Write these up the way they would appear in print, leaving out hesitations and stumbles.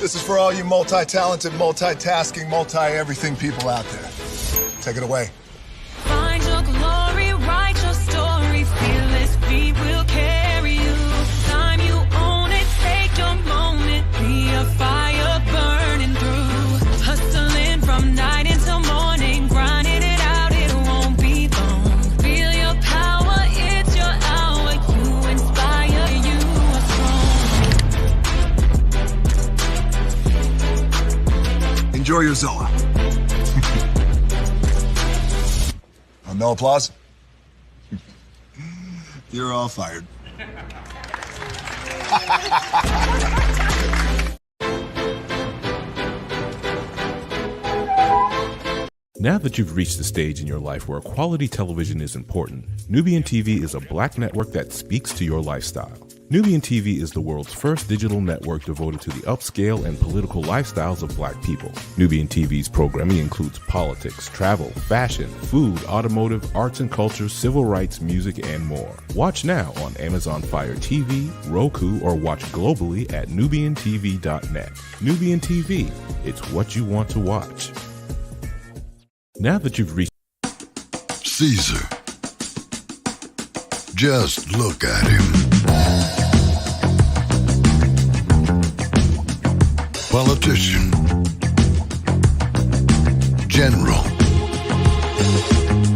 This is for all you multi-talented, multitasking, multi-everything people out there. Take it away. Find your glory, write your story, fearless feet will carry you. Time you own it, take your moment, be a fire burning through. Hustling from night until morning, grinding it out, it won't be long. Feel your power, it's your hour, you inspire, you are strong. Enjoy your Zoa. No applause? You're all fired. Now that you've reached the stage in your life where quality television is important, Nubian TV is a black network that speaks to your lifestyle. Nubian TV is the world's first digital network devoted to the upscale and political lifestyles of black people. Nubian TV's programming includes politics, travel, fashion, food, automotive, arts and culture, civil rights, music, and more. Watch now on Amazon Fire TV, Roku, or watch globally at nubiantv.net. Nubian TV, it's what you want to watch. Now that you've reached Caesar, just look at him. Politician, general,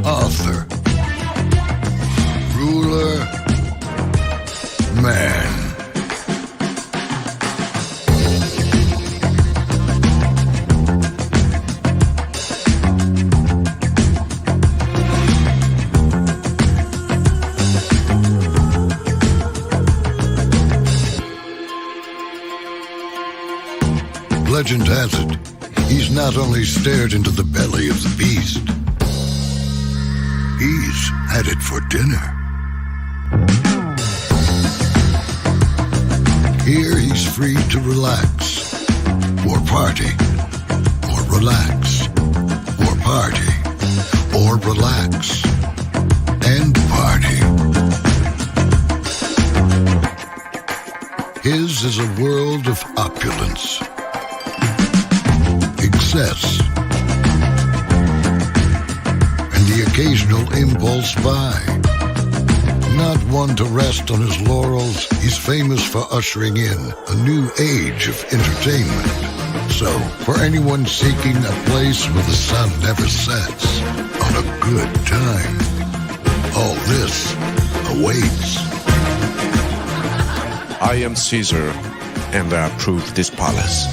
author, ruler, man. Legend has it, he's not only stared into the belly of the beast, he's had it for dinner. Here he's free to relax, or party, or relax, or party, or relax, and party. His is a world of opulence, excess, and the occasional impulse buy. Not one to rest on his laurels, he's famous for ushering in a new age of entertainment. So, for anyone seeking a place where the sun never sets on a good time, all this awaits. I am Caesar, and I approve this palace.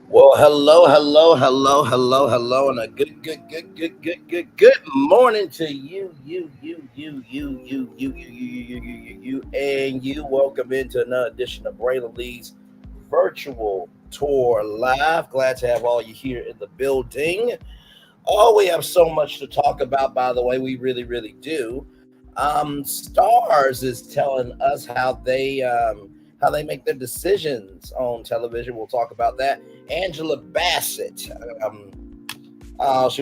Well, hello, and a good morning to you, and you. Welcome into another edition of Braylon Lee's Virtual Tour Live. Glad to have all you here in the building. Oh, we have so much to talk about, by the way, we really do. Starz is telling us how they make their decisions on television. We'll talk about that. Angela Bassett, she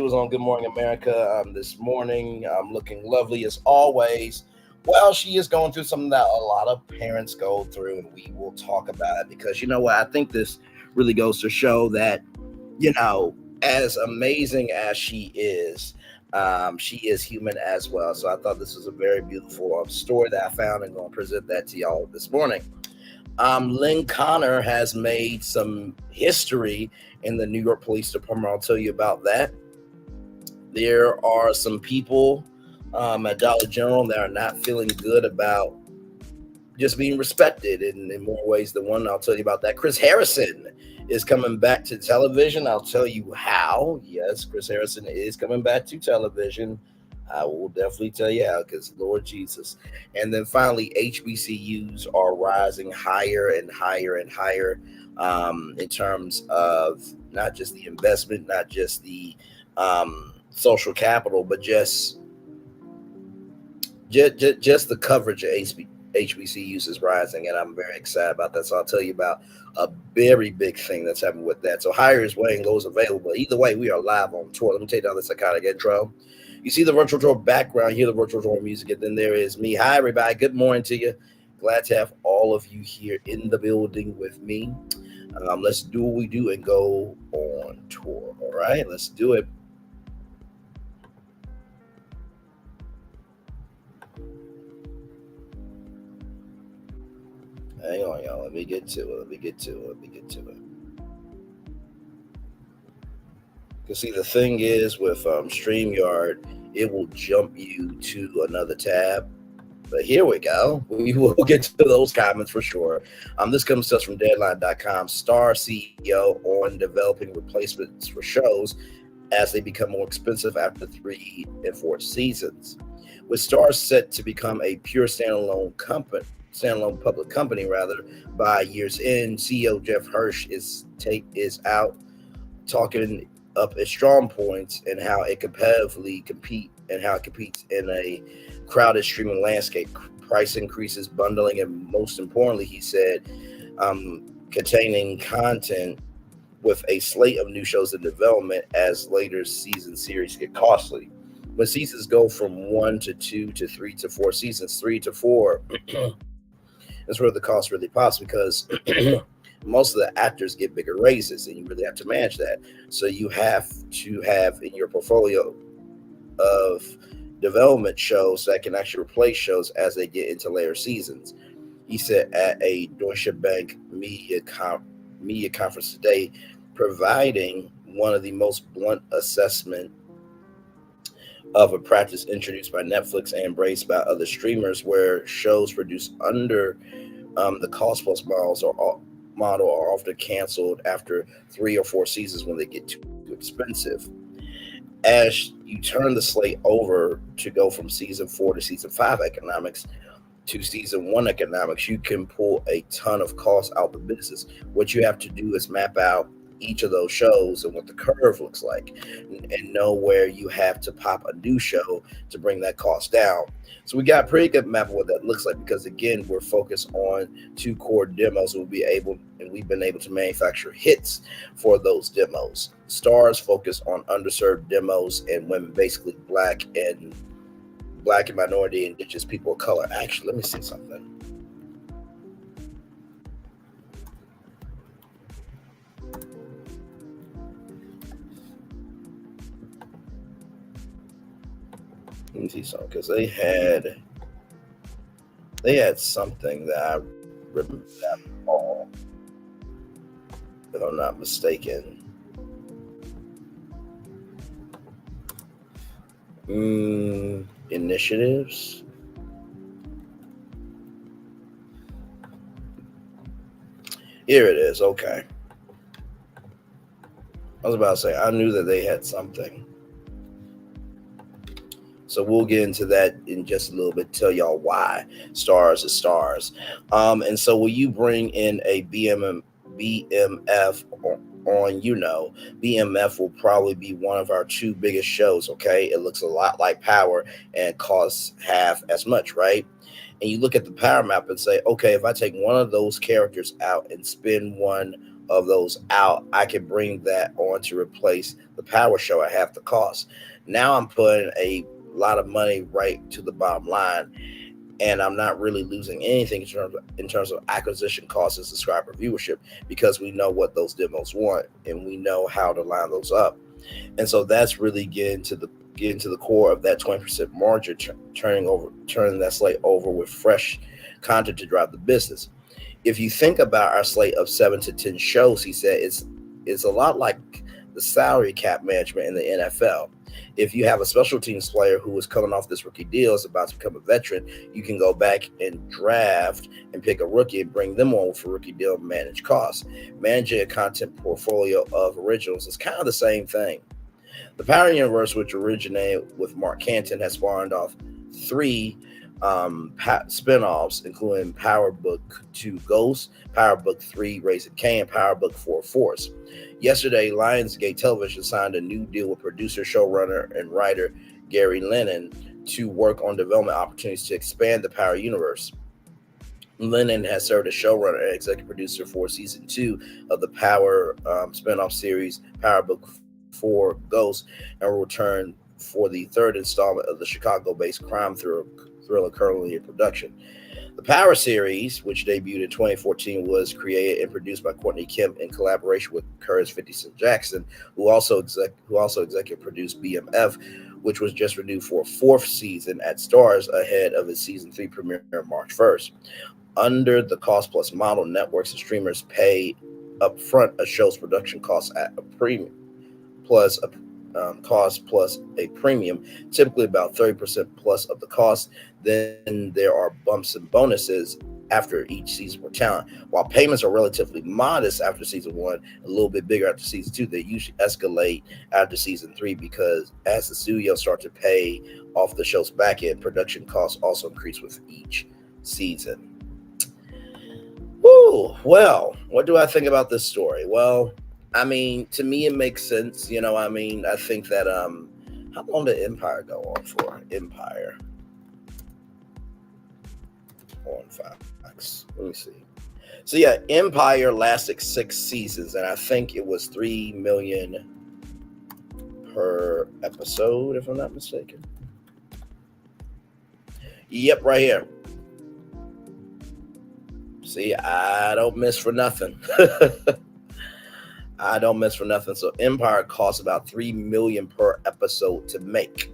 was on Good Morning America this morning, looking lovely as always. Well, she is going through something that a lot of parents go through, and we will talk about it because, you know what, I think this really goes to show that, you know, as amazing as she is human as well. So I thought this was a very beautiful story that I found, and going to present that to y'all this morning. Lynn Connor has made some history in the New York Police Department. I'll tell you about that. There are some people at Dollar General that are not feeling good about just being respected in more ways than one. I'll tell you about that. Chris Harrison is coming back to television. I'll tell you how. Yes, Chris Harrison is coming back to television. I will definitely tell you how, because Lord Jesus. And then finally, HBCUs are rising higher and higher and higher, in terms of not just the investment, not just the social capital, but just the coverage of HBCUs is rising, and I'm very excited about that. So I'll tell you about a very big thing that's happening with that. So higher is way and low is available. Either way, we are live on tour. Let me take down the psychotic intro. You see the virtual tour background, hear the virtual tour music, and then there is me. Hi, everybody. Good morning to you. Glad to have all of you here in the building with me. Let's do what we do and go on tour. All right, let's do it. Hang on, y'all. Let me get to it. Because see, the thing is with StreamYard, it will jump you to another tab. But here we go. We will get to those comments for sure. This comes to us from Deadline.com. Starz CEO on developing replacements for shows as they become more expensive after 3 and 4 seasons. With Starz set to become a pure standalone public company by year's end, CEO Jeff Hirsch is out talking up its strong points and how it competitively competes in a crowded streaming landscape. Price increases, bundling, and most importantly, he said, containing content with a slate of new shows in development as later season series get costly. When seasons go from 1 to 2 to 3 to 4 seasons, 3 to 4 is where the cost really pops, because most of the actors get bigger raises, and you really have to manage that. So you have to have in your portfolio of development shows that can actually replace shows as they get into later seasons. He said at a Deutsche Bank media conference today, providing one of the most blunt assessment of a practice introduced by Netflix and embraced by other streamers, where shows produced under the cost plus model are often canceled after 3 or 4 seasons when they get too expensive. As you turn the slate over to go from season 4 to season 5 economics to season 1 economics, you can pull a ton of costs out of the business. What you have to do is map out each of those shows and what the curve looks like, and know where you have to pop a new show to bring that cost down. So we got a pretty good map of what that looks like, because again, we're focused on 2 core demos. We've been able to manufacture hits for those demos. Starz focus on underserved demos and women, basically black and minority and indigenous people of color. Actually, let me see something. Let me see something, because they had something that I remember that fall, if I'm not mistaken. Initiatives. Here it is. Okay. I was about to say, I knew that they had something. So we'll get into that in just a little bit, tell y'all why Starz is Starz. And so will you bring in a BMF on, BMF will probably be one of our 2 biggest shows, okay? It looks a lot like Power and costs half as much, right? And you look at the power map and say, okay, if I take one of those characters out and spin one of those out, I can bring that on to replace the Power show at half the cost. Now I'm putting a lot of money right to the bottom line, and I'm not really losing anything in terms of acquisition costs and subscriber viewership, because we know what those demos want and we know how to line those up. And so that's really getting to the core of that 20% margin, turning that slate over with fresh content to drive the business. If you think about our slate of 7 to 10 shows, he said it's a lot like the salary cap management in the NFL. If you have a special teams player who is coming off this rookie deal, is about to become a veteran, you can go back and draft and pick a rookie and bring them on for rookie deal and manage costs. Managing a content portfolio of originals is kind of the same thing. The Power Universe, which originated with Mark Canton, has spawned off three spin-offs, including Power Book 2 Ghost, Power Book 3 Raising Cain, and Power Book 4 Force. Yesterday, Lionsgate Television signed a new deal with producer, showrunner, and writer Gary Lennon to work on development opportunities to expand the Power Universe. Lennon has served as showrunner and executive producer for season 2 of the Power spin-off series Power Book 4 Ghost, and will return for the third installment of the Chicago-based crime thriller currently in production. The Power series, which debuted in 2014, was created and produced by Courtney Kemp in collaboration with Curtis 50 Cent Jackson, who also executive produced BMF, which was just renewed for a 4th season at Starz ahead of its season 3 premiere March 1st. Under the cost plus model, networks and streamers pay upfront a show's production costs at a premium, plus a cost plus a premium, typically about 30% plus of the cost. Then there are bumps and bonuses after each season for talent. While payments are relatively modest after season 1, a little bit bigger after season 2, they usually escalate after season 3 because as the studios start to pay off the show's back end, production costs also increase with each season. Woo! Well, what do I think about this story? Well, I mean, to me, it makes sense. You know, I mean, I think that, how long did Empire go on for? Empire on Fox. Let me see. So, yeah, Empire lasted 6 seasons, and I think it was $3 million per episode, if I'm not mistaken. Yep, right here. See, I don't miss for nothing. I don't miss for nothing. So Empire costs about $3 million per episode to make.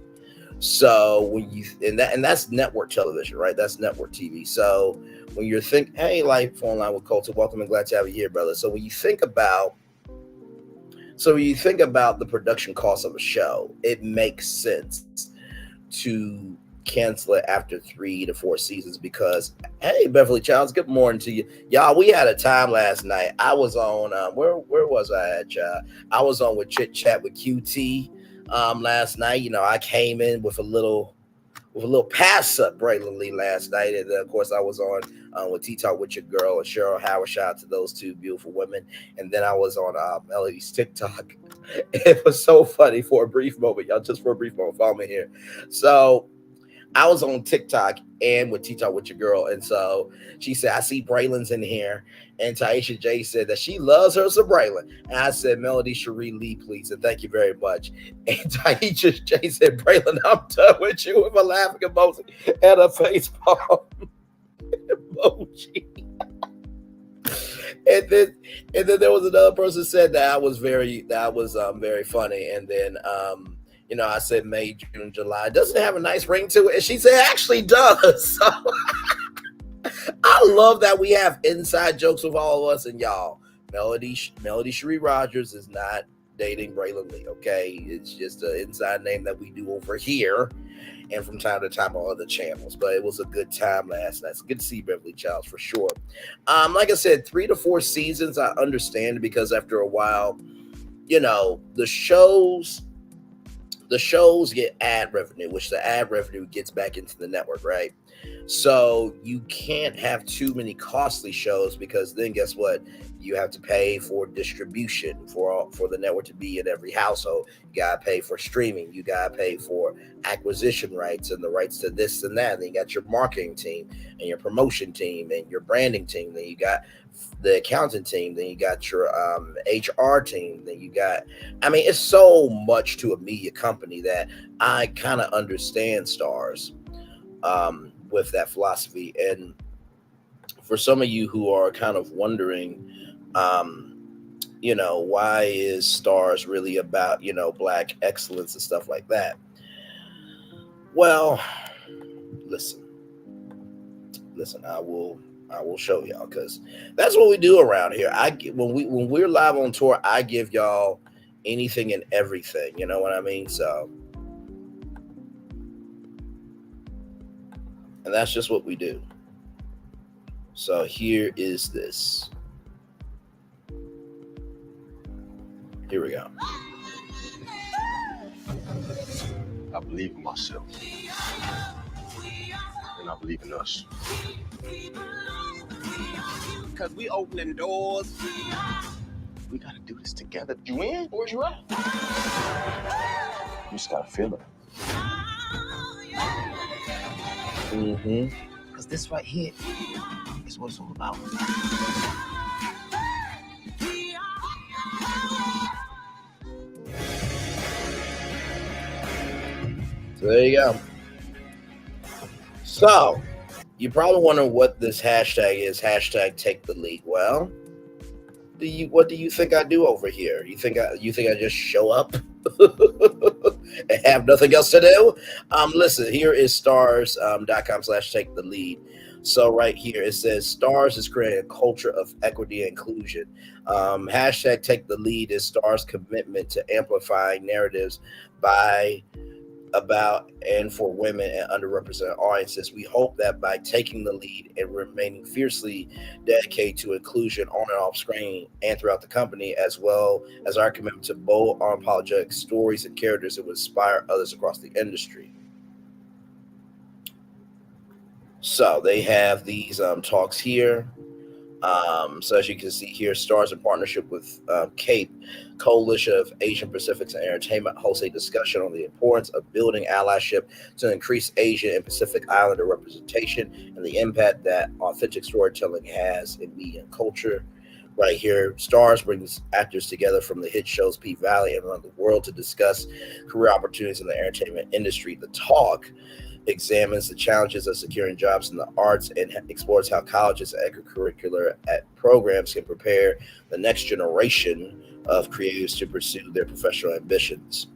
So when you and that's network television, right? That's network TV. So when you're thinking, hey, Life Online with Colton, welcome and glad to have you here, brother. So when you think about the production cost of a show, it makes sense to cancel it after 3 to 4 seasons because, hey, Beverly Childs, good morning to you. Y'all, we had a time last night. I was on, where was I at, y'all? I was on with Chit Chat with QT last night. You know, I came in with a little pass up brilliantly last night. And then, of course, I was on with T-Talk with your girl and Cheryl Howard. Shout out to those two beautiful women. And then I was on Melody's TikTok. It was so funny for a brief moment. Y'all, just for a brief moment, follow me here. So I was on TikTok and with T-Talk with your girl. And so she said, I see Braylon's in here. And Taisha J said that she loves her some Braylon. And I said, Melody Cherie Lee, please. And thank you very much. And Taisha J said, Braylon, I'm done with you, with a laughing emoji and a face palm emoji. And then there was another person said that was very funny. And then you know, I said May, June, July. Doesn't it have a nice ring to it? And she said, it actually does. So I love that we have inside jokes with all of us. And y'all, Melody Cherie Rogers is not dating Braylon Lee, okay? It's just an inside name that we do over here and from time to time on other channels. But it was a good time last night. It's good to see Beverly Childs for sure. Like I said, 3 to 4 seasons, I understand, because after a while, you know, the shows get ad revenue, which the ad revenue gets back into the network, right? So you can't have too many costly shows because then guess what? You have to pay for distribution for the network to be in every household. You gotta pay for streaming. You gotta pay for acquisition rights and the rights to this and that. And then you got your marketing team and your promotion team and your branding team. Then you got the accounting team. Then you got your HR team. Then you got, I mean, it's so much to a media company that I kind of understand Starz with that philosophy. And for some of you who are kind of wondering, you know, why is Starz really about, you know, Black excellence and stuff like that? Well, listen, I will show y'all, because that's what we do around here. When we're live on tour, I give y'all anything and everything, you know what I mean? So, and that's just what we do. So here is this. Here we go. I believe in myself. And I believe in us. Because we opening doors. We gotta do this together. You in? Where's you at? You just gotta feel it. Because this right here is what it's all about. So there you go. So you probably wonder what this hashtag is. Hashtag take the lead. Well, what do you think I do over here? You think I just show up and have nothing else to do? Listen, here is Starz.com/take the lead. So right here it says Starz is creating a culture of equity and inclusion. Hashtag take the lead is Starz' commitment to amplifying narratives about and for women and underrepresented audiences. We hope that by taking the lead and remaining fiercely dedicated to inclusion on and off screen and throughout the company, as well as our commitment to bold, unapologetic stories and characters that would inspire others across the industry. So they have these talks here. So as you can see here, Starz in partnership with CAPE, Coalition of Asian Pacifics and Entertainment, hosts a discussion on the importance of building allyship to increase Asian and Pacific Islander representation and the impact that authentic storytelling has in media and culture. Right here, Starz brings actors together from the hit shows P-Valley and around the world to discuss career opportunities in the entertainment industry. The talk examines the challenges of securing jobs in the arts and explores how colleges and extracurricular programs can prepare the next generation of creatives to pursue their professional ambitions.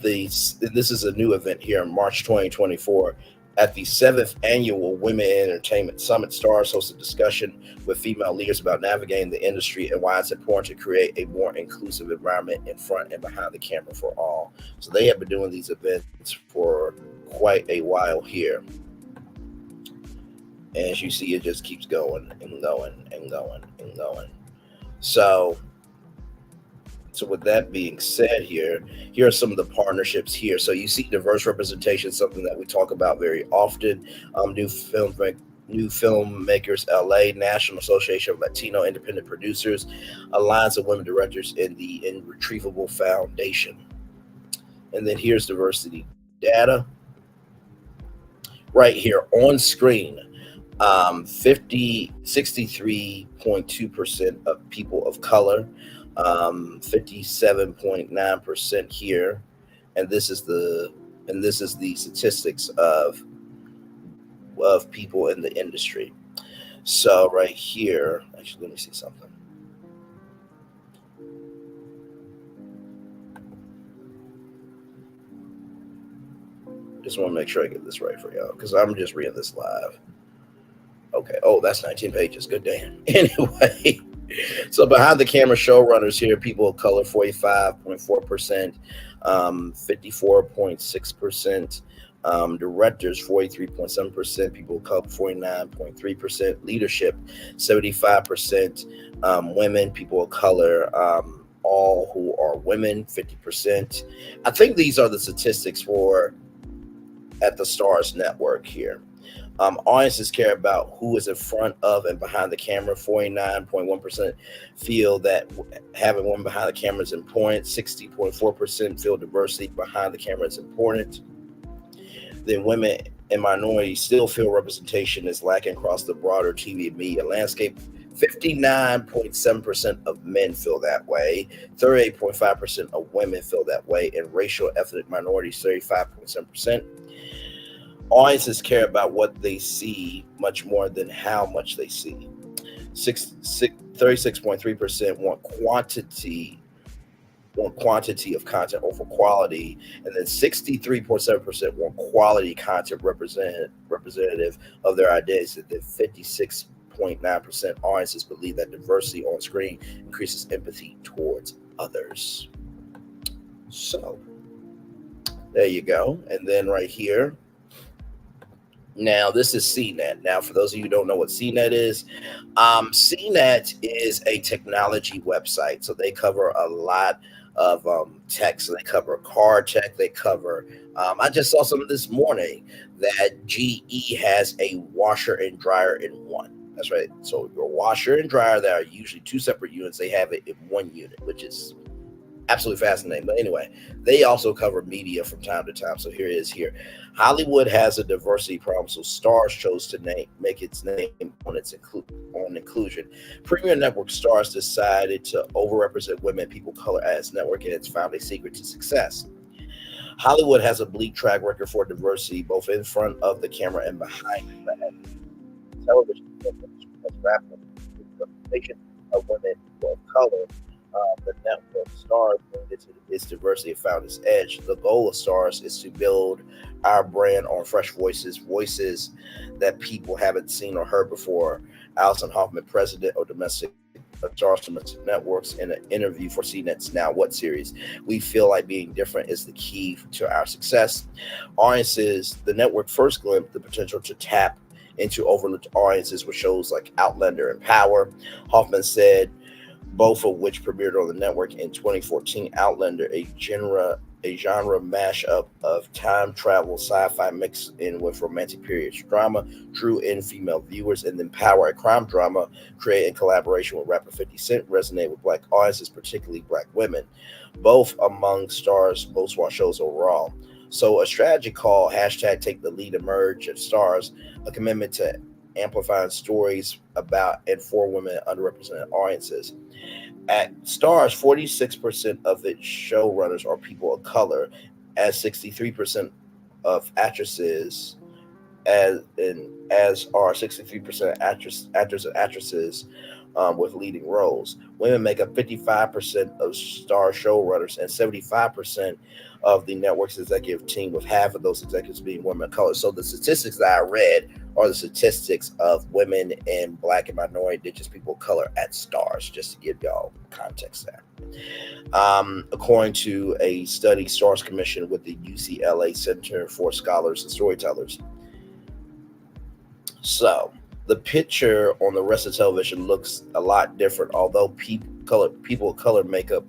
This is a new event here in March 2024. At the 7th Annual Women in Entertainment Summit, Starz hosted a discussion with female leaders about navigating the industry and why it's important to create a more inclusive environment in front and behind the camera for all. So they have been doing these events for quite a while here. And as you see, it just keeps going and going and going and going. So with that being said here are some of the partnerships here. So you see diverse representation, something that we talk about very often. New Filmmakers LA, National Association of Latino Independent Producers, Alliance of Women Directors in the Irretrievable Foundation. And then here's diversity data. Right here on screen, 63.2% of people of color, 57.9% here, and this is the statistics of people in the industry. So right here, actually, let me see something. Just want to make sure I get this right for y'all, because I'm just reading this live. Okay. Oh, that's 19 pages. Good damn. Anyway, so behind the camera showrunners here, people of color, 45.4%, 54.6%, directors, 43.7%, people of color, 49.3%, leadership, 75%, women, people of color, all who are women, 50%. I think these are the statistics at the Starz network here. Audiences care about who is in front of and behind the camera. 49.1% feel that having women behind the camera is important. 60.4% feel diversity behind the camera is important. Then women and minorities still feel representation is lacking across the broader TV and media landscape. 59.7% of men feel that way. 38.5% of women feel that way. And racial ethnic minorities, 35.7%. Audiences care about what they see much more than how much they see. 36.3% want quantity of content over quality, and then 63.7% want quality content representative of their identities. And then 56.9% audiences believe that diversity on screen increases empathy towards others. So there you go. And then right here, now this is CNET. Now, for those of you who don't know what CNET is a technology website. So they cover a lot of tech. So they cover car tech. They cover. I just saw something this morning that GE has a washer and dryer in one. That's right. So your washer and dryer that are usually two separate units, they have it in one unit, which is absolutely fascinating. But anyway, they also cover media from time to time. So here it is here. Hollywood has a diversity problem, so Starz chose to make its name on inclusion. Premium network Starz decided to overrepresent women and people of color as network, and it's found a secret to success. Hollywood has a bleak track record for diversity, both in front of the camera and behind it. Television has rapid representation of women of color. The network Starz into its diversity and found its edge. The goal of Starz is to build our brand on fresh voices that people haven't seen or heard before. Alison Hoffman, president of Starz Domestic Networks, in an interview for CNET's Now What series, we feel like being different is the key to our success. Audiences, the network first glimpsed the potential to tap into overlooked audiences with shows like Outlander and Power. Hoffman said, both of which premiered on the network in 2014. Outlander, a genre mashup of time travel sci-fi mixed in with romantic period drama, drew in female viewers, and then Power, a crime drama created in collaboration with rapper 50 Cent, resonated with black audiences, particularly black women, both among Starz most watched shows overall. So a strategy called #Take the Lead emerged at Starz, a commitment to amplifying stories about and for women and underrepresented audiences. At Starz, 46% of its showrunners are people of color, as 63% of actresses, as are 63% actors and actresses with leading roles. Women make up 55% of Starz showrunners and 75% of the network's executive team, with half of those executives being women of color. So the statistics that I read are the statistics of women and black and minority indigenous people of color at Starz, just to give y'all context there. According to a study Starz commissioned with the UCLA Center for Scholars and Storytellers. So the picture on the rest of television looks a lot different, although people of color make up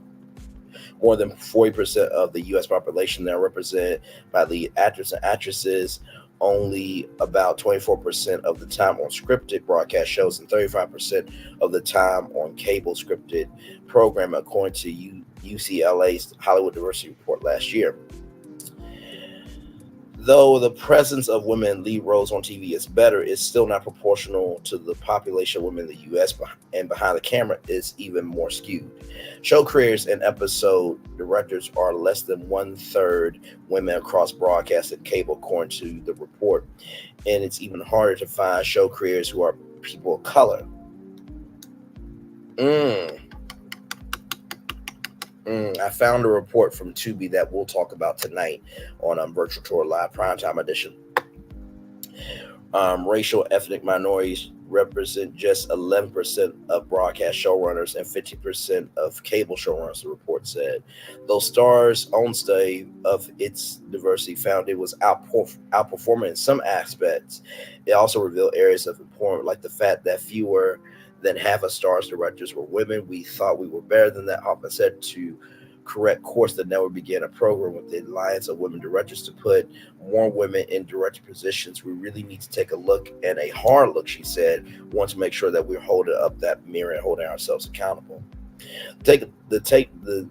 more than 40% of the U.S. population. That are represented by the actors and actresses only about 24% of the time on scripted broadcast shows and 35% of the time on cable scripted programming, according to UCLA's Hollywood Diversity Report last year. Though the presence of women in lead roles on TV is better, it's still not proportional to the population of women in the U.S., and behind the camera is even more skewed. Show creators and episode directors are less than 1/3 women across broadcast and cable, according to the report, and it's even harder to find show creators who are people of color. I found a report from Tubi that we'll talk about tonight on Virtual Tour Live Primetime Edition. Racial ethnic minorities represent just 11% of broadcast showrunners and 50% of cable showrunners, the report said. Though Starz' own study of its diversity found it was outperforming in some aspects, it also revealed areas of importance, like the fact that fewer than half of Starz directors were women. We thought we were better than that. Hoffman said to correct course, the network began a program with the Alliance of Women Directors to put more women in director positions. We really need to take a look, and a hard look, she said. We want to make sure that we're holding up that mirror and holding ourselves accountable. The Take the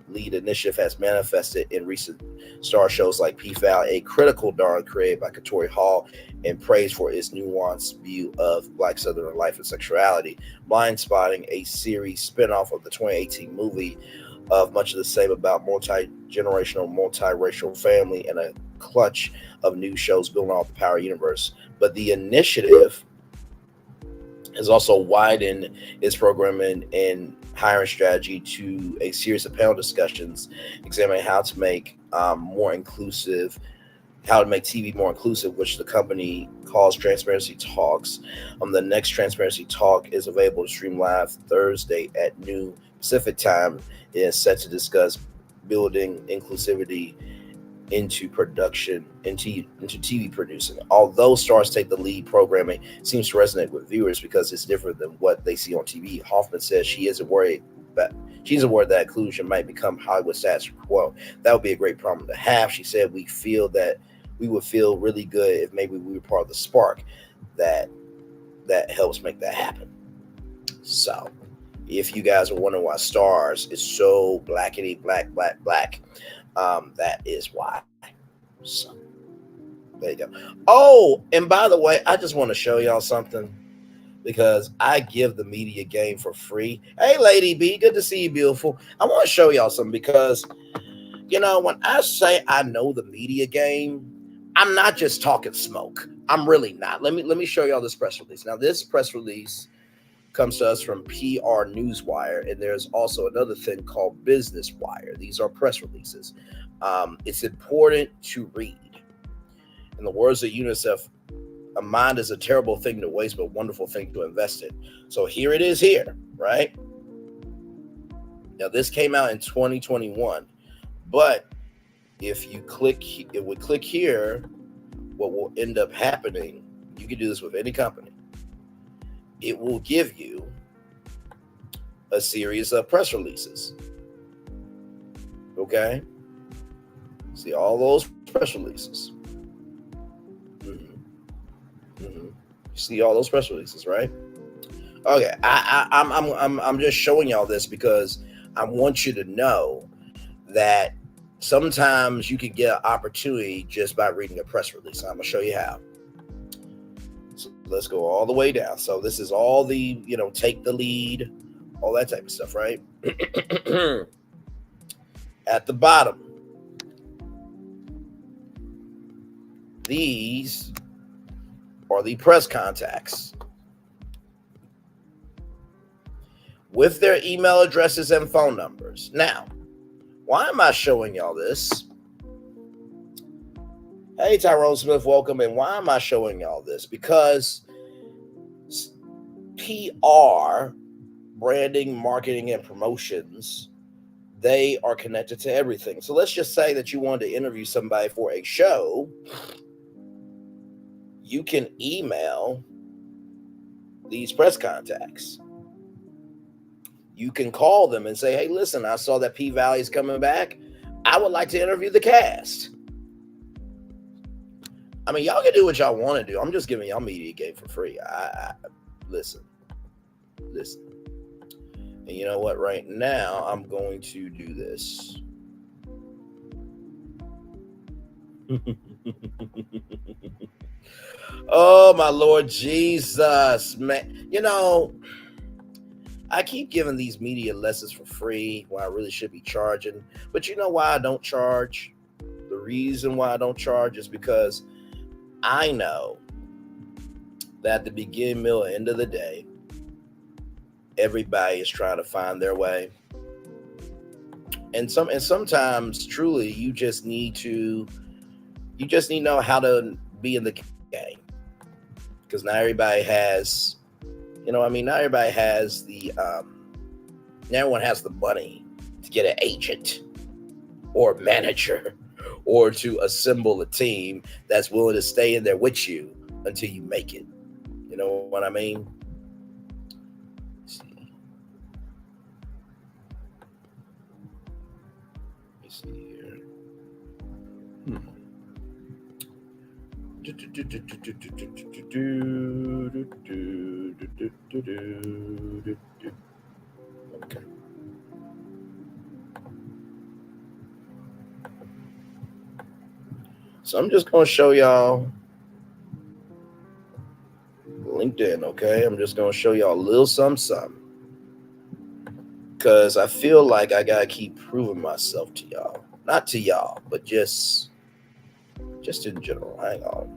Lead initiative has manifested in recent Starz shows like PFAL, a critical drama created by Katori Hall and praised for its nuanced view of Black Southern life and sexuality. Blind Spotting, a series spinoff of the 2018 movie of much of the same about multi-generational, multiracial family, and a clutch of new shows building off the Power universe. But the initiative has also widened its programming and hiring strategy to a series of panel discussions examining how to make TV more inclusive, which the company calls Transparency Talks. The next Transparency Talk is available to stream live Thursday at noon Pacific time. It is set to discuss building inclusivity into TV producing. Although Starz Take the Lead programming seems to resonate with viewers because it's different than what they see on TV, Hoffman says she isn't worried She's aware that inclusion might become Hollywood status quo. That would be a great problem to have. She said we would feel really good if maybe we were part of the spark that helps make that happen. So if you guys are wondering why Starz is so blackety black, that is why. So there you go. Oh, and by the way, I just want to show y'all something, because I give the media game for free. Hey, Lady B, good to see you, beautiful. I want to show y'all something, because, you know, when I say I know the media game, I'm not just talking smoke. I'm really not. Let me show y'all this press release. Now, this press release comes to us from PR Newswire, and there's also another thing called Business Wire. These are press releases. It's important to read. In the words of UNICEF, a mind is a terrible thing to waste, but a wonderful thing to invest in. So here it is here, right? Now, this came out in 2021, but if we click here, what will end up happening, you can do this with any company, it will give you a series of press releases. Okay? See all those press releases. You see all those press releases, right? Okay, I'm just showing y'all this because I want you to know that sometimes you can get an opportunity just by reading a press release. I'm gonna show you how. So let's go all the way down. So this is all the, take the lead, all that type of stuff, right? At the bottom, these are the press contacts with their email addresses and phone numbers. Now, why am I showing y'all this? Hey, Tyrone Smith, welcome. And why am I showing y'all this? Because PR, branding, marketing, and promotions, they are connected to everything. So let's just say that you wanted to interview somebody for a show. You can email these press contacts. You can call them and say, hey, listen, I saw that P-Valley is coming back. I would like to interview the cast. I mean, y'all can do what y'all want to do. I'm just giving y'all media game for free. Listen. And you know what? Right now, I'm going to do this. Oh, my Lord Jesus, man. I keep giving these media lessons for free when I really should be charging. But you know why I don't charge? The reason why I don't charge is because I know that at the beginning, middle, and end of the day, everybody is trying to find their way. And sometimes truly you just need to know how to be in the game. Because now everybody has, not everybody has everyone has the money to get an agent or a manager or to assemble a team that's willing to stay in there with you until you make it. You know what I mean? Let's see here. Okay. So I'm just going to show y'all LinkedIn, okay? I'm just going to show y'all a little something. Because I feel like I got to keep proving myself to y'all. Not to y'all, but just in general. Hang on.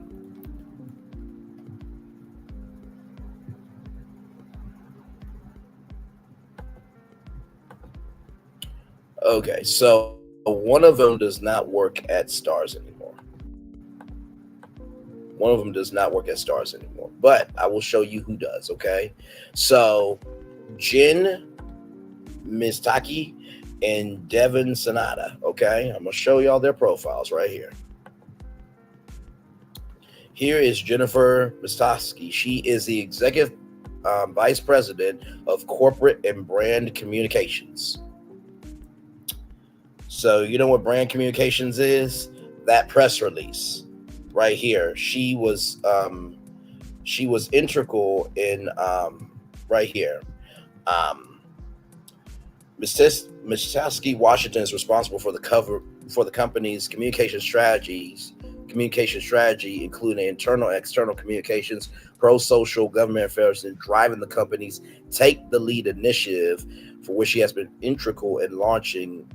Okay, so one of them does not work at Starz anymore. But I will show you who does, okay? So Jen Mistaki and Devin Sonata, okay? I'm going to show y'all their profiles right here. Here is Jennifer Mistaki. She is the Executive Vice President of Corporate and Brand Communications. So you know what brand communications is? That press release right here. She was integral in right here. Ms. Tasky Washington is responsible for the company's communication strategy, including internal and external communications, pro-social, government affairs, and driving the company's Take the Lead initiative, for which she has been integral in launching,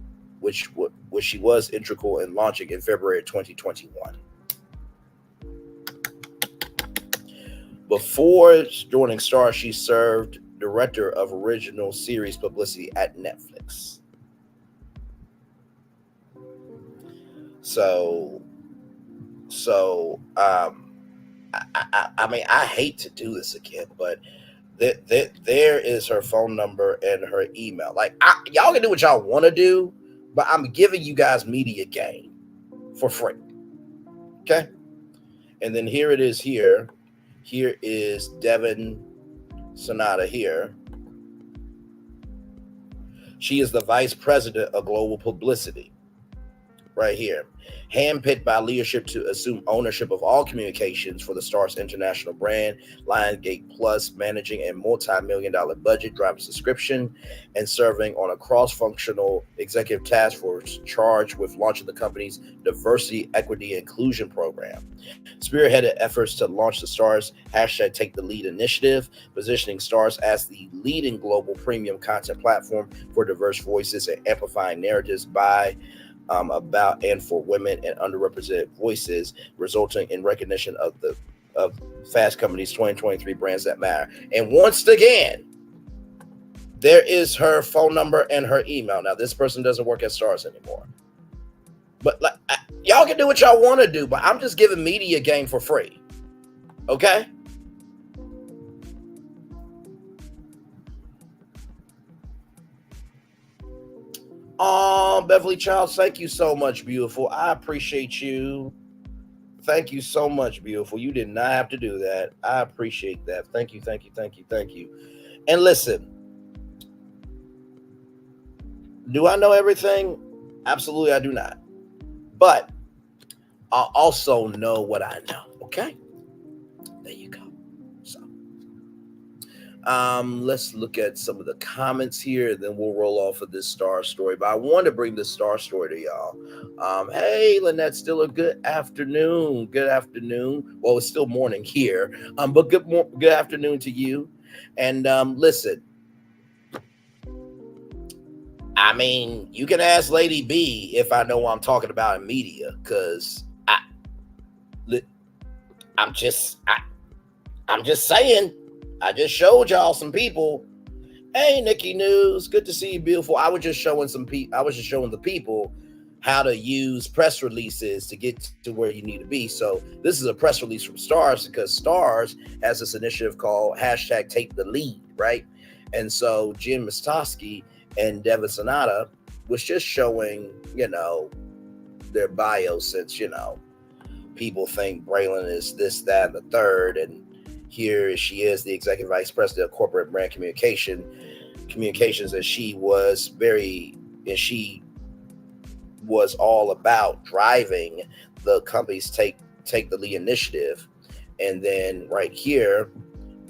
which she was integral in launching in February 2021. Before joining Starz, she served director of original series publicity at Netflix. So I mean, I hate to do this again, but there is her phone number and her email. Like, y'all can do what y'all want to do, but I'm giving you guys media gain for free. Okay? And then here it is here. Here is Devin Sonata here. She is the vice president of global publicity right here. Handpicked by leadership to assume ownership of all communications for the Starz international brand, Lionsgate Plus, managing a multi-million-dollar budget, driving subscription, and serving on a cross-functional executive task force charged with launching the company's diversity, equity, and inclusion program. Spearheaded efforts to launch the Starz #Take the Lead initiative, positioning Starz as the leading global premium content platform for diverse voices and amplifying narratives by, about, and for women and underrepresented voices, resulting in recognition of Fast Company's 2023 Brands That Matter. And once again, there is her phone number and her email. Now, this person doesn't work at Starz anymore. But like, y'all can do what y'all want to do, but I'm just giving media gain for free. Okay? Beverly Childs, thank you so much, beautiful. I appreciate you. Thank you so much, beautiful. You did not have to do that. I appreciate that. Thank you, thank you, thank you, thank you. And listen, do I know everything? Absolutely, I do not. But I also know what I know. Okay? There you go. So, let's look at some of the comments here, and then we'll roll off of this Starz story. But I want to bring this Starz story to y'all. Hey, Lynette, still a good afternoon. Good afternoon. Well, it's still morning here, but good afternoon to you. And listen, I mean, you can ask Lady B if I know what I'm talking about in media, because I'm just saying. I just showed y'all some people. Hey, Nikki News, good to see you, beautiful. I was just showing the people how to use press releases to get to where you need to be. So this is a press release from Starz, because Starz has this initiative called #Take the Lead, right? And so Jim Mastosky and Devin Sonata was just showing, their bio, since, people think Braylon is this, that, and the third. And here she is, the executive vice president of corporate brand communications, and she was all about driving the company's take the lead initiative. And then right here,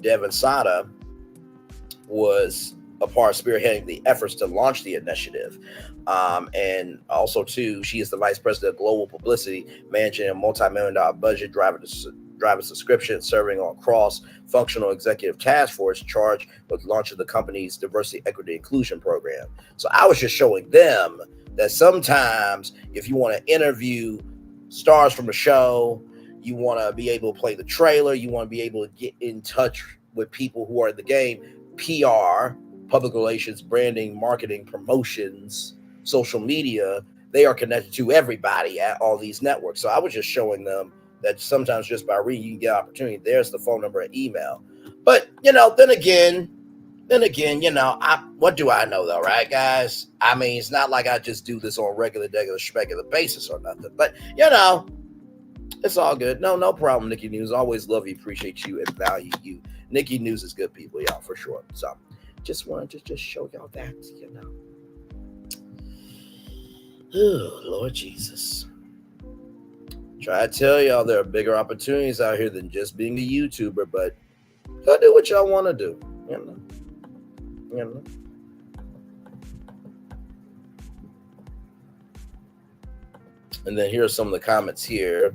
Devin Sonata was a part of spearheading the efforts to launch the initiative. And also, too, she is the vice president of global publicity, managing a multi-million-dollar budget, driving subscription, serving on cross-functional executive task force charged with launching the company's diversity, equity, inclusion program. So I was just showing them that sometimes if you want to interview stars from a show, you want to be able to play the trailer, you want to be able to get in touch with people who are in the game, PR, public relations, branding, marketing, promotions, social media, they are connected to everybody at all these networks. So I was just showing them that sometimes just by reading, you can get opportunity. There's the phone number and email. But, then again, what do I know though, right, guys? I mean, it's not like I just do this on a regular basis or nothing. But, it's all good. No problem, Nikki News. Always love you, appreciate you, and value you. Nikki News is good people, y'all, for sure. So just wanted to just show y'all that, Oh, Lord Jesus. Try to tell y'all there are bigger opportunities out here than just being a YouTuber, but y'all do what y'all want to do. You know. And then here are some of the comments here.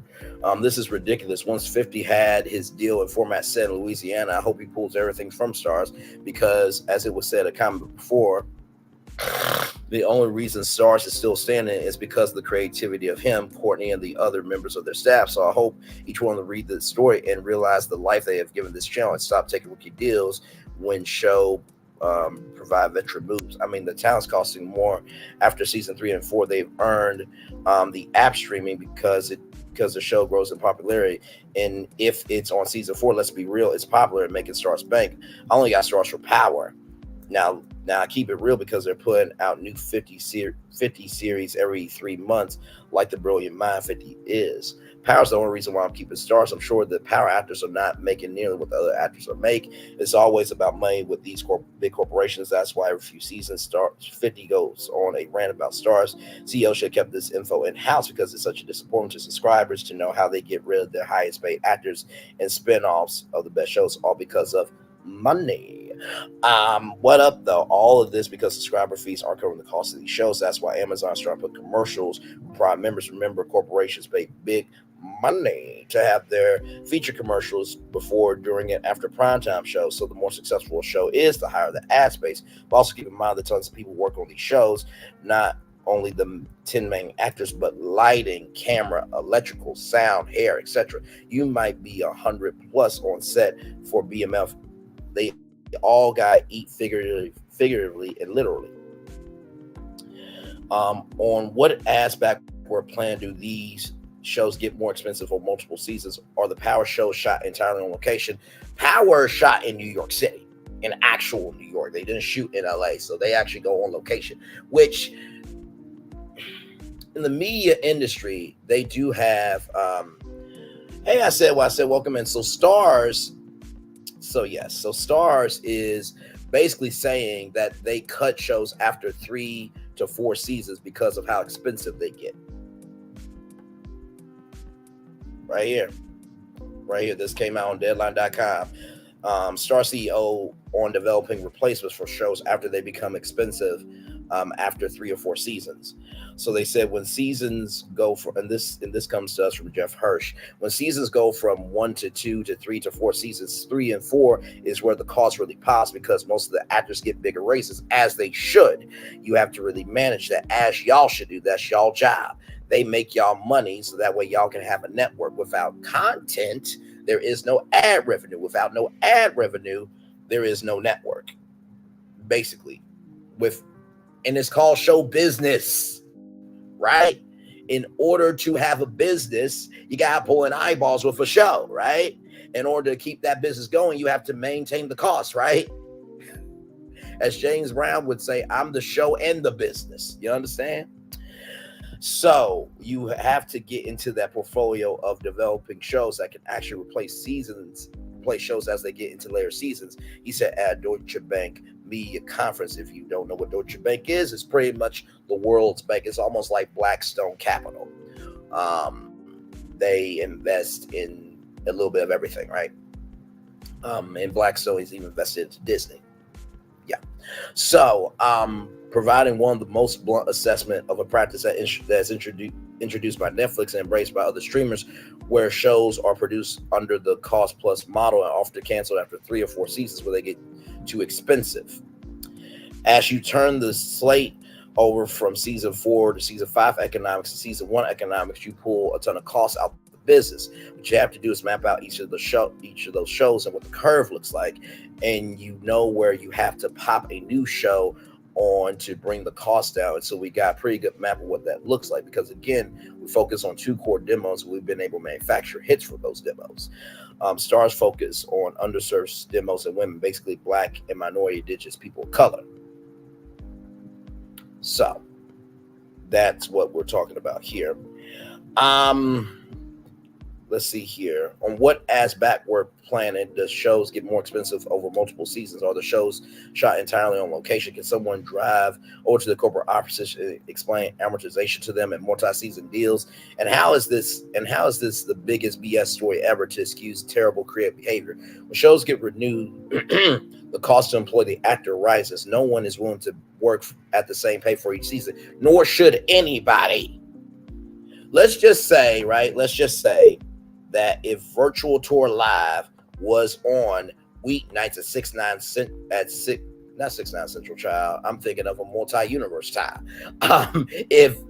This is ridiculous. Once 50 had his deal in format set in Louisiana, I hope he pulls everything from Starz because, as it was said a comment before, the only reason Starz is still standing is because of the creativity of him, Courtney, and the other members of their staff. So I hope each one will read the story and realize the life they have given this channel and stop taking rookie deals when show provide veteran moves. I mean, the talent's costing more. After season 3 and 4, they've earned the app streaming because the show grows in popularity. And if it's on season 4, let's be real, it's popular and making Starz bank. I only got Starz for power. Now I keep it real because they're putting out new 50 series every 3 months, like the Brilliant Mind 50 is. Power's the only reason why I'm keeping Starz. I'm sure the power actors are not making nearly what the other actors are making. It's always about money with these big corporations. That's why every few seasons, Starz 50 goes on a rant about Starz. CEO should have kept this info in-house because it's such a disappointment to subscribers to know how they get rid of their highest paid actors and spin-offs of the best shows, all because of money. What up though? All of this because subscriber fees aren't covering the cost of these shows. That's why Amazon's trying to put commercials for Prime members. Remember, corporations pay big money to have their feature commercials before, during, and after primetime shows. So the more successful a show is, the higher the ad space. But also keep in mind that tons of people work on these shows, not only the 10 main actors, but lighting, camera, electrical, sound, hair, etc. You might be 100 plus on set for BMF. They all got to eat figuratively and literally. On what aspect or plan do these shows get more expensive for multiple seasons? Are the Power shows shot entirely on location? Power shot in New York City, in actual New York. They didn't shoot in LA, so they actually go on location, which in the media industry, they do have, hey, I said welcome in. So Starz, so Starz is basically saying that they cut shows after 3 to 4 seasons because of how expensive they get. Right here. This came out on Deadline.com. Starz CEO on developing replacements for shows after they become expensive after 3 or 4 seasons. So they said when seasons go from, and this comes to us from Jeff Hirsch, when seasons go from 1 to 2 to 3 to 4 seasons, 3 and 4 is where the cost really pops because most of the actors get bigger raises, as they should. You have to really manage that, as y'all should do. That's y'all job. They make y'all money so that way y'all can have a network. Without content, there is no ad revenue. Without no ad revenue, there is no network. Basically, and it's called show business, right? In order to have a business, you got to pull in eyeballs with a show, right? In order to keep that business going, you have to maintain the cost, right? As James Brown would say, I'm the show and the business. You understand? So you have to get into that portfolio of developing shows that can actually replace shows as they get into later seasons. He said at Deutsche Bank Media Conference. If you don't know what Deutsche Bank is, it's pretty much the world's bank. It's almost like Blackstone Capital. They invest in a little bit of everything, right? And Blackstone is even invested into Disney. Yeah. So, providing one of the most blunt assessment of a practice that's introduced by Netflix and embraced by other streamers, where shows are produced under the cost plus model and often canceled after 3 or 4 seasons where they get too expensive. As you turn the slate over from season 4 to season 5 economics to season 1 economics, you pull a ton of costs out of the business. What you have to do is map out each of those shows and what the curve looks like, and you know where you have to pop a new show on to bring the cost down. And so we got a pretty good map of what that looks like, because again, we focus on 2 core demos. We've been able to manufacture hits for those demos. Starz focus on underserved demos and women, basically Black and minority indigenous people of color. So that's what we're talking about here. let's see here. On what as backward planning does shows get more expensive over multiple seasons? Are the shows shot entirely on location? Can someone drive over to the corporate offices and explain amortization to them and multi-season deals? And how is this the biggest BS story ever to excuse terrible creative behavior? When shows get renewed, the cost to employ the actor rises. No one is willing to work at the same pay for each season, nor should anybody. Let's just say that if Virtual Tour Live was on weeknights at 6-9 Central, child, I'm thinking of a multi-universe time. If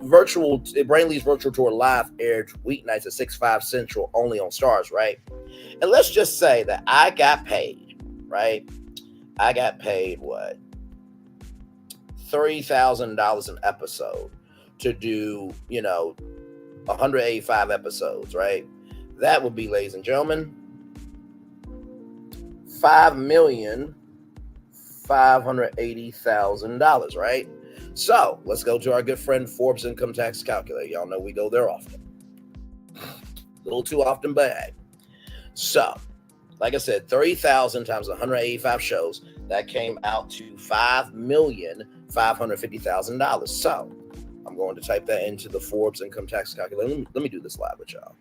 Brainley's Virtual Tour Live aired weeknights at 6-5 Central only on Starz, right? And let's just say that I got paid, right? I got paid what? $30,000 an episode to do, 185 episodes, right? That would be, ladies and gentlemen, $5,580,000, right? So let's go to our good friend Forbes income tax calculator. Y'all know we go there often. A little too often, but hey. So, like I said, 30,000 times 185 shows, that came out to $5,550,000. So I'm going to type that into the Forbes income tax calculator. Let me do this live with y'all.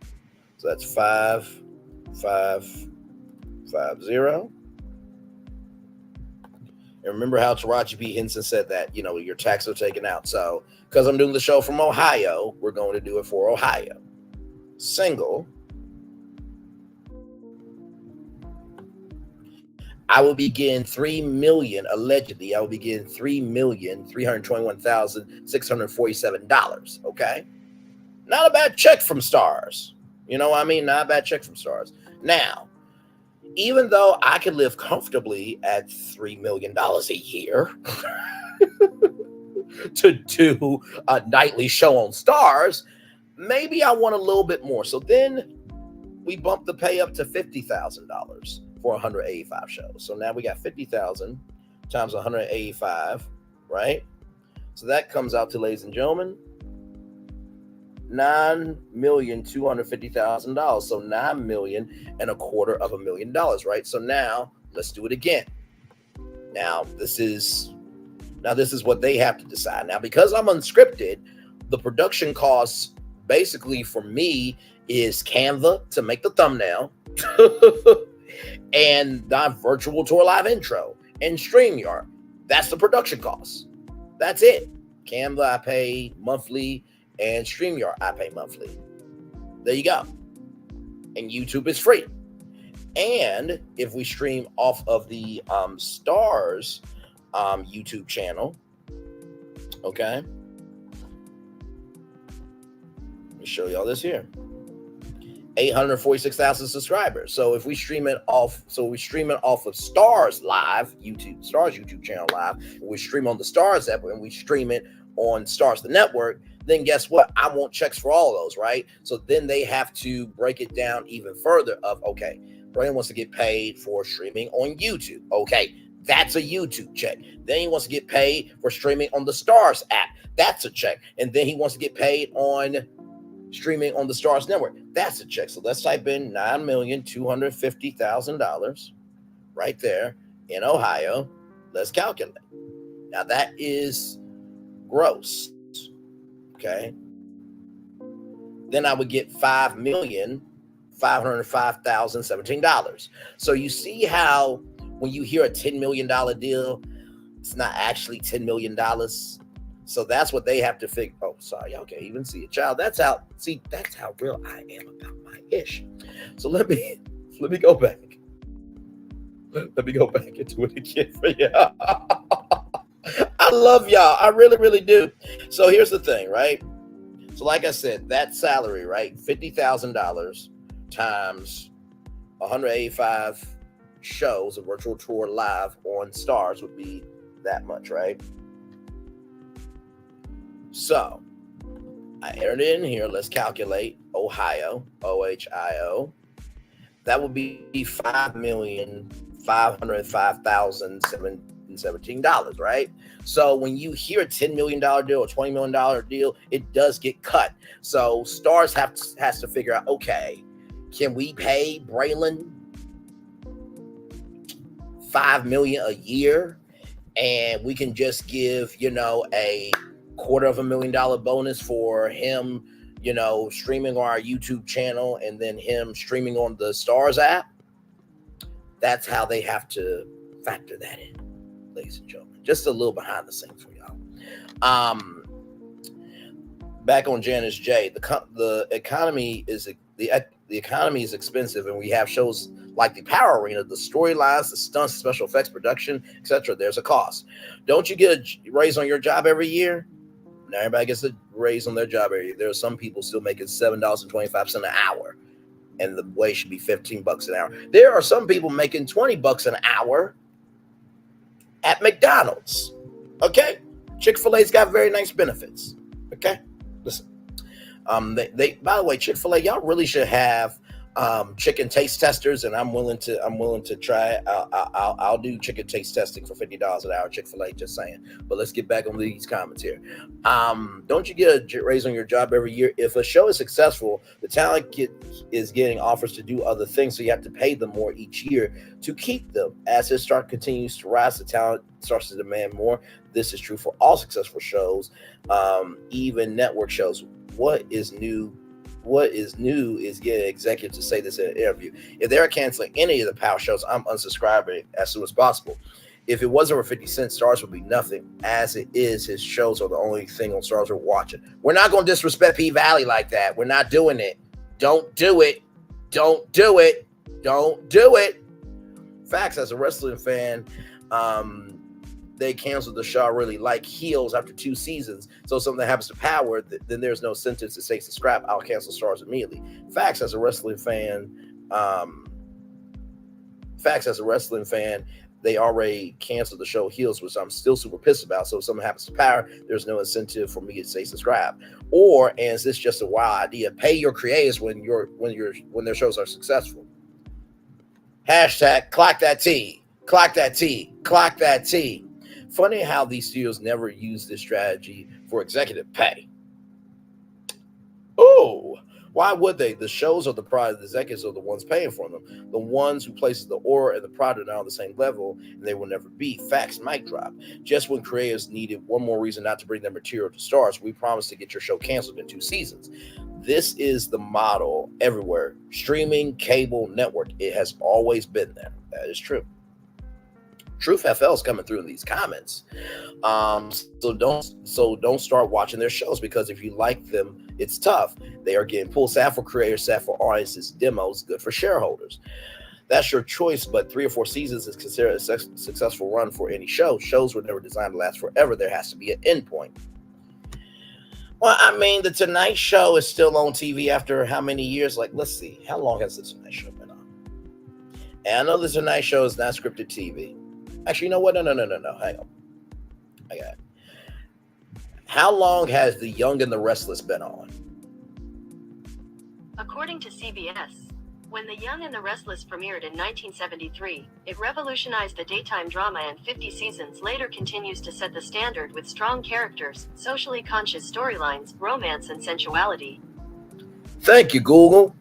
So that's 5,550. And remember how Taraji P. Henson said that, your taxes are taken out. So because I'm doing the show from Ohio, we're going to do it for Ohio. Single. I will be getting allegedly, I will be getting $3,321,647. Okay. Not a bad check from Starz. You know what I mean? Not a bad check from Starz. Now, even though I could live comfortably at $3 million a year to do a nightly show on Starz, maybe I want a little bit more. So then we bump the pay up to $50,000 for 185 shows. So now we got 50,000 times 185, right? So that comes out to, ladies and gentlemen, $9,250,000. So $9,250,000, right? So now let's do it again. Now this is what they have to decide. Now, because I'm unscripted, the production costs basically for me is Canva to make the thumbnail and the Virtual Tour Live intro and StreamYard. That's the production costs. That's it. Canva I pay monthly, and StreamYard I pay monthly. There you go. And YouTube is free. And if we stream off of the Starz YouTube channel, okay, let me show y'all this here. 846,000 subscribers. So if we stream it off, of Starz Live YouTube, Starz YouTube channel live, and we stream on the Starz app, and we stream it on Starz the network, then guess what? I want checks for all of those, right? So then they have to break it down even further of, okay, Brian wants to get paid for streaming on YouTube. Okay, that's a YouTube check. Then he wants to get paid for streaming on the Starz app. That's a check. And then he wants to get paid on streaming on the Starz network. That's a check. So let's type in $9,250,000 right there in Ohio. Let's calculate. Now that is gross. Okay. Then I would get $5,505,017. So you see how when you hear a $10 million deal, it's not actually $10 million. So that's what they have to figure. Oh, sorry, y'all can't even see it, child. That's how real I am about my ish. So let me go back. Let me go back into it again for y'all. I love y'all. I really, really do. So here's the thing, right? So like I said, that salary, right? $50,000 times 185 shows, a virtual tour live on Starz would be that much, right? So I entered it in here. Let's calculate Ohio, OHIO. That would be $5,505,017, right? So when you hear a $10 million deal or $20 million deal, it does get cut. So Starz has to figure out, okay, Can we pay Braylon $5 million a year, and we can just give, you know, a $250,000 bonus for him, you know, streaming on our YouTube channel and then him streaming on the Starz app? That's how they have to factor that in, ladies and gentlemen. Just a little behind the scenes for y'all. Back on Janice J, the economy is expensive, and we have shows like the Power Arena, the storylines, the stunts, special effects, production, etc. There's a cost. Don't you get a raise on your job every year? Now everybody gets a raise on their job every year. There are some people still making $7.25 an hour, and the wage should be $15 an hour. There are some people making $20 an hour at McDonald's. Okay, Chick-fil-A's got very nice benefits. Okay, listen. They by the way, Chick-fil-A, y'all really should have chicken taste testers, and I'm willing to try it. I'll do chicken taste testing for $50 an hour, Chick-fil-A, just saying. But let's get back on these comments here. Don't you get a raise on your job every year? If a show is successful, the talent is getting offers to do other things, so you have to pay them more each year to keep them. As his star continues to rise, the talent starts to demand more. This is true for all successful shows, even network shows. What is new is getting executives to say this in an interview. If they're canceling any of the Power shows, I'm unsubscribing as soon as possible. If it wasn't for 50 Cent, Starz would be nothing. As it is, his shows are the only thing on Starz we're watching. We're not going to disrespect P-Valley like that. We're not doing it. Don't do it. Don't do it. Don't do it. Facts, as a wrestling fan, they canceled the show I really like, Heels, after 2 seasons. So if something happens to Power, then there's no sentence that says to scrap. I'll cancel Starz immediately. Facts, as a wrestling fan, they already canceled the show Heels, which I'm still super pissed about. So if something happens to Power, there's no incentive for me to say subscribe. Or, and is this just a wild idea? Pay your creators when their shows are successful. Hashtag clock that T. Clock that T. Clock that T. Funny how these studios never use this strategy for executive pay. Oh, why would they? The shows are the product. The executives are the ones paying for them. The ones who places the aura and the product are on the same level, and they will never be. Facts, mic drop. Just when creators needed one more reason not to bring their material to Starz, we promised to get your show canceled in 2 seasons. This is the model everywhere. Streaming, cable, network. It has always been there. That is true. Truth FL is coming through in these comments. So don't start watching their shows, because if you like them, it's tough. They are getting pulled. Sad for creators, sad for audiences, demos, good for shareholders. That's your choice, but 3 or 4 seasons is considered a successful run for any show. Shows were never designed to last forever. There has to be an end point. Well, I mean, The Tonight Show is still on TV after how many years? Like, let's see. How long has The Tonight Show been on? And I know The Tonight Show is not scripted TV. Actually, you know what? No. Hang on. I got it. How long has The Young and the Restless been on? According to CBS, when The Young and the Restless premiered in 1973, it revolutionized the daytime drama, and 50 seasons later continues to set the standard with strong characters, socially conscious storylines, romance, and sensuality. Thank you, Google.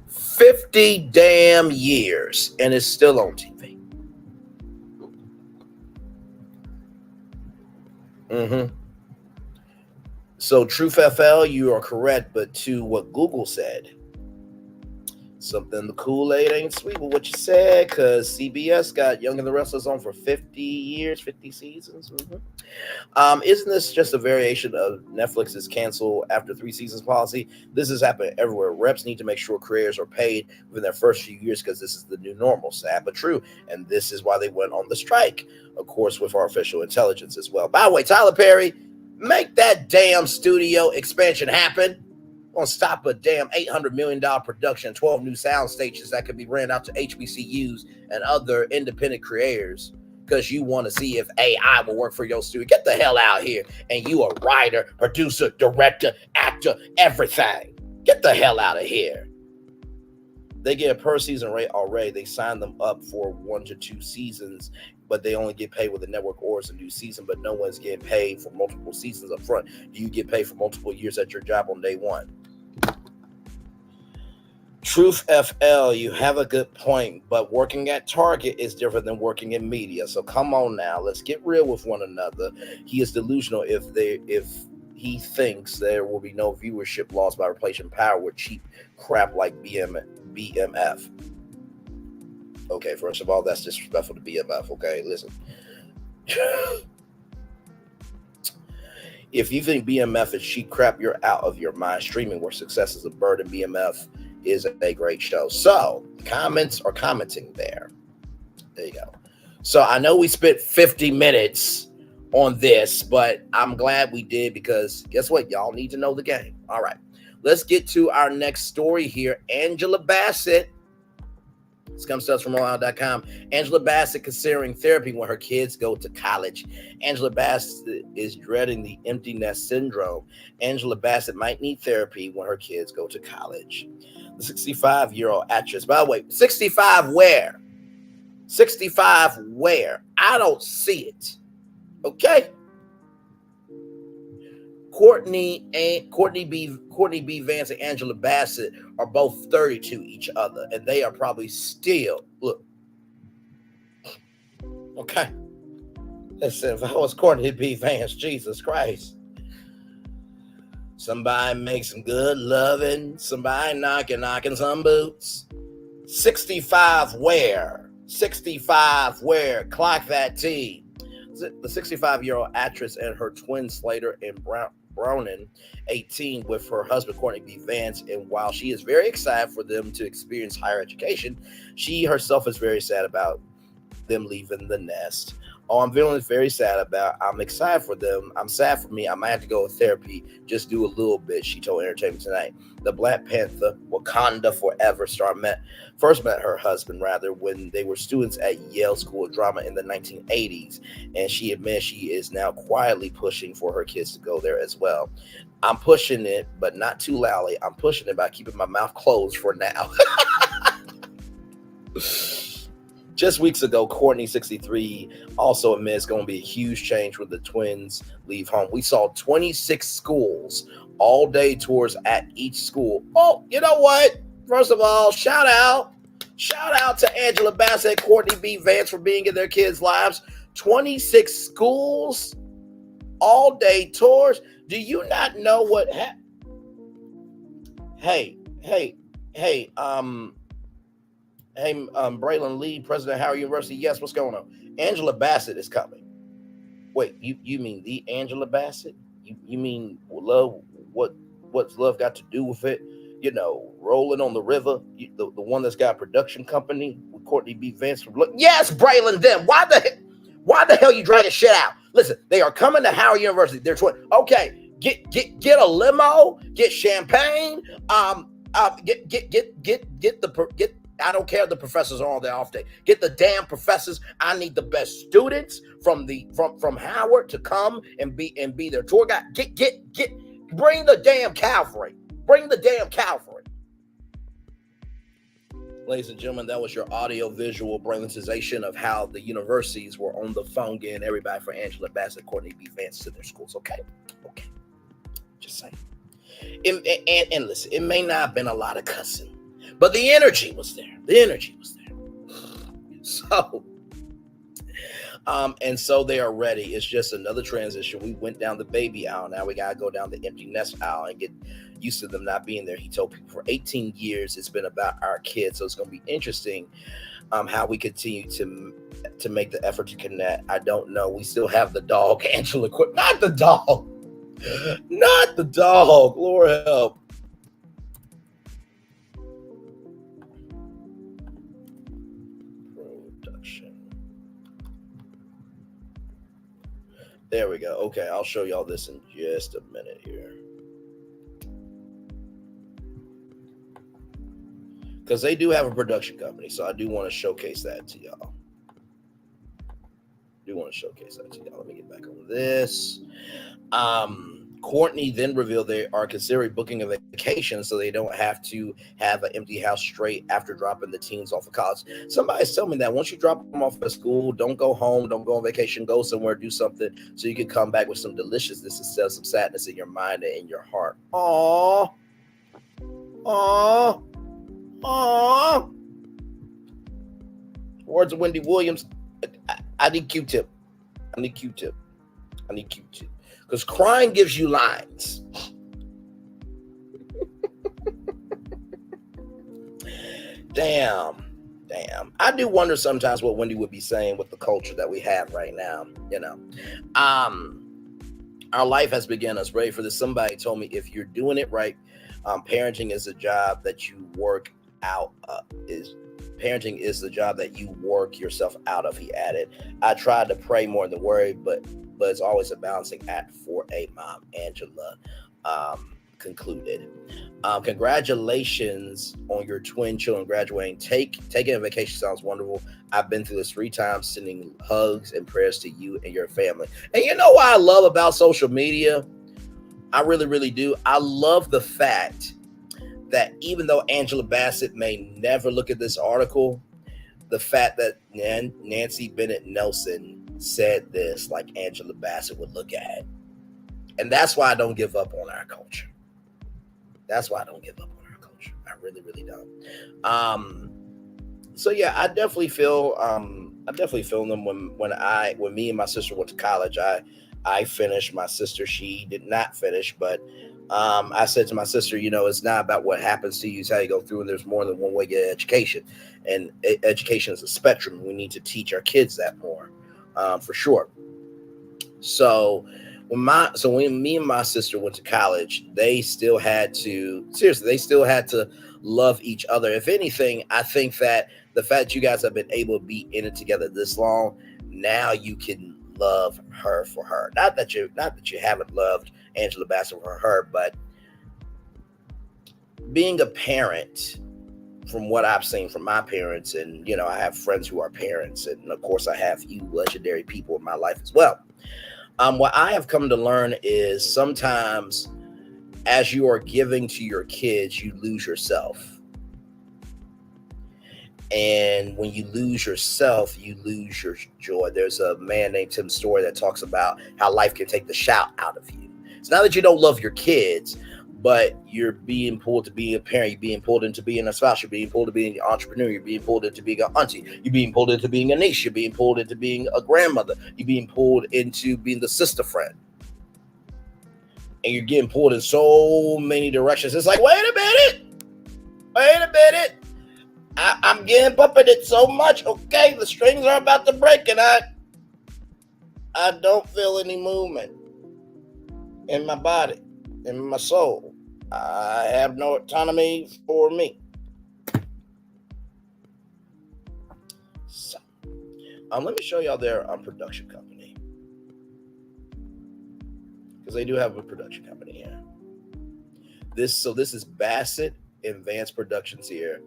50 damn years, and it's still on TV. So Truth FL, you are correct, but to what Google said, something the Kool-Aid ain't sweet with what you said, because CBS got Young and the Restless on for 50 years, 50 seasons. Isn't this just a variation of Netflix's cancel after 3 seasons policy? This is happening everywhere. Reps need to make sure creators are paid within their first few years, because this is the new normal. Sad but true. And this is why they went on the strike, of course, with artificial intelligence as well. By the way, Tyler Perry, make that damn studio expansion happen. Gonna stop a damn $800 million production, 12 new sound stations that could be ran out to HBCUs and other independent creators, because you want to see if AI will work for your studio. Get the hell out here. And you a writer, producer, director, actor, everything. Get the hell out of here. They get a per season rate already. They sign them up for 1 to 2 seasons, but they only get paid with the network or it's a new season, but no one's getting paid for multiple seasons up front. Do you get paid for multiple years at your job on day one? Truth FL, you have a good point, but working at Target is different than working in media. So come on now, let's get real with one another. He is delusional if he thinks there will be no viewership loss by replacing power with cheap crap like BMF. Okay, first of all, that's disrespectful to BMF. Okay, listen. If you think BMF is cheap crap, you're out of your mind. Streaming where success is a burden, BMF is a great show. So comments are commenting there. There you go. So I know we spent 50 minutes on this, but I'm glad we did because guess what? Y'all need to know the game. All right, let's get to our next story here. Angela Bassett. This comes to us from Ohio.com. Angela Bassett considering therapy when her kids go to college. Angela Bassett is dreading the empty nest syndrome. Angela Bassett might need therapy when her kids go to college. The 65-year-old actress. By the way, 65 where? 65 where? I don't see it. Okay. Courtney B. Vance and Angela Bassett are both 30 to each other, and they are probably still look. Okay. Listen, if I was Courtney B. Vance, Jesus Christ. Somebody make some good loving, somebody knocking some boots. 65 where? 65 where? Clock that T. The 65-year-old actress and her twin Slater and Browning, 18, with her husband Courtney B. Vance, and while she is very excited for them to experience higher education, she herself is very sad about them leaving the nest. Oh, I'm feeling very sad about. I'm excited for them. I'm sad for me. I might have to go to therapy. Just do a little bit, she told Entertainment Tonight. The Black Panther, Wakanda Forever star first met her husband, when they were students at Yale School of Drama in the 1980s. And she admits she is now quietly pushing for her kids to go there as well. I'm pushing it, but not too loudly. I'm pushing it by keeping my mouth closed for now. Just weeks ago, Courtney, 63, also admits it's going to be a huge change when the twins leave home. We saw 26 schools, all-day tours at each school. Oh, you know what? First of all, shout out to Angela Bassett, Courtney B. Vance for being in their kids' lives. 26 schools, all-day tours. Do you not know what happened? Hey, Braylon Lee, president of Howard University. Yes, what's going on? Angela Bassett is coming. Wait, you mean the Angela Bassett? You mean love? What's love got to do with it? You know, Rolling on the River, the one that's got a production company with Courtney B. Vance from. Yes, Braylon. Them. Why the hell you dragging shit out? Listen, they are coming to Howard University. They're okay. Get a limo. Get champagne. Get. I don't care if the professors are all there off day. Get the damn professors. I need the best students from Howard to come and be their tour guide. Bring the damn cavalry. Ladies and gentlemen, that was your audio-visual brilliantization of how the universities were on the phone getting everybody for Angela Bassett, Courtney B. Vance to their schools. Okay. Just saying. And listen, it may not have been a lot of cussing, but the energy was there. So, and so they are ready. It's just another transition. We went down the baby aisle. Now we got to go down the empty nest aisle and get used to them not being there. He told people for 18 years it's been about our kids. So it's going to be interesting how we continue to make the effort to connect. I don't know. We still have the dog, Angela. Not the dog. Lord help. There we go. Okay, I'll show y'all this in just a minute here. Because they do have a production company, so I do want to showcase that to y'all. Let me get back on this. Courtney then revealed they are considering booking a vacation so they don't have to have an empty house straight after dropping the teens off of college. Somebody's telling me that once you drop them off at school, don't go home, don't go on vacation, go somewhere, do something so you can come back with some deliciousness instead of some sadness in your mind and in your heart. Aww. Aww. Words of Wendy Williams. I need Q-tip. I need Q-tip. I need Q-tip. Because crying gives you lines. Damn. I do wonder sometimes what Wendy would be saying with the culture that we have right now. Our life has begun. Us ready for this. Somebody told me if you're doing it right, parenting is a job that you work out. Parenting is the job that you work yourself out of. He added, I tried to pray more than worry, but it's always a balancing act for a mom. Angela concluded. Congratulations on your twin children graduating. Taking a vacation sounds wonderful. I've been through this 3 times, sending hugs and prayers to you and your family. And you know what I love about social media? I really, really do. I love the fact that even though Angela Bassett may never look at this article, the fact that Nancy Bennett Nelson said this like Angela Bassett would look at it. And that's why I don't give up on our culture. That's why I don't give up on our culture. I really, really don't. So yeah, I definitely feel them when me and my sister went to college. I finished. My sister, she did not finish, but I said to my sister, it's not about what happens to you, it's how you go through, and there's more than one way to get education. And education is a spectrum. We need to teach our kids that more, for sure. So when me and my sister went to college, they still had to love each other. If anything, I think that the fact that you guys have been able to be in it together this long, now you can love her for her. Not that you haven't loved Angela Bassett for her, but being a parent, from what I've seen from my parents, and I have friends who are parents, and of course I have you legendary people in my life as well. What I have come to learn is sometimes as you are giving to your kids, you lose yourself. And when you lose yourself, you lose your joy. There's a man named Tim Story that talks about how life can take the shout out of you. It's not that you don't love your kids, but you're being pulled to being a parent. You're being pulled into being a spouse. You're being pulled to being an entrepreneur. You're being pulled into being an auntie. You're being pulled into being a niece. You're being pulled into being a grandmother. You're being pulled into being the sister friend. And you're getting pulled in so many directions. It's like, wait a minute. I'm getting puppeted so much. Okay, the strings are about to break, and I don't feel any movement in my body, in my soul. I have no autonomy for me. So, let me show y'all their production company, because they do have a production company here. This is Bassett Advanced Productions here.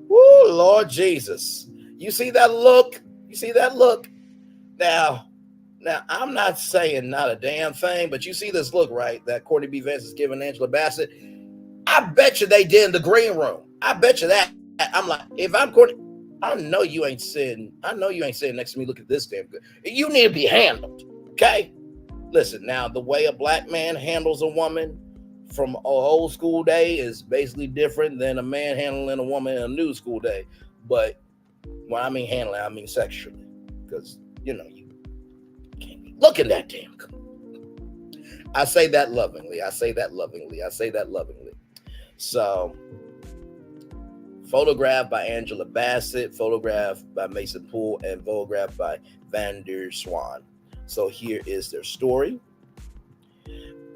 Woo, Lord Jesus. You see that look? Now, I'm not saying not a damn thing, but you see this look, right? That Courtney B. Vance is giving Angela Bassett. I bet you they did in the green room. I bet you that. I'm like, if I'm Courtney, I know you ain't sitting next to me looking at this damn good. You need to be handled, okay? Listen, now, the way a black man handles a woman from an old school day is basically different than a man handling a woman in a new school day. But when I mean handling, I mean sexually. Because, you can't be looking that damn good. I say that lovingly. So, photographed by Angela Bassett, photographed by Mason Poole, and photographed by Van der Swan. So here is their story.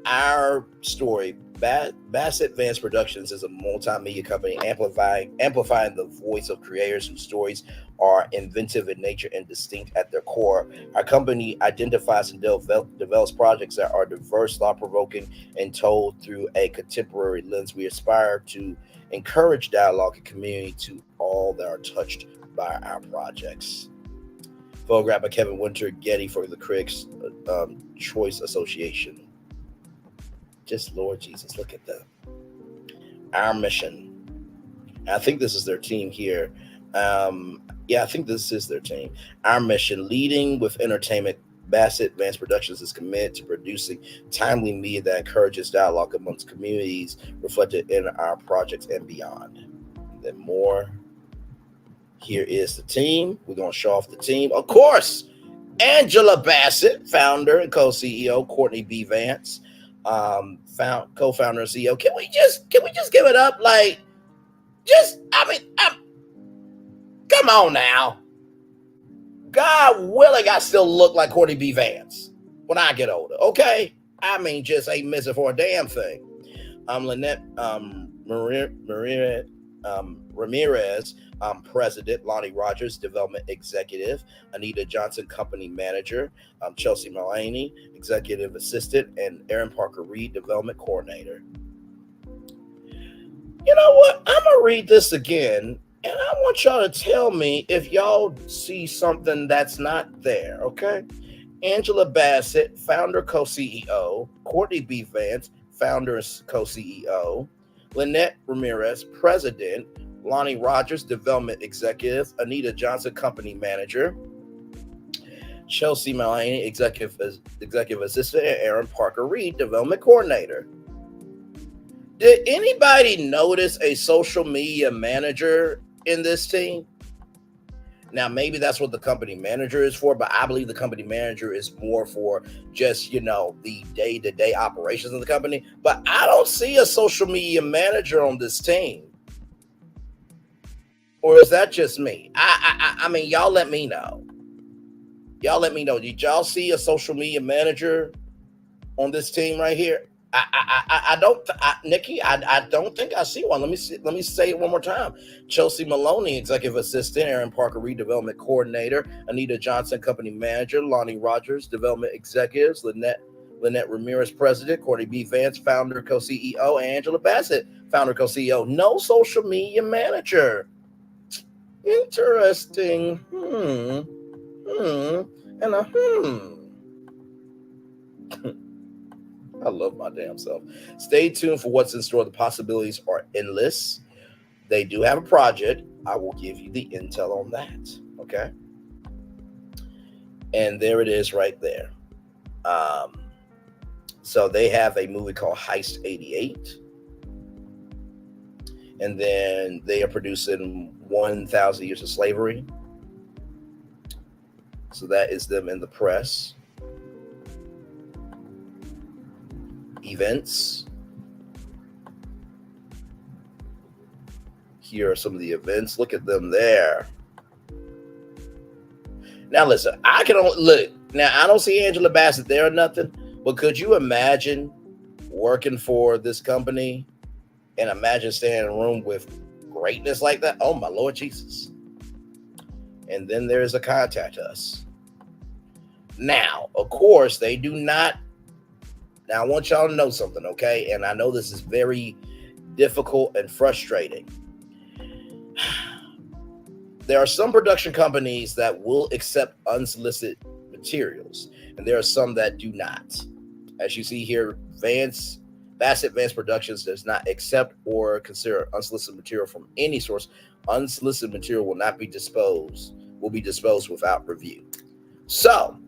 Our story, Bassett Advanced Productions is a multimedia company amplifying the voice of creators whose stories are inventive in nature and distinct at their core. Our company identifies and develops projects that are diverse, thought-provoking, and told through a contemporary lens. We aspire to encourage dialogue and community to all that are touched by our projects. Photographed by Kevin Winter, Getty for the Critics' Choice Association. Just Lord Jesus, look at that. Our mission. I think this is their team here. I think this is their team. Our mission, leading with entertainment. Bassett Advanced Productions is committed to producing timely media that encourages dialogue amongst communities reflected in our projects and beyond. and more. Here is the team. We're going to show off the team. Of course, Angela Bassett, founder and co-CEO. Courtney B. Vance, co-founder and CEO. Can we just give it up? Like, come on now. God willing, I still look like Courtney B. Vance when I get older. Okay, I mean, just ain't missing for a damn thing. Lynette Ramirez, president. Lonnie Rogers, development executive. Anita Johnson, company manager. Chelsea Mullaney, executive assistant, and Aaron Parker Reed, development coordinator. You know what? I'm gonna read this again, and I want y'all to tell me if y'all see something that's not there. Okay? Angela Bassett, founder, co-CEO. Courtney B. Vance, founder and co-CEO. Lynette Ramirez, president. Lonnie Rogers, development executive. Anita Johnson, company manager. Chelsea Mullaney, executive assistant, and Aaron Parker Reed, development coordinator. Did anybody notice a social media manager in this team? Now, maybe that's what the company manager is for, but I believe the company manager is more for just, the day-to-day operations of the company. But I don't see a social media manager on this team. Or is that just me? I mean, y'all let me know. Y'all let me know. Did y'all see a social media manager on this team right here? Nikki, I don't think I see one. Let me say it one more time. Chelsea Maloney, executive assistant. Aaron Parker Reed, development coordinator. Anita Johnson, company manager. Lonnie Rogers, development executives. Lynette Ramirez, president. Courtney B. Vance, founder, co-CEO. And Angela Bassett, founder, co-CEO. No social media manager. Interesting. And a I love my damn self. Stay tuned for what's in store. The possibilities are endless. They do have a project. I will give you the intel on that. Okay. And there it is right there. So they have a movie called Heist 88. And then they are producing 1,000 Years of Slavery. So that is them in the press. Events. Here are some of the events. Look at them there. Now listen, I can only look. Now I don't see Angela Bassett there or nothing, but could you imagine working for this company and imagine staying in a room with greatness like that? Oh my Lord Jesus. And then there's a contact us. Now, of course, they do not. Now, I want y'all to know something, okay? And I know this is very difficult and frustrating. There are some production companies that will accept unsolicited materials, and there are some that do not. As you see here, Bassett Vance Productions does not accept or consider unsolicited material from any source. Unsolicited material will be disposed without review. So,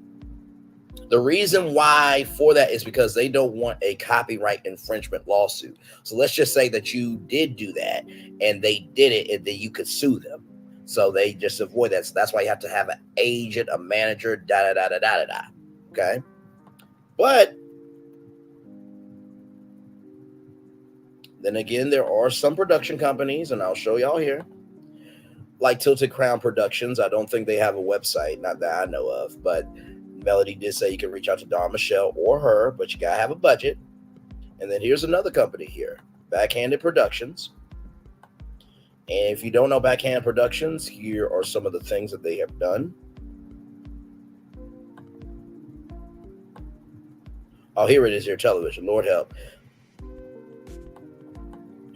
the reason why for that is because they don't want a copyright infringement lawsuit. So let's just say that you did do that and they did it and then you could sue them. So they just avoid that. So that's why you have to have an agent, a manager, Okay. But then again, there are some production companies, and I'll show y'all here, like Tilted Crown Productions. I don't think they have a website, not that I know of, but Melody did say you can reach out to Dawn Michelle or her, but you gotta have a budget. And then here's another company here, Backhanded Productions. And if you don't know Backhanded Productions, here are some of the things that they have done. Oh, here it is, your television. Lord help.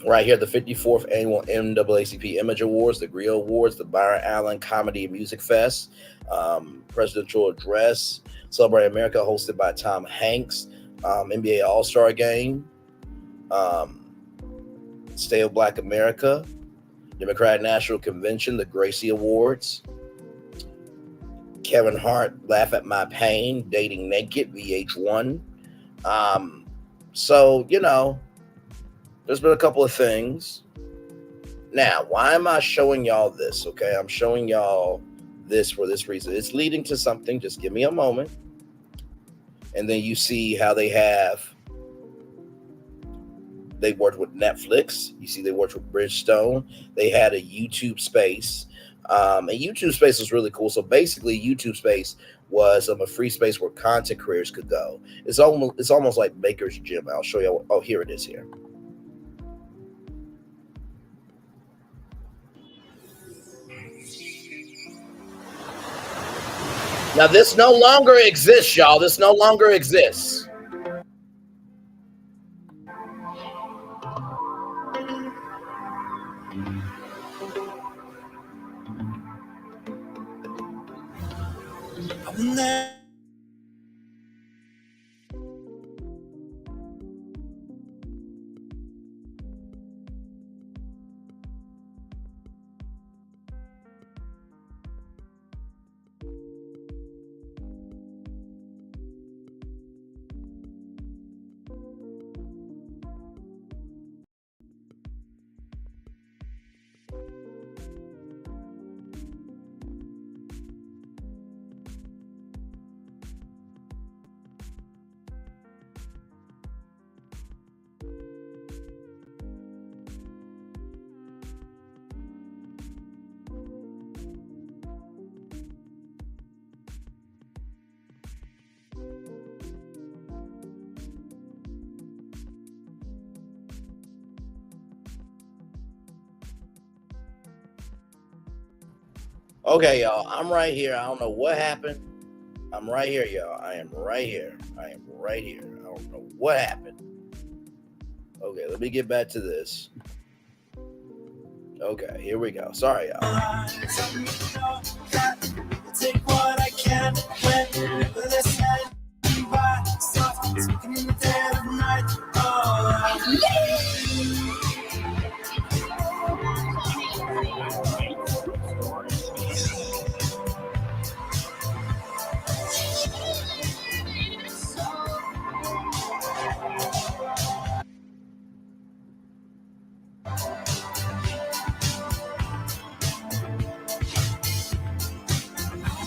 Right here, the 54th annual NAACP Image Awards, the Griot Awards, the Byron Allen Comedy and Music Fest, Presidential Address, Celebrate America, hosted by Tom Hanks, NBA All-Star Game, Stay of Black America, Democratic National Convention, the Gracie Awards, Kevin Hart, Laugh at My Pain, Dating Naked, VH1. So, there's been a couple of things. Now, why am I showing y'all this? Okay, I'm showing y'all this for this reason. It's leading to something. Just give me a moment. And then you see how they worked with Netflix. You see they worked with Bridgestone. They had a YouTube space. A YouTube space was really cool. So basically, YouTube space was a free space where content creators could go. It's almost like Baker's Gym. I'll show you. Oh, here it is here. Now, this no longer exists, y'all. This no longer exists. Okay, y'all. I'm right here. I don't know what happened. I'm right here, y'all. I am right here. I am right here. I don't know what happened. Okay, let me get back to this. Okay, here we go. Sorry, y'all. Take what I can when this night by soft speaking in the dead of night.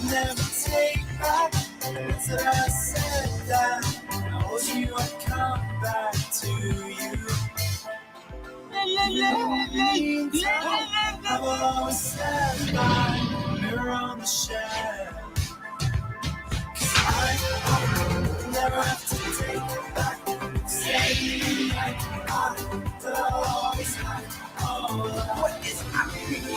Never take back until I said that. I told you I'd come back to you. I will always stand by, mirror on the shelf. 'Cause I never have to take it back. Say like but I'll always have. Oh, what is happening?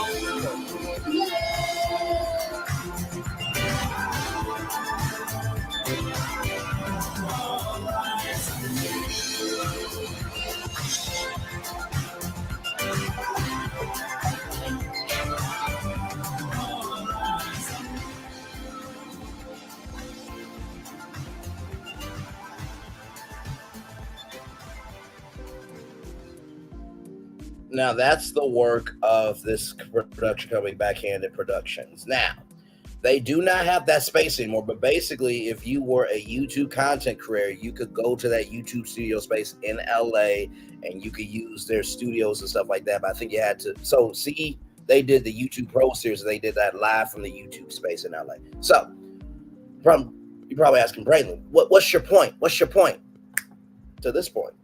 Now, that's the work of this production company, Backhanded Productions. Now, they do not have that space anymore, but basically, if you were a YouTube content creator, you could go to that YouTube studio space in LA and you could use their studios and stuff like that. But I think you had to. So, see, they did the YouTube Pro Series. They did that live from the YouTube space in LA. So, you're probably asking, Braylon, what's your point? What's your point to this point?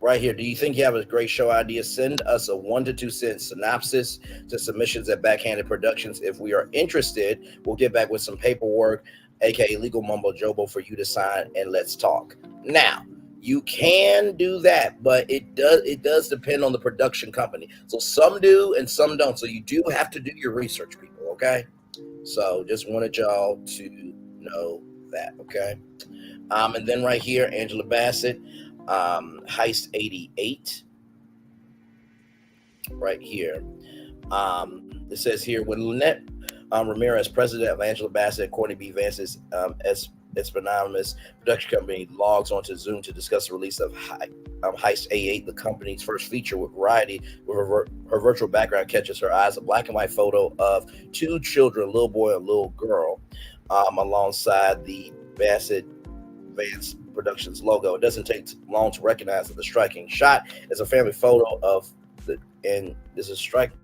Right here. Do you think you have a great show idea? Send us a 1 to 2 sentence synopsis to submissions at Backhanded Productions. If we are interested, we'll get back with some paperwork, aka legal mumbo jumbo, for you to sign, and let's talk. Now, you can do that, but it does depend on the production company. So some do and some don't. So you do have to do your research, people. Okay. So just wanted y'all to know that. Okay. And then right here, Angela Bassett. Heist 88 right here. It says here, when Lynette Ramirez, president of Angela Bassett, Courtney B. Vance's Espionage production company, logs onto Zoom to discuss the release of Heist 88, the company's first feature with Variety. With her virtual background catches her eyes, a black and white photo of 2 children, a little boy and a little girl, alongside the Bassett Vance Productions logo. It doesn't take long to recognize that the striking shot is a family photo of the, and is a striking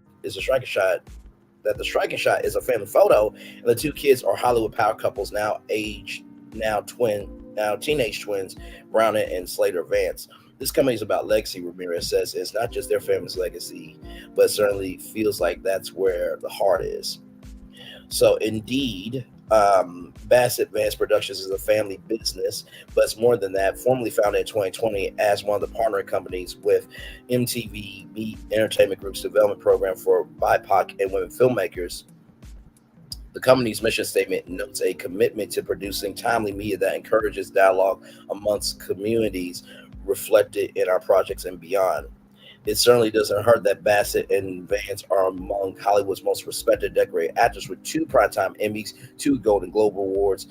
shot. That the striking shot is a family photo, and the two kids are Hollywood power couples, now teenage twins, Brown and Slater Vance. This company is about legacy, Ramirez says. It's not just their family's legacy, but it certainly feels like that's where the heart is. So indeed, Bassett Vance Productions is a family business, but it's more than that. Formerly founded in 2020 as one of the partner companies with MTV Meet Entertainment Group's development program for BIPOC and women filmmakers, the company's mission statement notes a commitment to producing timely media that encourages dialogue amongst communities reflected in our projects and beyond. It certainly doesn't hurt that Bassett and Vance are among Hollywood's most respected decorated actors with 2 Primetime Emmys, 2 Golden Globe Awards,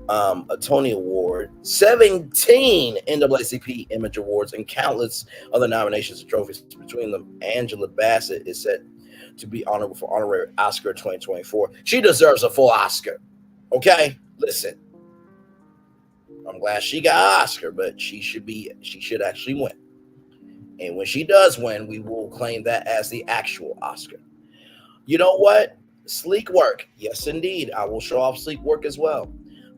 a Tony Award, 17 NAACP Image Awards, and countless other nominations and trophies. Between them, Angela Bassett is set to be honored with an honorary Oscar 2024. She deserves a full Oscar. Okay? Listen. I'm glad she got an Oscar, but she should actually win. And when she does win, we will claim that as the actual Oscar. You know what? Sleek work. Yes, indeed. I will show off sleek work as well.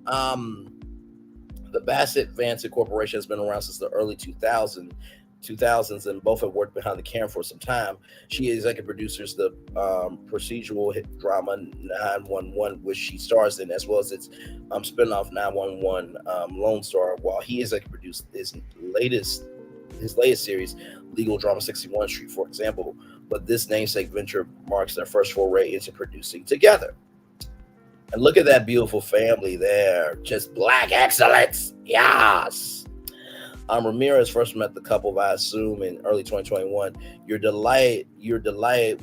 The Bassett Vance Corporation has been around since the early 2000s, and both have worked behind the camera for some time. She executive produces the procedural hit drama 911, which she stars in, as well as its spinoff 911 Lone Star, while he executive produced his latest series, legal drama 61 Street, for example. But this namesake venture marks their first foray into producing together. And look at that beautiful family there. Just black excellence. Yes. Ramirez first met the couple, I assume, in early 2021. You're delighted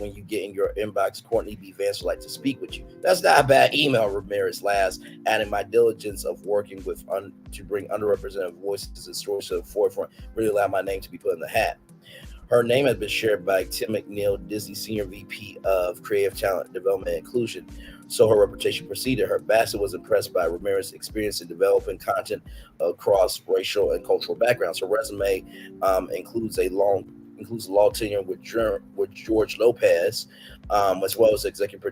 when you get in your inbox, Courtney B. Vance would like to speak with you. That's not a bad email, Ramirez last, adding my diligence of working with to bring underrepresented voices and stories to the forefront really allowed my name to be put in the hat. Her name has been shared by Tim McNeil, Disney Senior VP of Creative Talent Development and Inclusion, so her reputation preceded her. Bassett was impressed by Ramirez's experience in developing content across racial and cultural backgrounds. Her resume includes a long tenure with George Lopez, as well as executive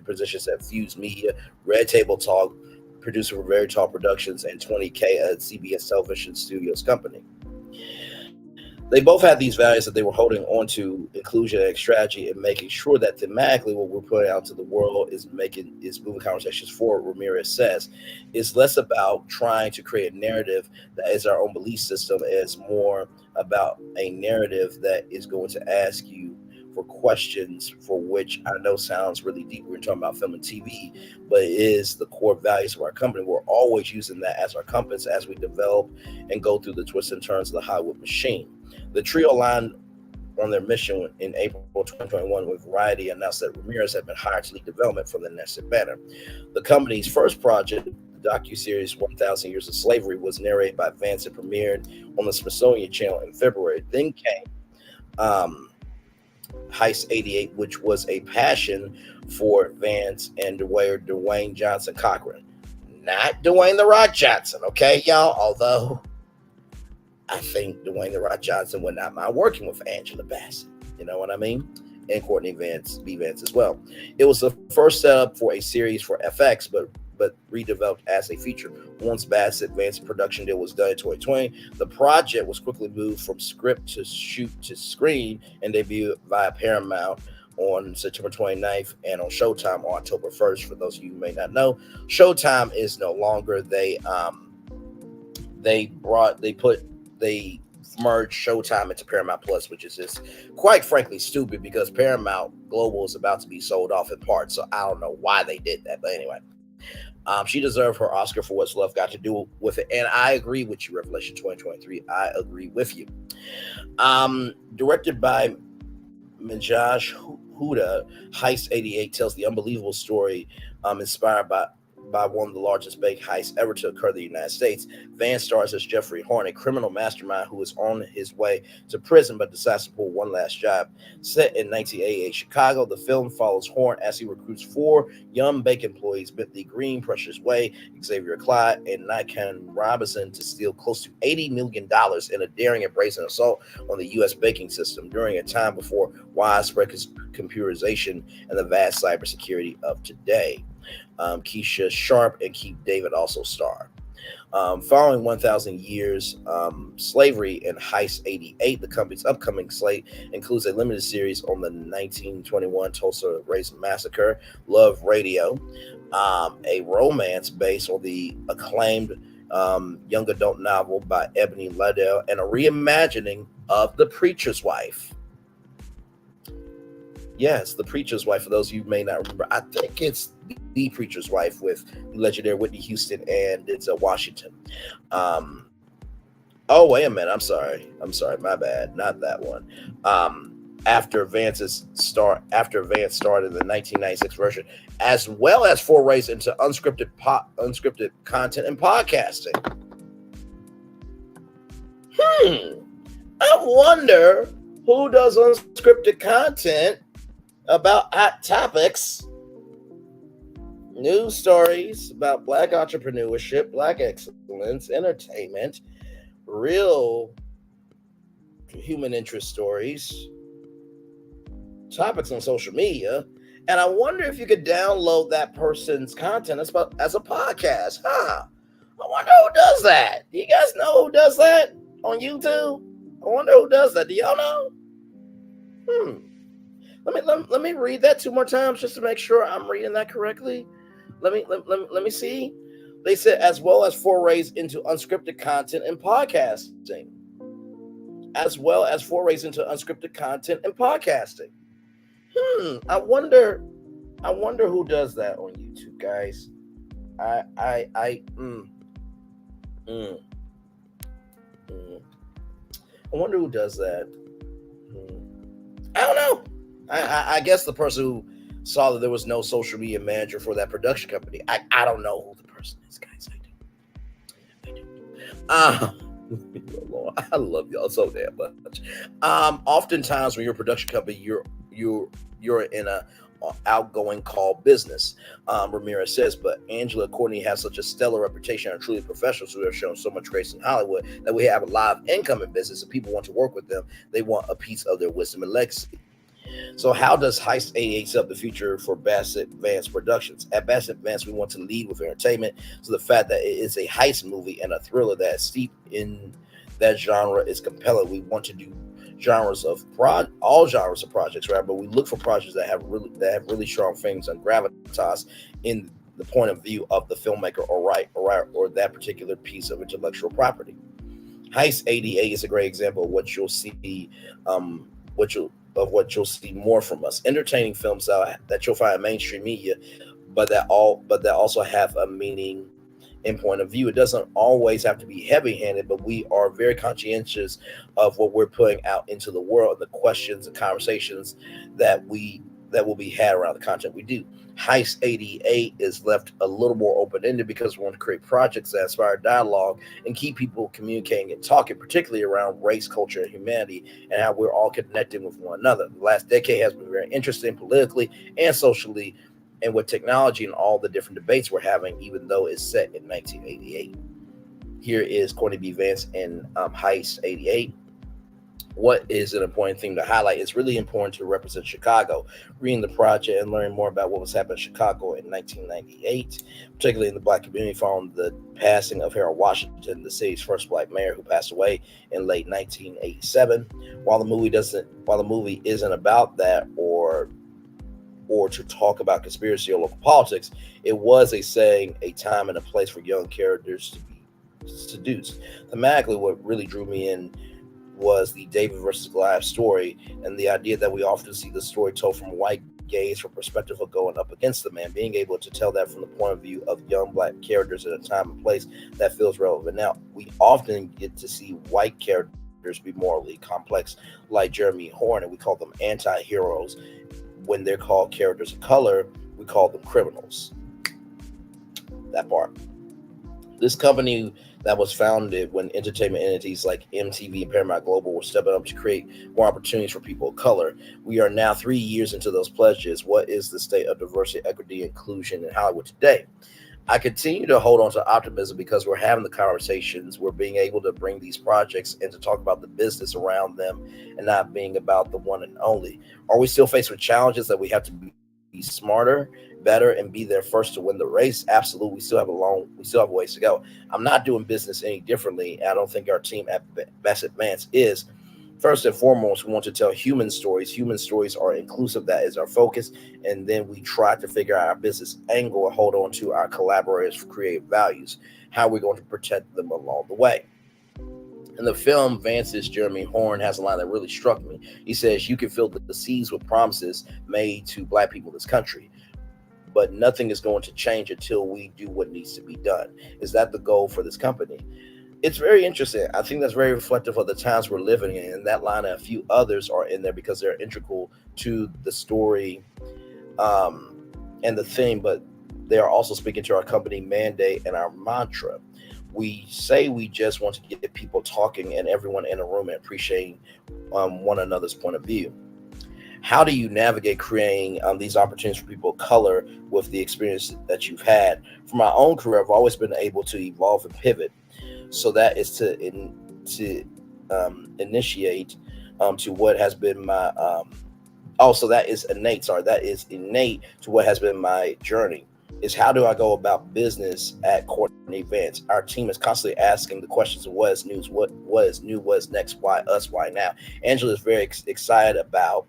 positions at Fuse Media, Red Table Talk, producer for Very Tall Productions, and 20K at CBS Television Studios Company. They both had these values that they were holding on to, inclusion and strategy, and making sure that thematically what we're putting out to the world is moving conversations forward. Ramirez says it's less about trying to create a narrative that is our own belief system. It's more about a narrative that is going to ask you for questions, for which I know sounds really deep. We're talking about film and TV, but it is the core values of our company. We're always using that as our compass as we develop and go through the twists and turns of the Hollywood machine. The trio aligned on their mission in April 2021 when Variety announced that Ramirez had been hired to lead development for the Nested banner. The company's first project, the docuseries 1,000 Years of Slavery, was narrated by Vance and premiered on the Smithsonian Channel in February. Then came Heist 88, which was a passion for Vance and Dwayne Johnson Cochran. Not Dwayne The Rock Johnson, okay, y'all? Although I think Dwayne The Rock Johnson would not mind working with Angela Bassett. You know what I mean? And Courtney B. Vance as well. It was the first setup for a series for FX, but redeveloped as a feature. Once Bassett Vance production deal was done in 2020, the project was quickly moved from script to shoot to screen and debuted via Paramount on September 29th and on Showtime on October 1st. For those of you who may not know, Showtime is no longer. They merged Showtime into Paramount Plus, which is just quite frankly stupid because Paramount Global is about to be sold off in part. So I don't know why they did that, but anyway. She deserved her Oscar for What's Love Got to Do with It. And I agree with you, Revelation 2023. I agree with you. Directed by Minhaj Huda, Heist 88 tells the unbelievable story inspired by by one of the largest bank heists ever to occur in the United States. Vance stars as Jeffrey Horn, a criminal mastermind who is on his way to prison but decides to pull one last job. Set in 1988 Chicago, the film follows Horn as he recruits 4 young bank employees, Bentley Green, Precious Way, Xavier Clyde, and Nikon Robinson, to steal close to $80 million in a daring and brazen assault on the U.S. banking system during a time before widespread computerization and the vast cybersecurity of today. Keisha Sharp and Keith David also star. Following 1,000 years slavery and Heist 88, the company's upcoming slate includes a limited series on the 1921 Tulsa Race Massacre, Love Radio, a romance based on the acclaimed young adult novel by Ebony Liddell, and a reimagining of The Preacher's Wife. Yes, The Preacher's Wife, for those of you who may not remember. I think it's The Preacher's Wife with legendary Whitney Houston and Denzel Washington. Oh, wait a minute. I'm sorry. My bad. Not that one. After Vance starred in the 1996 version, as well as forays into unscripted content and podcasting. I wonder who does unscripted content about hot topics, news stories about Black entrepreneurship, Black excellence, entertainment, real human interest stories, topics on social media. And I wonder if you could download that person's content as a podcast. I wonder who does that. Do you guys know who does that on YouTube? I wonder who does that. Do y'all know? Let me read that 2 more times just to make sure I'm reading that correctly. Let me see. They said as well as forays into unscripted content and podcasting. As well as forays into unscripted content and podcasting. I wonder who does that on YouTube, guys. I wonder who does that. I don't know. I guess the person who saw that there was no social media manager for that production company. I don't know who the person is, guys. I do. I love y'all so damn much. Oftentimes when you're a production company, you're in a outgoing call business. Ramirez says, but Angela and Courtney have such a stellar reputation and are truly professionals who have shown so much grace in Hollywood that we have a lot of income in business and people want to work with them. They want a piece of their wisdom and legacy. So how does Heist 88 set up the future for Bassett Vance Productions? At Bassett Vance, we want to lead with entertainment. So the fact that it is a heist movie and a thriller that is steep in that genre is compelling. We want to do all genres of projects, right? But we look for projects that have really strong things and gravitas in the point of view of the filmmaker or that particular piece of intellectual property. Heist 88 is a great example of what you'll see, what you'll see more from us. Entertaining films that you'll find in mainstream media, but that also have a meaning and point of view. It doesn't always have to be heavy-handed, but we are very conscientious of what we're putting out into the world, the questions and conversations that will be had around the content we do. Heist 88 is left a little more open-ended because we want to create projects that inspire dialogue and keep people communicating and talking, particularly around race, culture, and humanity, and how we're all connecting with one another. The last decade has been very interesting politically and socially, and with technology and all the different debates we're having, even though it's set in 1988. Here is Courtney B. Vance in Heist 88. What is an important thing to highlight? It's really important to represent Chicago. Reading the project and learning more about what was happening in Chicago in 1998, particularly in the Black community following the passing of Harold Washington, the city's first Black mayor who passed away in late 1987. While the movie isn't about that or to talk about conspiracy or local politics, it was a time and a place for young characters to be seduced. Thematically, what really drew me in was the David versus Goliath story, and the idea that we often see the story told from a white gaze from perspective of going up against the man, being able to tell that from the point of view of young Black characters at a time and place that feels relevant. Now, we often get to see white characters be morally complex, like Jeremy Horn, and we call them anti-heroes. When they're called characters of color, we call them criminals. That part. This company that was founded when entertainment entities like MTV and Paramount Global were stepping up to create more opportunities for people of color. We are now 3 years into those pledges. What is the state of diversity, equity, inclusion in Hollywood today? I continue to hold on to optimism because we're having the conversations. We're being able to bring these projects and to talk about the business around them and not being about the one and only. Are we still faced with challenges that we have to be smarter, better, and be there first to win the race? Absolutely. We still have a ways to go. I'm not doing business any differently. I don't think our team at Bassett Vance is. First and foremost, we want to tell human stories. Human stories are inclusive. That is our focus. And then we try to figure out our business angle and hold on to our collaborators for creative values. How we're going to protect them along the way. In the film, Vance's Jeremy Horn has a line that really struck me. He says, "You can fill the seas with promises made to Black people in this country, but nothing is going to change until we do what needs to be done." Is that the goal for this company? It's very interesting. I think that's very reflective of the times we're living in. And that line and a few others are in there because they're integral to the story and the theme, but they are also speaking to our company mandate and our mantra. We say we just want to get people talking and everyone in a room and appreciating one another's point of view. How do you navigate creating these opportunities for people of color with the experience that you've had? For my own career, I've always been able to evolve and pivot. So that is to initiate to what has been my that is innate to what has been my journey. Is how do I go about business at Courtney Vance? Our team is constantly asking the questions of what is news, what is new, what is next, why us, why now. Angela is very excited about,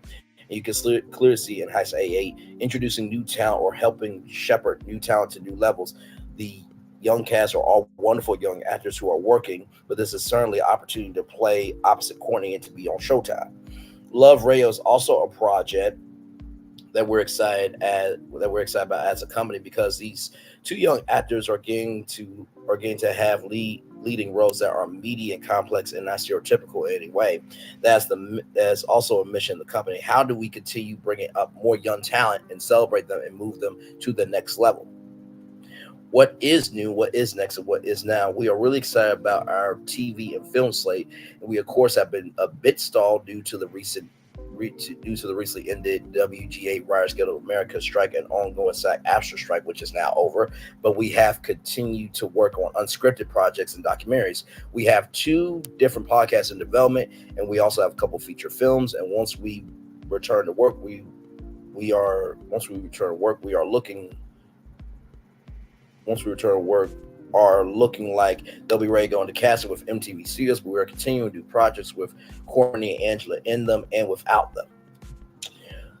and you can clearly see in Heist AA, introducing new talent or helping shepherd new talent to new levels. The young cast are all wonderful young actors who are working, but this is certainly an opportunity to play opposite Courtney and to be on Showtime. Love Radio is also a project that we're excited about as a company because these two young actors are getting to have leading roles that are meaty and complex and not stereotypical in any way. That's also a mission of the company. How do we continue bringing up more young talent and celebrate them and move them to the next level? What is new, what is next, and what is now? We are really excited about our TV and film slate, and we of course have been a bit stalled due to the recently ended WGA Writers Guild of America strike and ongoing SAG-AFTRA strike, which is now over. But we have continued to work on unscripted projects and documentaries. We have 2 different podcasts in development, and we also have a couple feature films. And once we return to work, we are looking like they'll be ready to go into casting with MTV Studios, but we're continuing to do projects with Courtney and Angela in them and without them.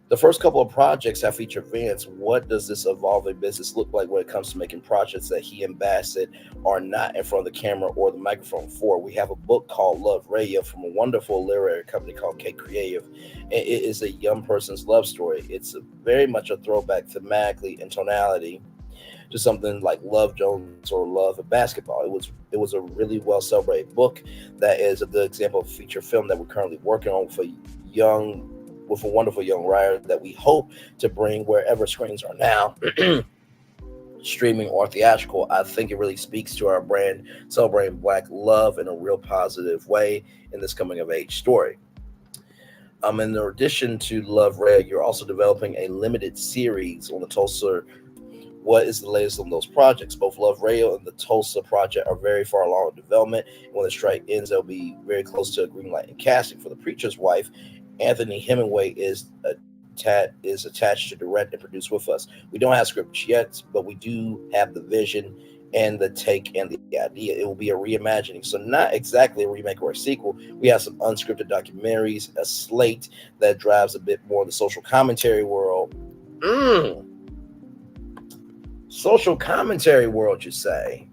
The first couple of projects have featured Vance. What does this evolving business look like when it comes to making projects that he and Bassett are not in front of the camera or the microphone for? We have a book called Love Radio from a wonderful literary company called K Creative. It is a young person's love story. It's very much a throwback thematically and tonality to something like Love Jones or Love of Basketball. It was a really well celebrated book that is a good example of a feature film that we're currently working on with a wonderful young writer that we hope to bring wherever screens are now, streaming or theatrical. I think it really speaks to our brand celebrating Black love in a real positive way in this coming of age story. In addition to Love Radio, you're also developing a limited series on the Tulsa. What is the latest on those projects? Both Love Radio and the Tulsa project are very far along in development. When the strike ends, they'll be very close to a green light and casting. For The Preacher's Wife, Anthony Hemingway is attached to direct and produce with us. We don't have scripts yet, but we do have the vision and the take and the idea. It will be a reimagining. So not exactly a remake or a sequel. We have some unscripted documentaries, a slate that drives a bit more of the social commentary world. Social commentary world, you say?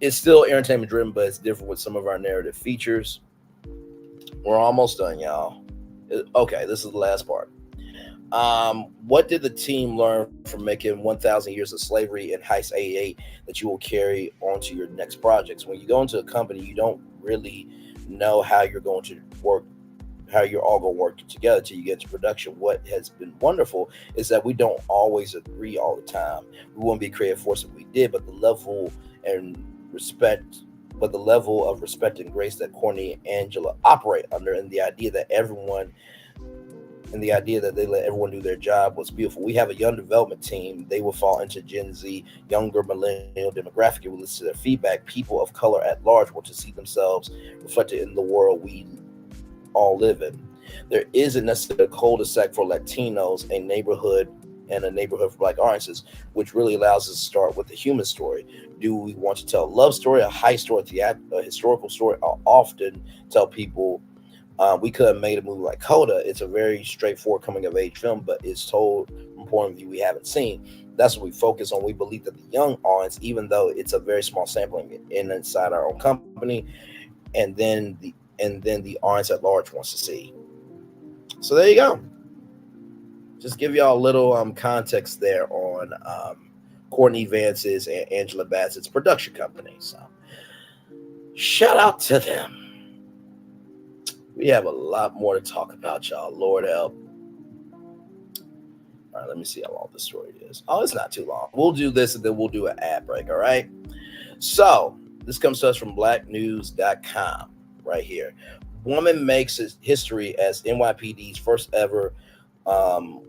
It's still entertainment driven, but it's different with some of our narrative features. We're almost done, y'all. Okay, this is the last part. What did the team learn from making 1,000 Years of Slavery and Heist 88 that you will carry on to your next projects? When you go into a company, you don't really know how you're going to work you're all going to work together till you get to production. What has been wonderful is that we don't always agree all the time. We wouldn't be a creative force if we did, but the level of respect and grace that Courtney and Angela operate under, and the idea that they let everyone do their job was beautiful. We have a young development team. They will fall into Gen Z, younger millennial demographic. We listen to their feedback. People of color at large want to see themselves reflected in the world we all live in. There isn't necessarily a cul-de-sac for Latinos, a neighborhood for Black audiences, which really allows us to start with the human story. Do we want to tell a love story, a high story, a historical story? I often tell people we could have made a movie like Coda. It's a very straightforward coming-of-age film, but it's told from a point of view we haven't seen. That's what we focus on. We believe that the young audience, even though it's a very small sampling inside our own company, and then the audience at large wants to see. So there you go. Just give y'all a little context there on Courtney Vance's and Angela Bassett's production company. So shout out to them. We have a lot more to talk about, y'all. Lord help. All right, let me see how long this story is. Oh, it's not too long. We'll do this and then we'll do an ad break, all right? So this comes to us from blacknews.com right here. Woman makes history as NYPD's first ever colorectal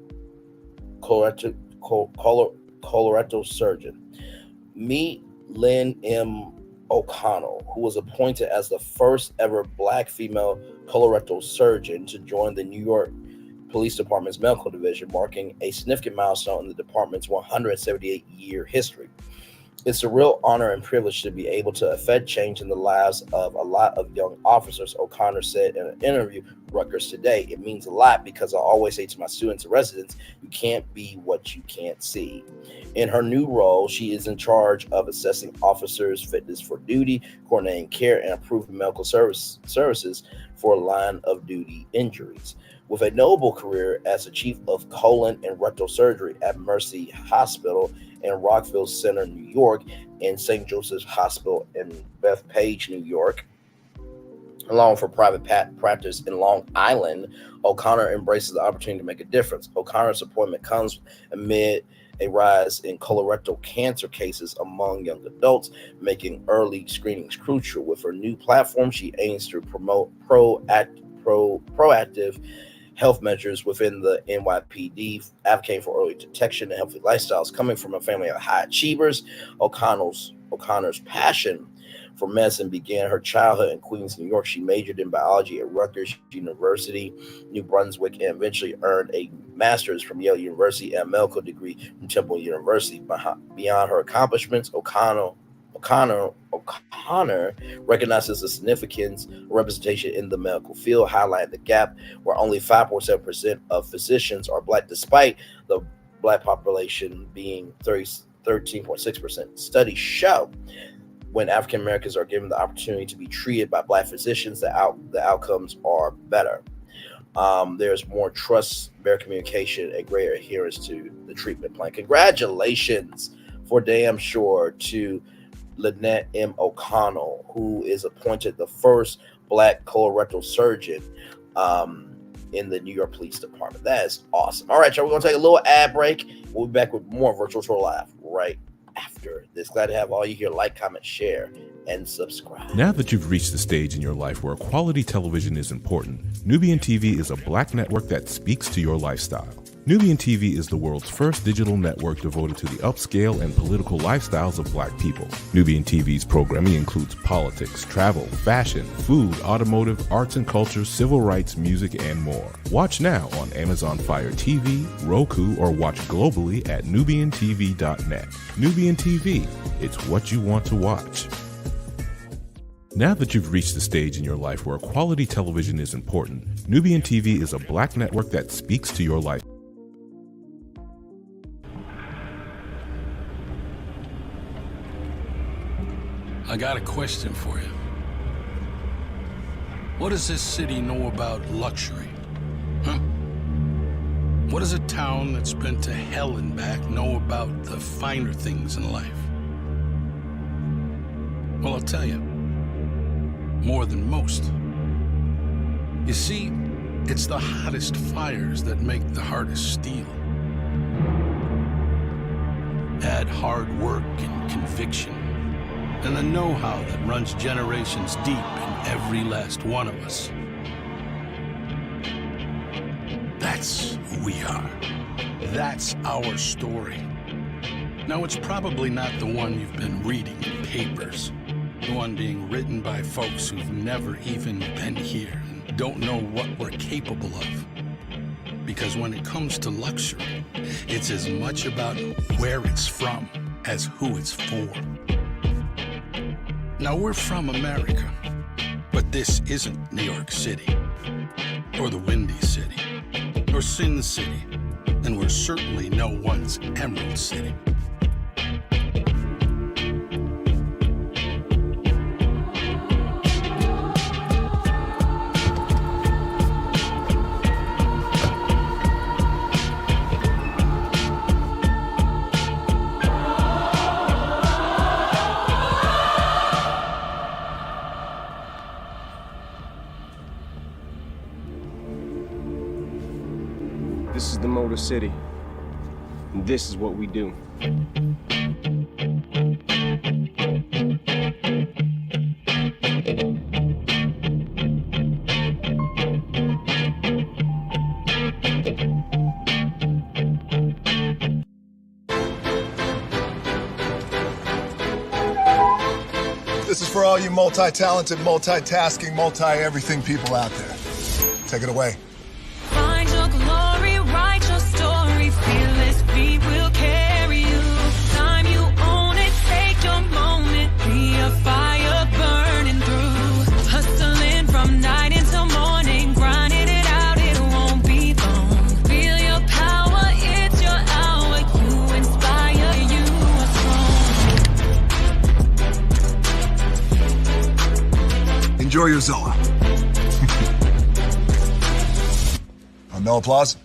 surgeon. Meet Lynn O'Connor, who was appointed as the first ever Black female colorectal surgeon to join the New York Police Department's medical division, marking a significant milestone in the department's 178-year history. It's a real honor and privilege to be able to affect change in the lives of a lot of young officers, O'Connor said in an interview with Rutgers Today. It means a lot because I always say to my students and residents, you can't be what you can't see. In her new role, she is in charge of assessing officers' fitness for duty, coordinating care, and improving medical services for line of duty injuries. With a notable career as the chief of colon and rectal surgery at Mercy Hospital in Rockville Center, New York, and St. Joseph's Hospital in Bethpage, New York, along for private practice in Long Island, O'Connor embraces the opportunity to make a difference. O'Connor's appointment comes amid a rise in colorectal cancer cases among young adults, making early screenings crucial. With her new platform, she aims to promote proactive health measures within the NYPD, advocating for early detection and healthy lifestyles. Coming from a family of high achievers, O'Connor's passion for medicine began her childhood in Queens, New York. She majored in biology at Rutgers University, New Brunswick, and eventually earned a master's from Yale University and a medical degree from Temple University. Beyond her accomplishments, O'Connor recognizes the significance of representation in the medical field, highlighting the gap where only 5.7% of physicians are Black, despite the Black population being 13.6%. Studies show when African Americans are given the opportunity to be treated by Black physicians, the outcomes are better. There's more trust, better communication, and greater adherence to the treatment plan. Congratulations for damn sure to Lynette M. O'Connor, who is appointed the first Black colorectal surgeon in the New York Police Department. That is awesome. All right, y'all, we're going to take a little ad break. We'll be back with more Virtual Tour Live right after this. Glad to have all you here. Like, comment, share, and subscribe. Now that you've reached the stage in your life where quality television is important, Nubian TV is a Black network that speaks to your lifestyle. Nubian TV is the world's first digital network devoted to the upscale and political lifestyles of Black people. Nubian TV's programming includes politics, travel, fashion, food, automotive, arts and culture, civil rights, music, and more. Watch now on Amazon Fire TV, Roku, or watch globally at nubiantv.net. Nubian TV, it's what you want to watch. Now that you've reached the stage in your life where quality television is important, Nubian TV is a Black network that speaks to your life. I got a question for you. What does this city know about luxury? Huh? What does a town that's been to hell and back know about the finer things in life? Well, I'll tell you, more than most. You see, It's the hottest fires that make the hardest steel. Add hard work and conviction, and the know-how that runs generations deep in every last one of us. That's who we are. That's our story. Now, it's probably not the one you've been reading in papers, the one being written by folks who've never even been here and don't know what we're capable of. Because when it comes to luxury, it's as much about where it's from as who it's for. Now, we're from America, but this isn't New York City, or the Windy City, or Sin City, and we're certainly no one's Emerald City. This is the Motor City, and this is what we do. This is for all you multi-talented, multitasking, multi-everything people out there. Take it away. Find your glory, write your story, fearless feet will carry you. Time you own it, take your moment, be a fire burning through. Hustling from night until morning, grinding it out, it won't be long. Feel your power, it's your hour, you inspire, you are strong. Enjoy your Zoa. No applause?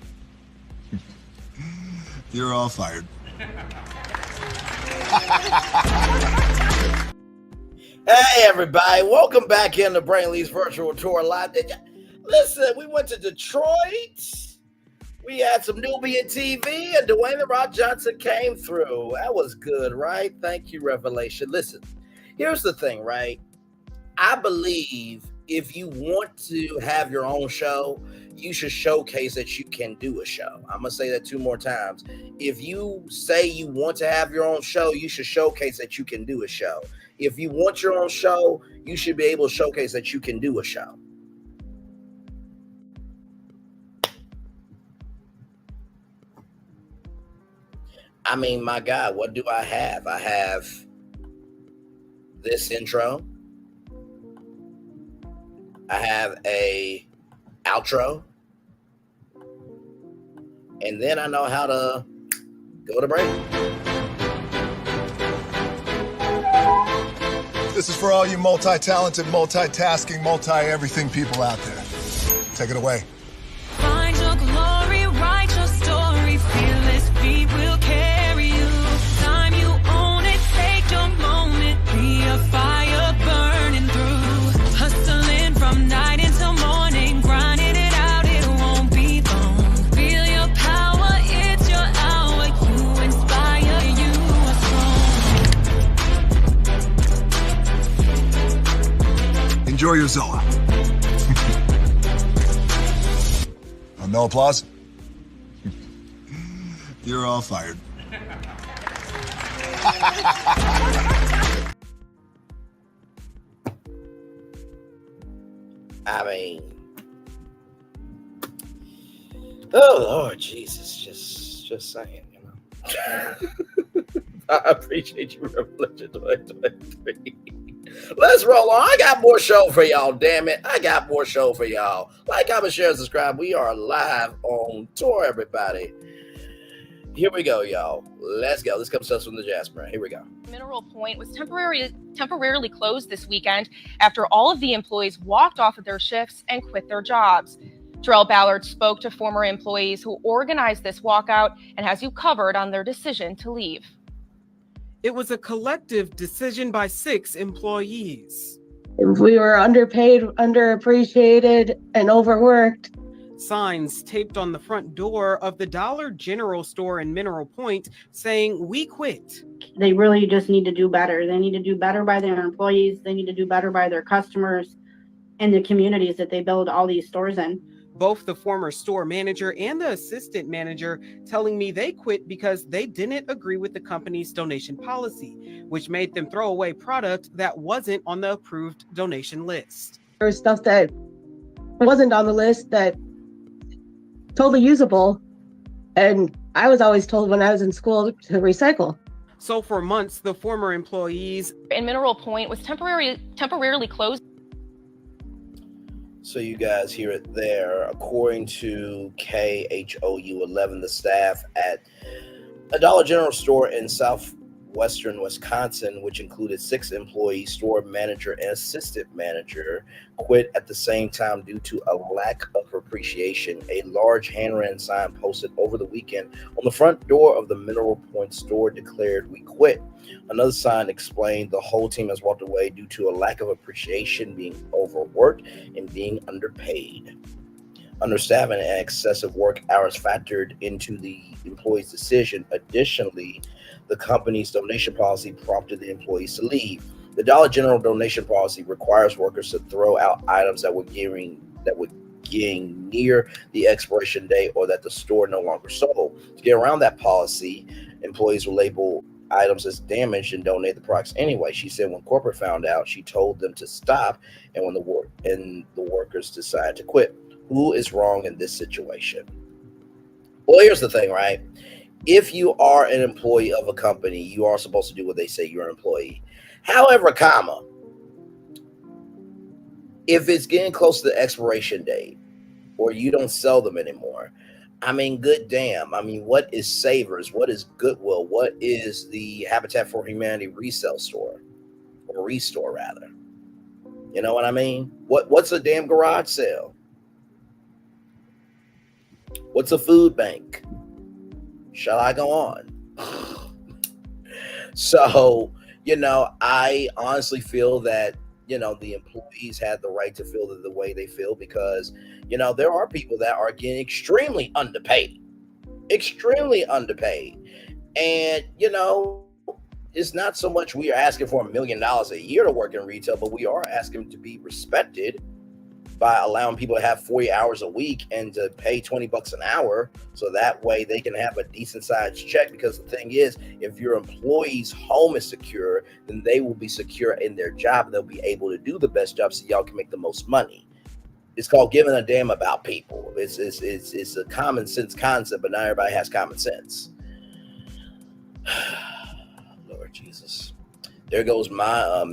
You're all fired. Hey, everybody. Welcome back into Brainley's Virtual Tour Live. Listen, we went to Detroit. We had some Nubian TV, and Dwayne "The Rock" Johnson came through. That was good, right? Thank you, Revelation. Listen, here's the thing, right? I believe if you want to have your own show, you should showcase that you can do a show. I'm going to say that 2 more times. If you say you want to have your own show, you should showcase that you can do a show. If you want your own show, you should be able to showcase that you can do a show. I mean, my God, what do I have? I have this intro. I have a outro. And then I know how to go to break. This is for all you multi-talented, multitasking, multi-everything people out there. Take it away. Find your glory, write your story, fearless feet will carry you. Time you own it, take your moment, be a fire burning through. Hustling from night until morning, grinding it out, it won't be long. Feel your power, it's your hour, you inspire, you are strong. Enjoy your Zoa. No applause? You're all fired. I mean, oh Lord Jesus, just saying, you know. I appreciate you, Revelation 2023. Let's roll on. I got more show for y'all, damn it. I got more show for y'all. Like, comment, share, subscribe. We are live on tour, everybody. Here we go, y'all. Let's go. This comes to us from the Jasper. Here we go. Mineral Point was temporarily closed this weekend after all of the employees walked off of their shifts and quit their jobs. Terrell Ballard spoke to former employees who organized this walkout and has you covered on their decision to leave. It was a collective decision by 6 employees. We were underpaid, underappreciated, and overworked. signs taped on the front door of the Dollar General store in Mineral Point saying, "We quit." They really just need to do better. They need to do better by their employees. They need to do better by their customers and the communities that they build all these stores in. Both the former store manager and the assistant manager telling me they quit because they didn't agree with the company's donation policy, which made them throw away product that wasn't on the approved donation list. There was stuff that wasn't on the list that totally usable, and I was always told when I was in school to recycle. So for months, the former employees in Mineral Point was temporarily closed. So you guys hear it there. According to KHOU 11, the staff at a Dollar General store in southwestern Wisconsin, which included 6 employees, store manager and assistant manager, quit at the same time due to a lack of appreciation. A large handwritten sign posted over the weekend on the front door of the Mineral Point store declared, "We quit." Another sign explained the whole team has walked away due to a lack of appreciation, being overworked, and being underpaid. Understaffing and excessive work hours factored into the employee's decision. Additionally, the company's donation policy prompted the employees to leave. The Dollar General donation policy requires workers to throw out items that would getting near the expiration date or that the store no longer sold. To get around that policy, employees will label items as damaged and donate the products anyway. She said when corporate found out, she told them to stop, and when the workers decided to quit. Who is wrong in this situation? Well, here's the thing, right? If you are an employee of a company, you are supposed to do what they say you're an employee. However, if it's getting close to the expiration date or you don't sell them anymore, I mean, good damn. I mean, what is Savers? What is Goodwill? What is the Habitat for Humanity resale store? Or restore, rather. You know what I mean? What's a damn garage sale? What's a food bank? Shall I go on? So, I honestly feel that, the employees had the right to feel the way they feel because, there are people that are getting extremely underpaid. And, it's not so much we are asking for $1 million a year to work in retail, but we are asking to be respected by allowing people to have 40 hours a week and to pay $20 an hour. So that way they can have a decent sized check. Because the thing is, if your employee's home is secure, then they will be secure in their job. And they'll be able to do the best job so y'all can make the most money. It's called giving a damn about people. It's a common sense concept, but not everybody has common sense. Lord Jesus. There goes my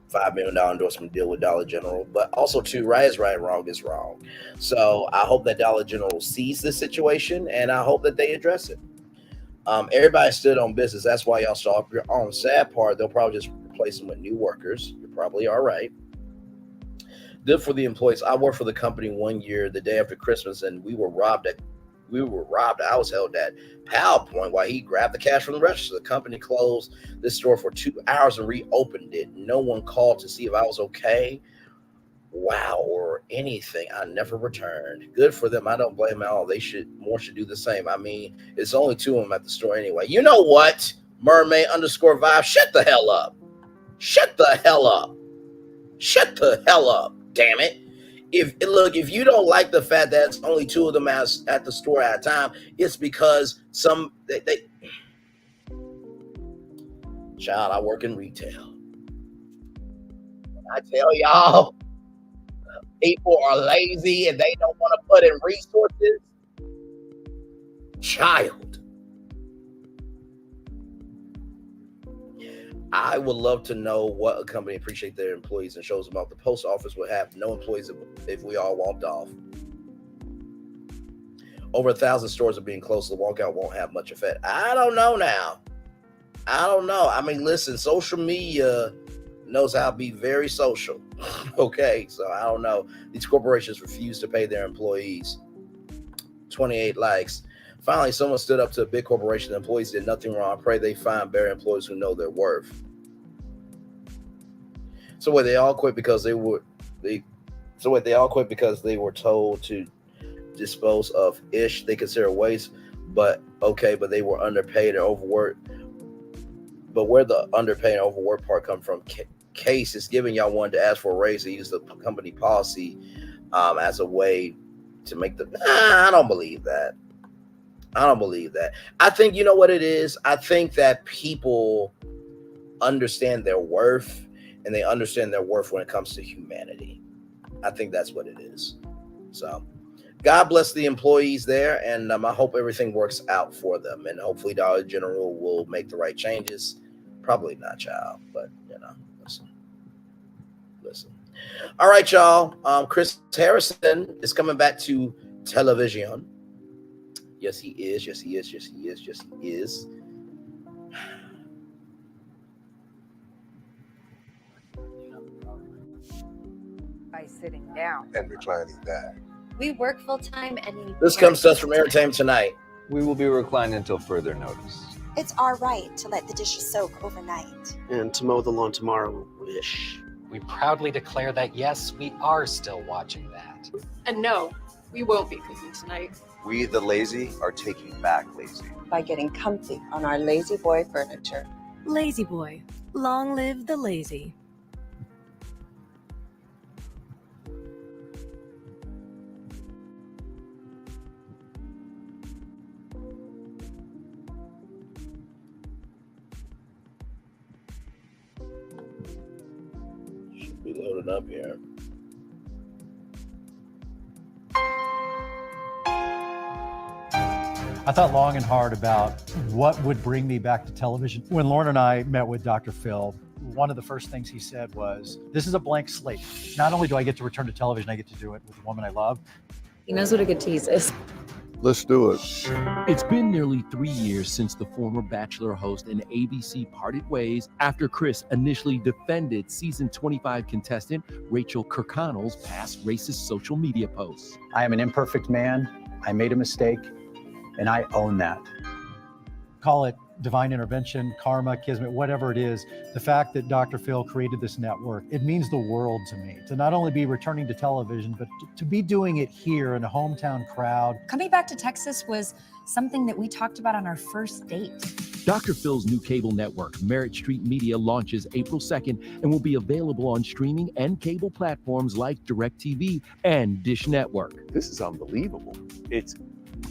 $5 million endorsement deal with Dollar General, but also too, right is right, wrong is wrong. So I hope that Dollar General sees this situation, and I hope that they address it. Everybody stood on business. That's why y'all saw up your own. Sad part, they'll probably just replace them with new workers. You're probably all right. Good for the employees. I worked for the company 1 year, the day after Christmas, and we were robbed. I was held at PowerPoint while he grabbed the cash from the register. The company closed this store for 2 hours and reopened it. No one called to see if I was okay. Wow, or anything. I never returned. Good for them. I don't blame them at all. They should do the same. I mean, it's only 2 of them at the store anyway. You know what? Mermaid_vibe. Shut the hell up. Shut the hell up. Shut the hell up. Damn it. If you don't like the fact that it's only 2 of them at the store at a time, it's because child, I work in retail. I tell y'all, people are lazy and they don't want to put in resources. Child, I would love to know what a company appreciates their employees and shows them off. The post office would have no employees if we all walked off. Over 1,000 stores are being closed, so the walkout won't have much effect. I don't know now. I don't know. I mean, listen, social media knows how to be very social. Okay, so I don't know. These corporations refuse to pay their employees. 28 likes. Finally, someone stood up to a big corporation. The employees did nothing wrong. I pray they find better employees who know their worth. So what, they all quit because they were told to dispose of ish they consider waste, but they were underpaid and overworked. But where the underpaid and overworked part come from? Case is giving y'all one to ask for a raise to use the company policy as a way to make the. I don't believe that. I think you know what it is. I think that people understand their worth, and they understand their worth when it comes to humanity. I think that's what it is. So, God bless the employees there, and I hope everything works out for them, and hopefully Dollar General will make the right changes. Probably not, child, but listen. All right, y'all. Chris Harrison is coming back to television. Yes, he is. By sitting down and reclining back. We work full time and This comes to us from Entertainment Tonight. We will be reclining until further notice. it's our right to let the dishes soak overnight. And to mow the lawn tomorrow, wish. We proudly declare that yes, we are still watching that. And no, we won't be cooking tonight. We, the lazy, are taking back lazy. By getting comfy on our Lazy Boy furniture. Lazy Boy. Long live the lazy. Should be loaded up here. I thought long and hard about what would bring me back to television. When Lauren and I met with Dr. Phil, one of the first things he said was, this is a blank slate. Not only do I get to return to television, I get to do it with a woman I love. He knows what a good tease is. Let's do it. It's been nearly 3 years since the former Bachelor host and ABC parted ways after Chris initially defended season 25 contestant Rachel Kirkconnell's past racist social media posts. I am an imperfect man. I made a mistake, and I own that. Call it divine intervention, karma, kismet, whatever it is. The fact that Dr. Phil created this network, it means the world to me. To not only be returning to television, but to be doing it here in a hometown crowd. Coming back to Texas was something that we talked about on our first date. Dr. Phil's new cable network, Merritt Street Media, launches April 2nd and will be available on streaming and cable platforms like DirecTV and Dish Network. This is unbelievable. It's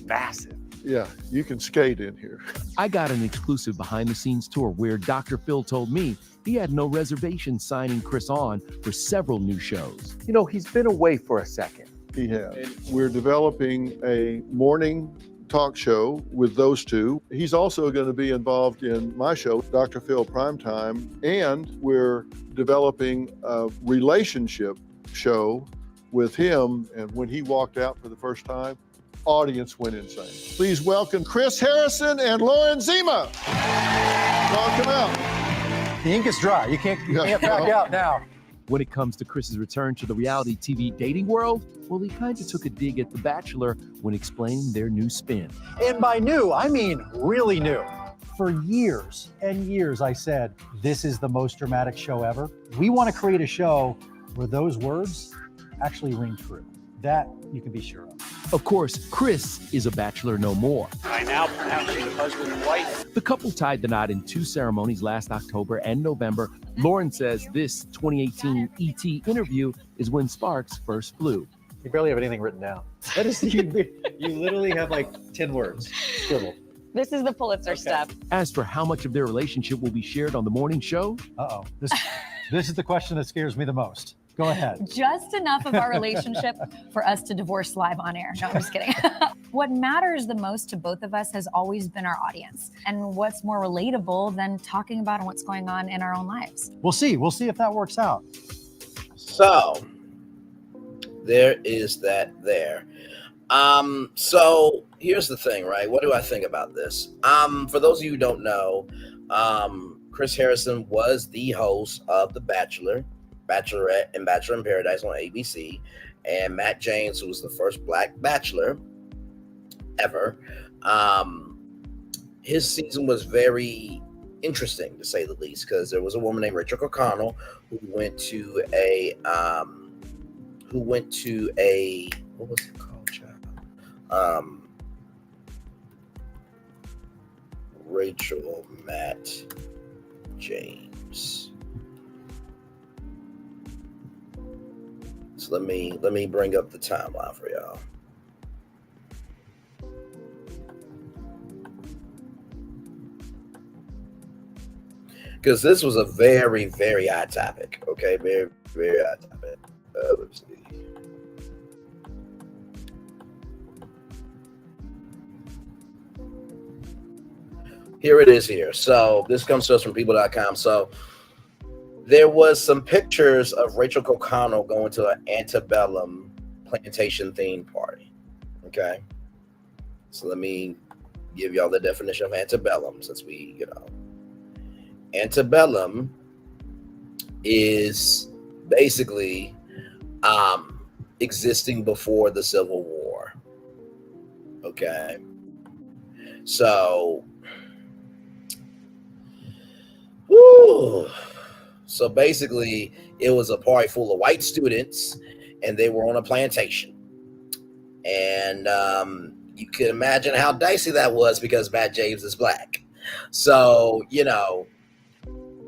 massive. Yeah, you can skate in here. I got an exclusive behind-the-scenes tour where Dr. Phil told me he had no reservation signing Chris on for several new shows. You know, he's been away for a second. He has. We're developing a morning talk show with those two. He's also going to be involved in my show, Dr. Phil Primetime, and we're developing a relationship show with him. And when he walked out for the first time, audience went insane. Please welcome Chris Harrison and Lauren Zima. Welcome out. The ink is dry. You can't back out now. When it comes to Chris's return to the reality TV dating world, well, he kind of took a dig at The Bachelor when explaining their new spin. And by new, I mean really new. For years and years, I said, this is the most dramatic show ever. We want to create a show where those words actually ring true. That you can be sure of. Of course, Chris is a bachelor no more. I now pronounce you the husband and wife. The couple tied the knot in 2 ceremonies last October and November. Lauren says this 2018 ET interview is when sparks first flew. You barely have anything written down. That is, you literally have like 10 words scribbled. This is the Pulitzer stuff. As for how much of their relationship will be shared on the morning show? Uh-oh. This is the question that scares me the most. Go ahead. Just enough of our relationship for us to divorce live on air. No, I'm just kidding. What matters the most to both of us has always been our audience. And what's more relatable than talking about what's going on in our own lives? We'll see. We'll see if that works out. So there is that there. So here's the thing, right? What do I think about this? For those of you who don't know, Chris Harrison was the host of The Bachelor, Bachelorette, and Bachelor in Paradise on ABC, and Matt James, who was the first Black Bachelor ever. His season was very interesting, to say the least, because there was a woman named Rachel Kirkconnell who went to a what was it called, child? Rachel, Matt, James. So let me bring up the timeline for y'all. Because this was a very, very hot topic. Okay, very, very hot topic. Let's see. Here it is here. So this comes to us from people.com. So there was some pictures of Rachel Kirkconnell going to an antebellum plantation themed party. Okay. So let me give y'all the definition of antebellum since we, antebellum is basically existing before the Civil War. Okay. So so basically it was a party full of white students and they were on a plantation. And you can imagine how dicey that was because Matt James is black. So,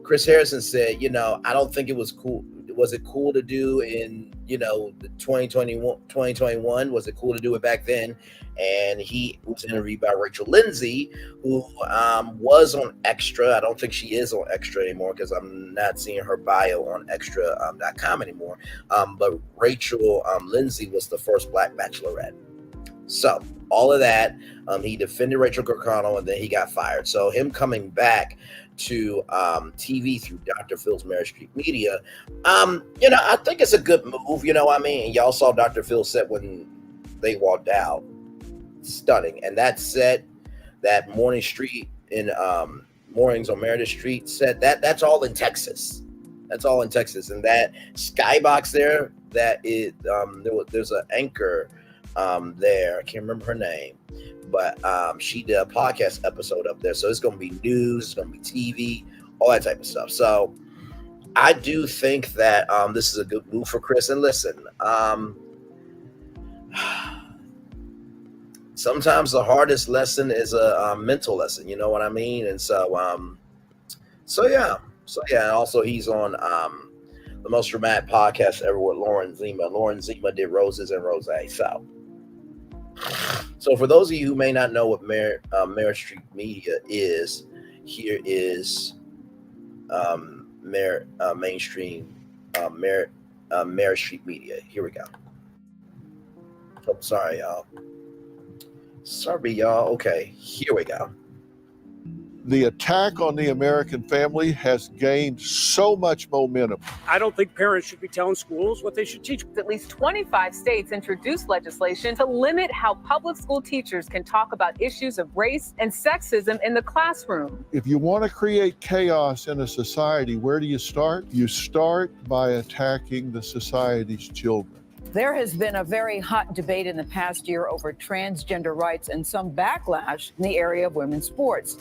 Chris Harrison said, I don't think it was cool. Was it cool to do in, the 2021? Was it cool to do it back then? And he was interviewed by Rachel Lindsay, who was on Extra. I don't think she is on Extra anymore because I'm not seeing her bio on extra.com anymore. But Rachel Lindsay was the first Black Bachelorette. So all of that, he defended Rachel Kirkconnell and then he got fired. So him coming back to TV through Dr. Phil's Mary Street Media, I think it's a good move. And y'all saw Dr. Phil set when they walked out. Stunning. And that set, that Morning Street in Mornings on Meredith Street set, that's all in Texas. That's all in Texas. And that skybox there, that is there's an anchor there. I can't remember her name, but she did a podcast episode up there. So it's going to be news, it's going to be TV, all that type of stuff. So I do think that this is a good move for Chris. And listen, sometimes the hardest lesson is a mental lesson. You know what I mean? And so yeah. And also he's on the most dramatic podcast ever with Lauren Zima. Lauren Zima did Roses and Rose. So for those of you who may not know what Merit Street Media is, here is mainstream Merit Street Media. Here we go. Oh, sorry, y'all. Okay, here we go. The attack on the American family has gained so much momentum. I don't think parents should be telling schools what they should teach. At least 25 states introduced legislation to limit how public school teachers can talk about issues of race and sexism in the classroom. If you want to create chaos in a society, where do you start? You start by attacking the society's children. There has been a very hot debate in the past year over transgender rights and some backlash in the area of women's sports.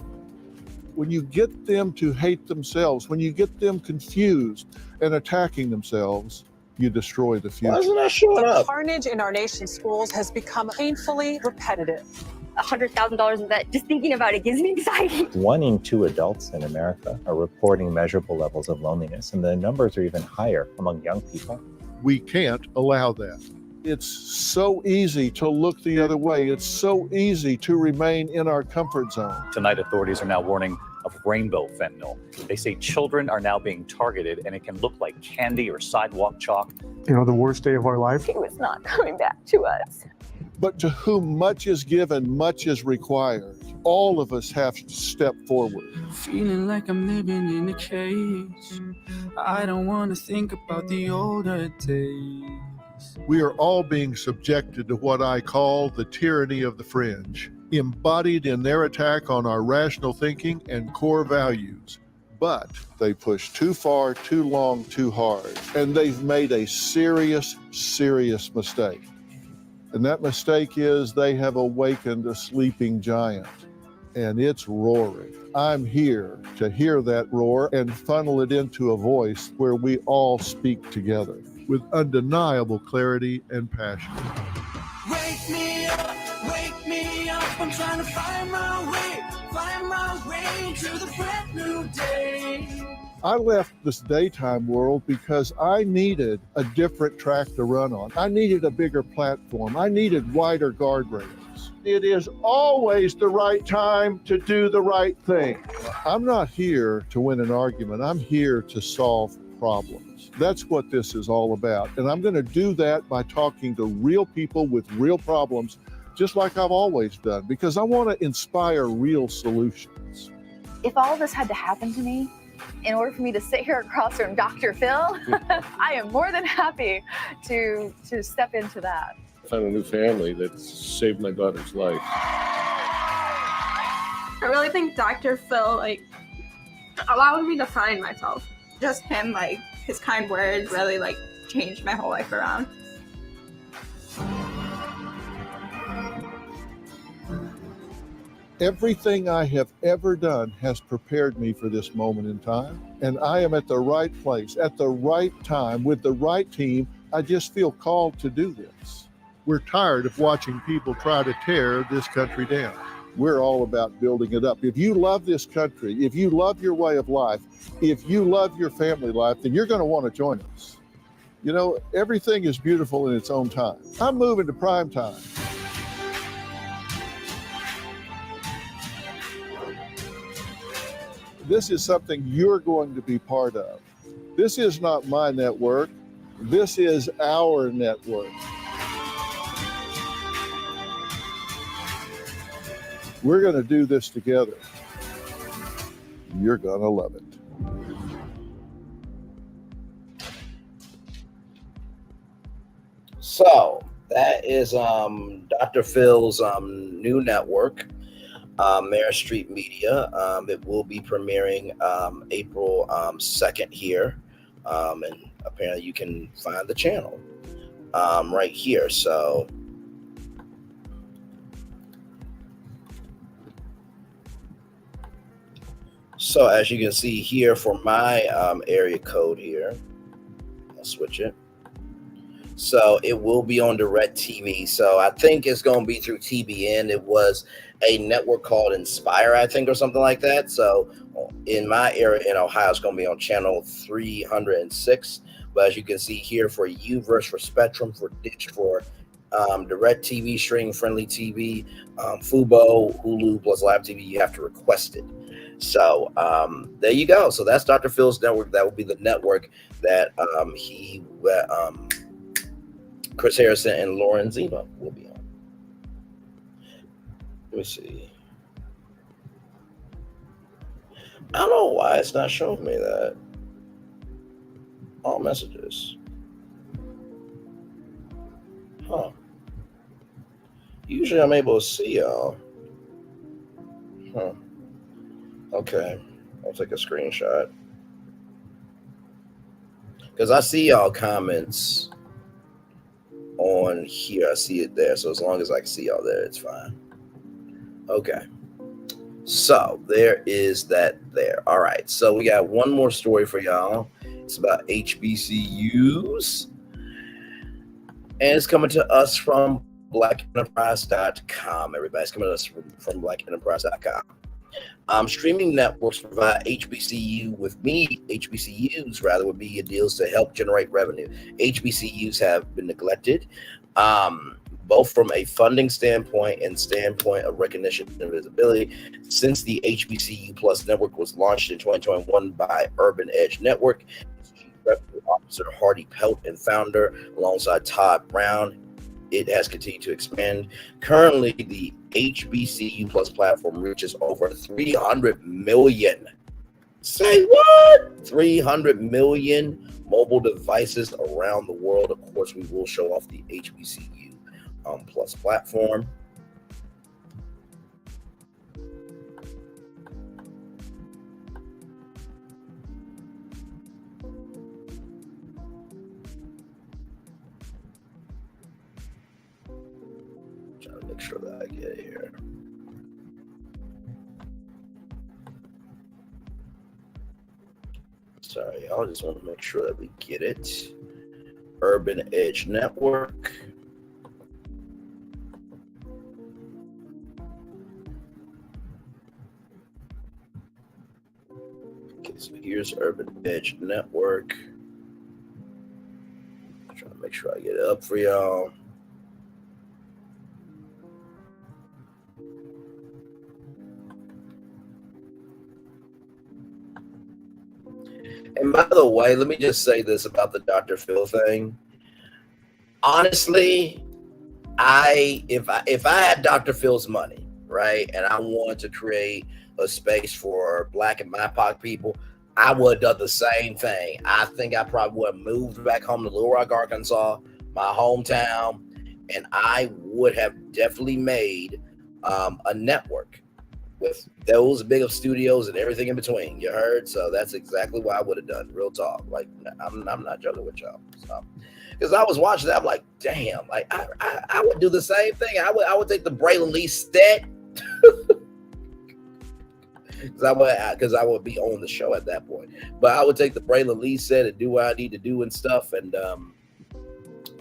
When you get them to hate themselves, when you get them confused and attacking themselves, you destroy the future. Why isn't that showing up? Carnage in our nation's schools has become painfully repetitive. $100,000 in debt. Just thinking about it gives me anxiety. 1 in 2 adults in America are reporting measurable levels of loneliness, and the numbers are even higher among young people. We can't allow that. It's so easy to look the other way. It's so easy to remain in our comfort zone. Tonight, authorities are now warning of rainbow fentanyl. They say children are now being targeted and it can look like candy or sidewalk chalk. The worst day of our life. He was not coming back to us. But to whom much is given, much is required. All of us have to step forward. Feeling like I'm living in a cage. I don't want to think about the older days. We are all being subjected to what I call the tyranny of the fringe, embodied in their attack on our rational thinking and core values. But they push too far, too long, too hard, and they've made a serious, serious mistake. And that mistake is they have awakened a sleeping giant, and it's roaring. I'm here to hear that roar and funnel it into a voice where we all speak together with undeniable clarity and passion. Wake me up, I'm trying to find my way to the brand new day. I left this daytime world because I needed a different track to run on. I needed a bigger platform. I needed wider guardrails. It is always the right time to do the right thing. I'm not here to win an argument. I'm here to solve problems. That's what this is all about. And I'm going to do that by talking to real people with real problems, just like I've always done, because I want to inspire real solutions. If all of this had to happen to me, in order for me to sit here across from Dr. Phil, I am more than happy to step into that. I found a new family that saved my daughter's life. I really think Dr. Phil allowed me to find myself. Just him, his kind words really changed my whole life around. Everything I have ever done has prepared me for this moment in time, and I am at the right place, at the right time, with the right team. I just feel called to do this. We're tired of watching people try to tear this country down. We're all about building it up. If you love this country, if you love your way of life, if you love your family life, then you're going to want to join us. You know, everything is beautiful in its own time. I'm moving to prime time. This is something you're going to be part of. This is not my network. This is our network. We're going to do this together. You're going to love it. So that is Dr. Phil's new network. Mare Street Media. It will be premiering April 2nd here, and apparently you can find the channel right here. So as you can see here for my area code here, I'll switch it. So it will be on DirecTV. So I think it's going to be through TBN. It was a network called Inspire, I think, or something like that. So in my area in Ohio, it's going to be on channel 306. But as you can see here, for UVerse, for Spectrum, for Dish, for DirecTV, streaming-friendly TV, Fubo, Hulu, plus Live TV, you have to request it. So there you go. So that's Dr. Phil's network. That will be the network that Chris Harrison and Lauren Zima will be on. Let me see. I don't know why it's not showing me that. All messages. Huh. Usually I'm able to see y'all. Huh. Okay. I'll take a screenshot. Because I see y'all comments on here. I see it there. So as long as I can see y'all there, it's fine. Okay. So there is that there. All right. So we got one more story for y'all. It's about HBCUs. And it's coming to us from blackenterprise.com. Everybody's coming to us from blackenterprise.com. Streaming networks provide HBCUs with media deals to help generate revenue. HBCUs have been neglected, both from a funding standpoint and standpoint of recognition and visibility. Since the HBCU Plus network was launched in 2021 by Urban Edge Network, Chief Revenue Officer Hardy Pelt and founder alongside Todd Brown, it has continued to expand. Currently, the HBCU Plus platform reaches over 300 million. Say what? 300 million mobile devices around the world. Of course, we will show off the HBCU Plus platform. Make sure that I get it here. Sorry, y'all. Just want to make sure that we get it. Urban Edge Network. So here's Urban Edge Network. I'm trying to make sure I get it up for y'all. And by the way, let me just say this about the Dr. Phil thing. Honestly, if I had Dr. Phil's money, right, and I wanted to create a space for Black and BIPOC people, I would have done the same thing. I think I probably would have moved back home to Little Rock, Arkansas, my hometown, and I would have definitely made a network with those big of studios and everything in between. You heard? So that's exactly what I would have done. Real talk. Like, I'm not joking with y'all. So, because I was watching that, I'm like, damn. Like, I would do the same thing. I would take the Braylon Lee set. Because I would be on the show at that point. But I would take the Braylon Lee set and do what I need to do and stuff. And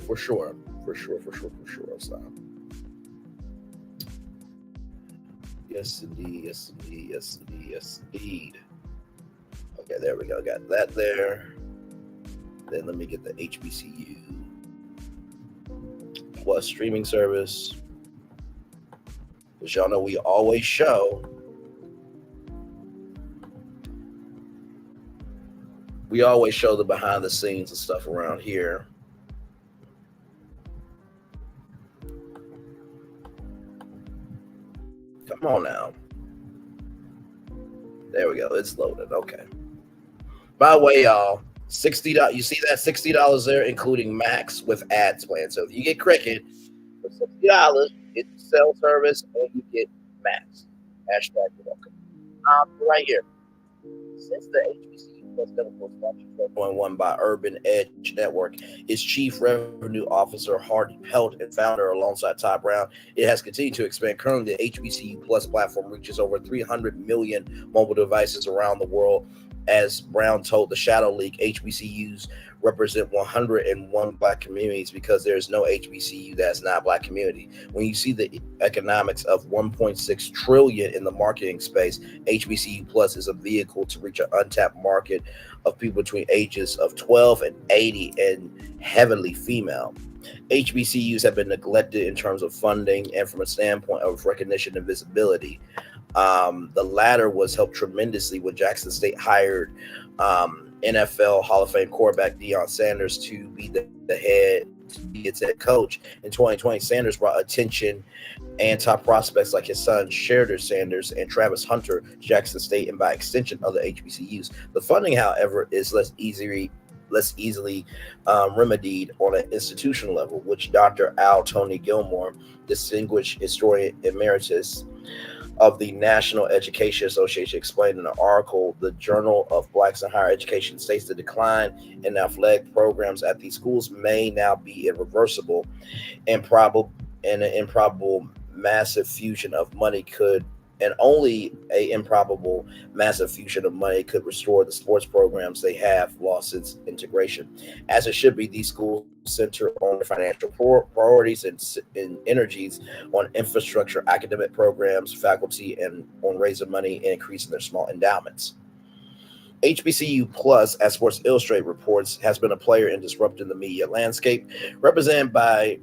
for sure. So. Yes, indeed. Okay, there we go. Got that there. Then let me get the HBCU Plus streaming service. Which y'all know we always show. We always show the behind the scenes and stuff around here. Come on now. There we go. It's loaded. Okay. By the way, y'all, $60. You see that $60 there, including Max with ads planned. So if you get Cricket for $60, you get the cell service and you get Max. Hashtag you're welcome. Right here. Since the HBCU Plus Network was 4.1 by Urban Edge Network, its chief revenue officer Hardy Pelt and founder alongside Todd Brown, it has continued to expand. Currently, the HBCU Plus platform reaches over 300 million mobile devices around the world. As Brown told the Shadow League, HBCUs represent 101 Black communities because there's no HBCU that's not a Black community. When you see the economics of 1.6 trillion in the marketing space, HBCU Plus is a vehicle to reach an untapped market of people between ages of 12 and 80 and heavily female. HBCUs have been neglected in terms of funding and from a standpoint of recognition and visibility. The latter was helped tremendously when Jackson State hired NFL Hall of Fame quarterback Deion Sanders to be the head, to be its head coach. In 2020, Sanders brought attention and top prospects like his son Sheridan Sanders and Travis Hunter to Jackson State, and by extension other HBCUs. The funding, however, is less easily remedied on an institutional level, which Dr. Al Tony Gilmore, distinguished historian emeritus of the National Education Association, explained in an article. The Journal of Blacks in Higher Education states the decline in athletic programs at these schools may now be irreversible, and an improbable massive fusion of money could, and only a improbable massive fusion of money could restore the sports programs they have lost since integration. As it should be, these schools center on their financial priorities and energies on infrastructure, academic programs, faculty, and on raising money and increasing their small endowments. HBCU Plus, as Sports Illustrated reports, has been a player in disrupting the media landscape, represented by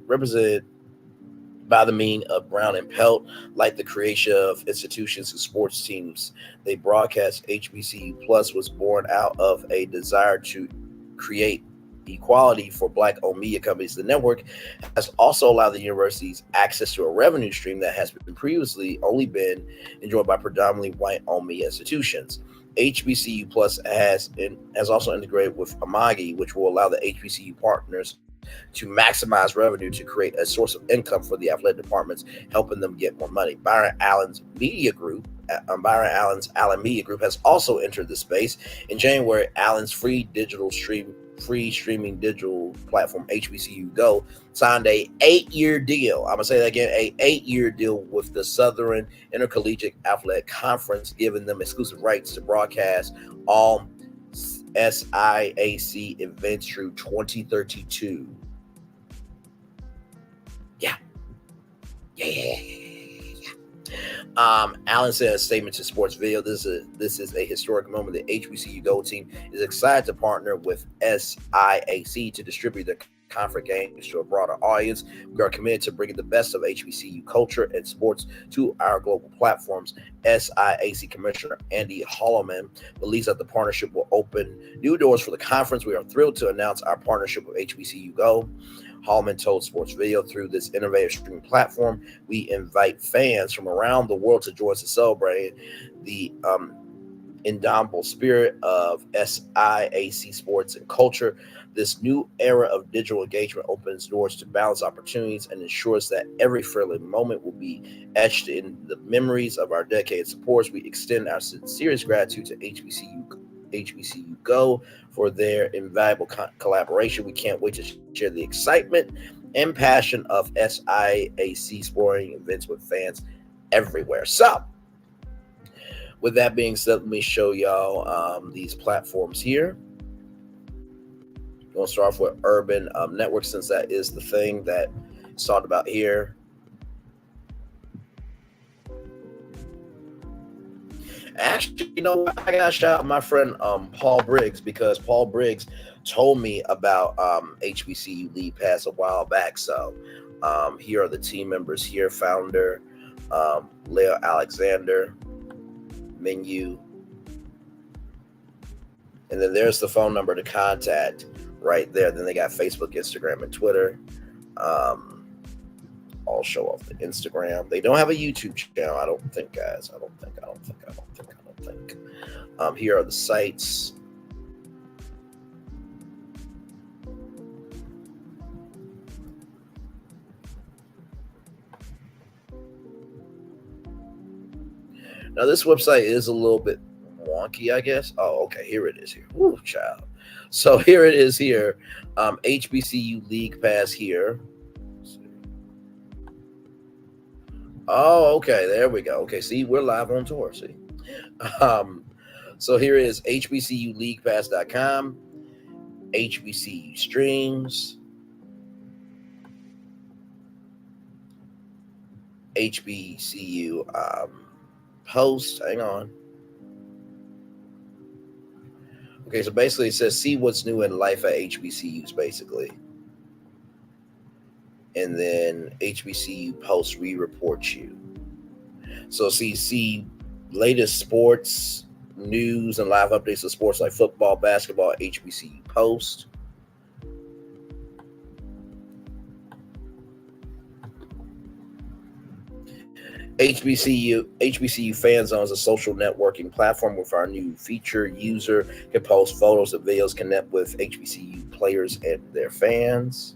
the meaning of Brown and Pelt, like the creation of institutions and sports teams. They broadcast HBCU Plus was born out of a desire to create equality for Black-owned media companies. The network has also allowed the universities access to a revenue stream that has been previously only been enjoyed by predominantly white-owned media institutions. HBCU Plus has also integrated with Amagi, which will allow the HBCU partners to maximize revenue to create a source of income for the athletic departments, helping them get more money. Byron Allen's Allen Media Group has also entered the space. In January, Allen's free streaming digital platform HBCU Go signed a 8-year deal. I'm gonna say that again, a 8-year deal with the Southern Intercollegiate Athletic Conference, giving them exclusive rights to broadcast all SIAC events through 2032. Allen said a statement to Sports Video. This is a historic moment. The HBCU Go team is excited to partner with SIAC to distribute the conference games to a broader audience. We are committed to bringing the best of HBCU culture and sports to our global platforms. SIAC Commissioner Andy Holloman believes that the partnership will open new doors for the conference. We are thrilled to announce our partnership with HBCU Go. Holloman told Sports Video, through this innovative streaming platform, we invite fans from around the world to join us to celebrate the indomitable spirit of SIAC sports and culture. This new era of digital engagement opens doors to balance opportunities and ensures that every friendly moment will be etched in the memories of our dedicated supporters. We extend our sincerest gratitude to HBCU Go for their invaluable collaboration. We can't wait to share the excitement and passion of SIAC sporting events with fans everywhere. So, with that being said, let me show y'all these platforms here. We'll start off with Urban Network, since that is the thing that is talked about here. Actually, you know what? I gotta shout out my friend Paul Briggs, because Paul Briggs told me about HBCU League Pass a while back. So here are the team members here: founder Leo Alexander, menu, and then there's the phone number to contact right there. Then they got Facebook, Instagram, and Twitter. I'll show off the Instagram. They don't have a YouTube channel, I don't think, guys. I don't think. Here are the sites. Now, this website is a little bit wonky, I guess. Oh, okay. Here it is here. Ooh, child. So here it is here. HBCU League Pass here. Oh, okay. There we go. Okay. See, we're live on tour. See. So here is hbculeaguepass.com, HBCU Streams, HBCU Post. Hang on. Okay, so basically it says, see what's new in life at HBCUs, basically. And then HBCU Post re-reports you. So see latest sports news and live updates of sports like football, basketball, HBCU Post. HBCU Fan Zone is a social networking platform with our new feature. User can post photos and videos, connect with HBCU players and their fans.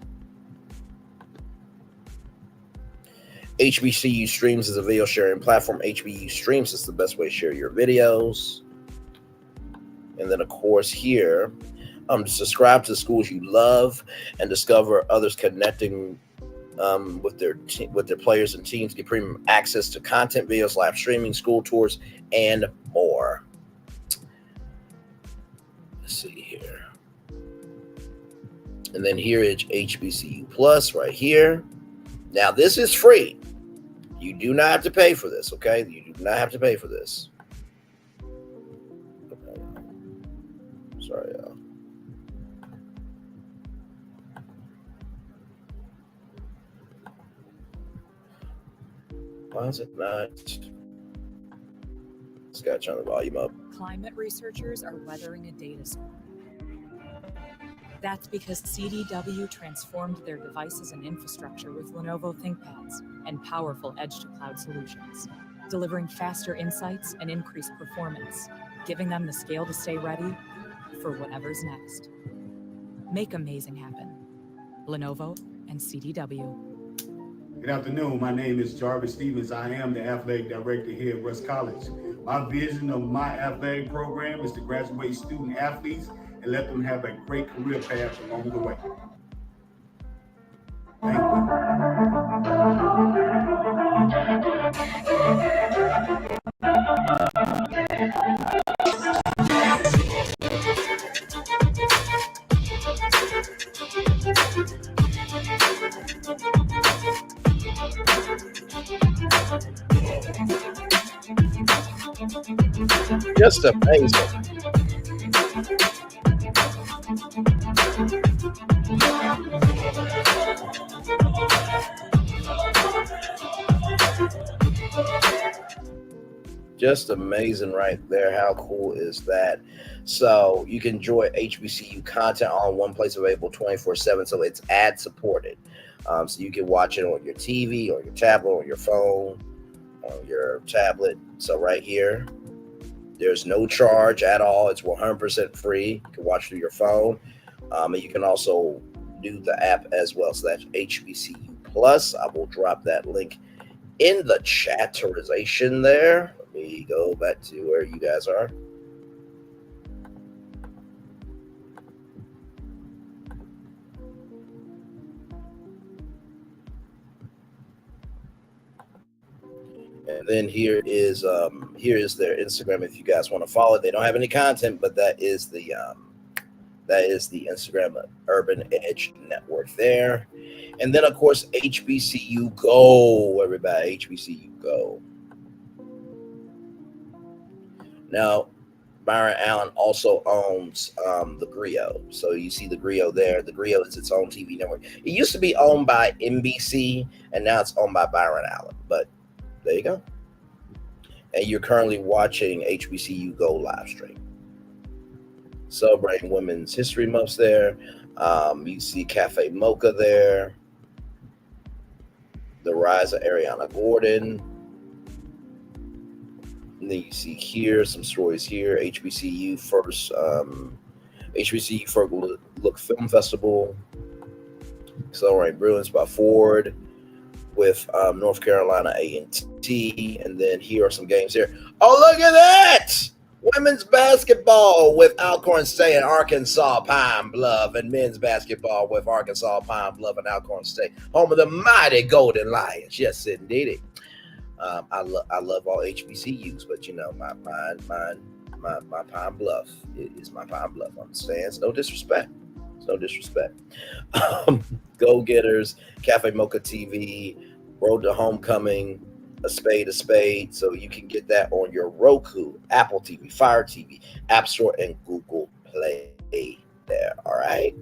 HBCU Streams is a video sharing platform. HBCU Streams is the best way to share your videos. And then, of course, here, subscribe to the schools you love and discover others connecting with their players and teams. Get premium access to content, videos, live streaming, school tours, and more. Let's see here. And then here is HBCU Plus right here. Now, this is free. You do not have to pay for this, okay? You do not have to pay for this. Sorry, y'all. Why is it not? This guy turn the volume up. Climate researchers are weathering a data storm. That's because CDW transformed their devices and infrastructure with Lenovo ThinkPads and powerful edge-to-cloud solutions, delivering faster insights and increased performance, giving them the scale to stay ready for whatever's next. Make amazing happen. Lenovo and CDW. Good afternoon. My name is Jarvis Stevens. I am the athletic director here at Rusk College. My vision of my athletic program is to graduate student athletes and let them have a great career path along the way. Thank you. Just amazing. Just amazing right there. How cool is that? So you can enjoy HBCU content all in one place, available 24/7. So it's ad supported. So you can watch it on your TV, or your tablet, or your phone, on your tablet. So right here, there's no charge at all. It's 100% free. You can watch through your phone. And you can also do the app as well. So that's HBCU Plus. I will drop that link in the chatterization there. Let me go back to where you guys are. And then here is their Instagram if you guys want to follow it. They don't have any content, but that is the Instagram Urban Edge Network there. And then of course HBCU Go, everybody. HBCU Go. Now, Byron Allen also owns the Griot. So you see the Griot there. The Griot is its own TV network. It used to be owned by NBC, and now it's owned by Byron Allen. But there you go. And you're currently watching HBCU Go live stream. Celebrating Women's History Month there. You see Cafe Mocha there. The rise of Ariana Gordon. And then you see here some stories here. HBCU first Look Film Festival. Celebrating Brilliance by Ford with North Carolina A&T. And then here are some games here. Oh, look at that! Women's basketball with Alcorn State and Arkansas Pine Bluff, and men's basketball with Arkansas Pine Bluff and Alcorn State, home of the mighty Golden Lions. Yes, indeed. I love all HBCUs, but you know my Pine Bluff is my Pine Bluff. Understand? It's no disrespect. It's no disrespect. Go Getters, Cafe Mocha TV, Road to Homecoming, a spade. So you can get that on your Roku, Apple TV, Fire TV, App Store, and Google Play there. All right.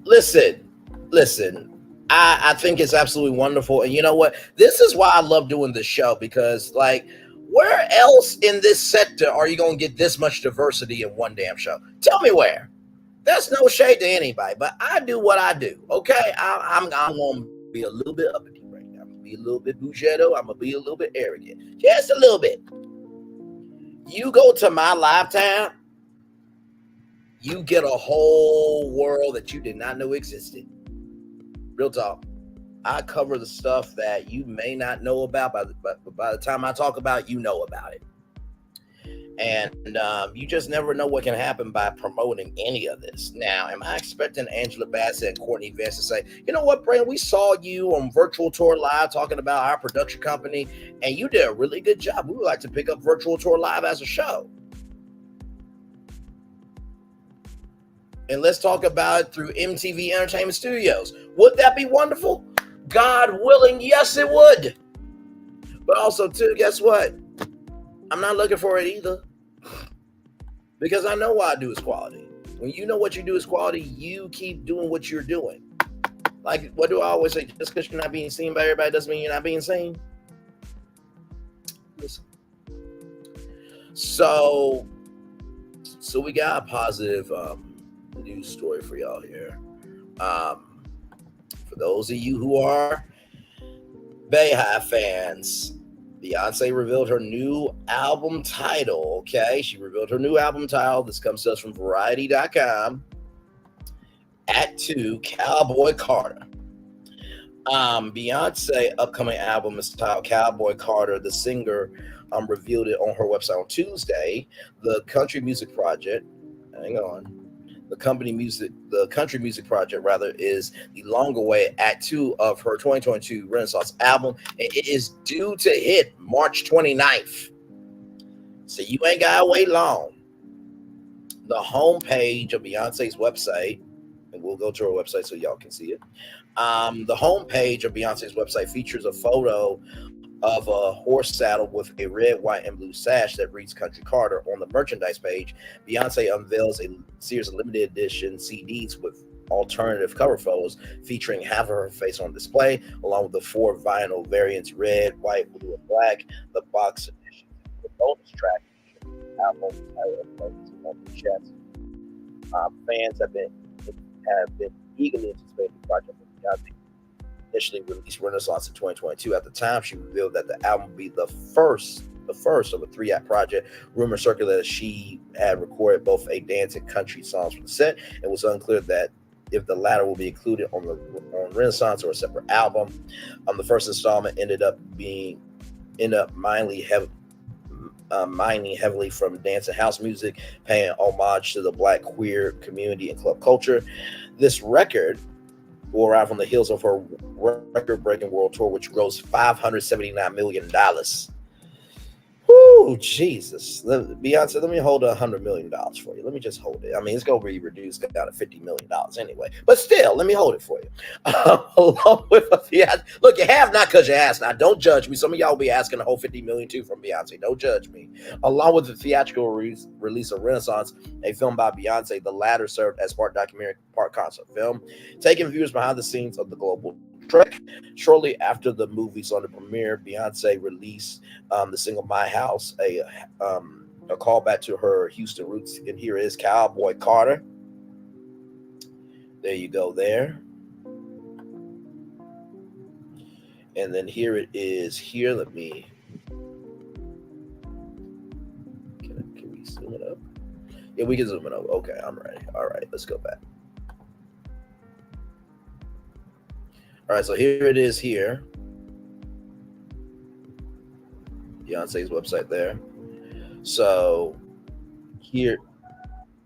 Listen. I think it's absolutely wonderful. And you know what? This is why I love doing this show, because like, where else in this sector are you going to get this much diversity in one damn show? Tell me where. That's no shade to anybody, but I do what I do. Okay. I'm going to be a little bit uppity right now. I'm going to be a little bit bougetto. I'm going to be a little bit arrogant. Just a little bit. You go to my live tab, you get a whole world that you did not know existed. Real talk. I cover the stuff that you may not know about, but by the time I talk about it, you know about it. And you just never know what can happen by promoting any of this. Now, am I expecting Angela Bassett and Courtney Vance to say, you know what, Brandon, we saw you on Virtual Tour Live talking about our production company, and you did a really good job. We would like to pick up Virtual Tour Live as a show. And let's talk about it through MTV Entertainment Studios. Would that be wonderful? God willing, yes, it would. But also, too, guess what? I'm not looking for it either. Because I know what I do is quality. When you know what you do is quality, you keep doing what you're doing. Like, what do I always say? Just because you're not being seen by everybody doesn't mean you're not being seen. Listen. So we got a positive news story for y'all here. For those of you who are Bayhive fans, Beyonce revealed her new album title. Okay, she revealed her new album title. This comes to us from Variety.com. At 2, Cowboy Carter. Beyonce upcoming album is titled Cowboy Carter. The singer revealed it on her website on Tuesday. The Country Music Project. Hang on. The country music project rather is the long-awaited Act 2 of her 2022 Renaissance album. And it is due to hit March 29th. So you ain't gotta wait long. The homepage of Beyonce's website, and we'll go to her website so y'all can see it. The homepage of Beyonce's website features a photo of a horse saddle with a red, white, and blue sash that reads Country Carter. On the merchandise page, Beyonce unveils a series of limited edition CDs with alternative cover photos featuring half of her face on display, along with the 4 vinyl variants: red, white, blue, and black. The box edition, the bonus track, album title on the chest. Fans have been eagerly anticipating the project with Beyonce. Initially released Renaissance in 2022. At the time, she revealed that the album would be the first of a 3-act project. Rumors circulated that she had recorded both a dance and country songs for the set. It was unclear that if the latter will be included on Renaissance or a separate album. The first installment ended up mining heavily from dance and house music, paying homage to the Black queer community and club culture. This record will arrive on the heels of her record-breaking world tour, which grossed $579 million. Woo, Jesus. Beyonce, let me hold $100 million for you. Let me just hold it. I mean, it's going to be reduced down to $50 million anyway. But still, let me hold it for you. Along with a look, you have not because you asked. Now, don't judge me. Some of y'all will be asking the whole $50 million too from Beyonce. Don't judge me. Along with the theatrical release of Renaissance, a film by Beyonce, the latter served as part documentary, part concert film, taking viewers behind the scenes of the global trek. Shortly after the movie's on the premiere, Beyonce released the single "My House," a callback to her Houston roots. And here is Cowboy Carter. There you go there. And then here it is here. Let me, can we zoom it up? Yeah, we can zoom it up. Okay, I'm ready. All right, let's go back. All right, so here it is here. Beyonce's website there. So here,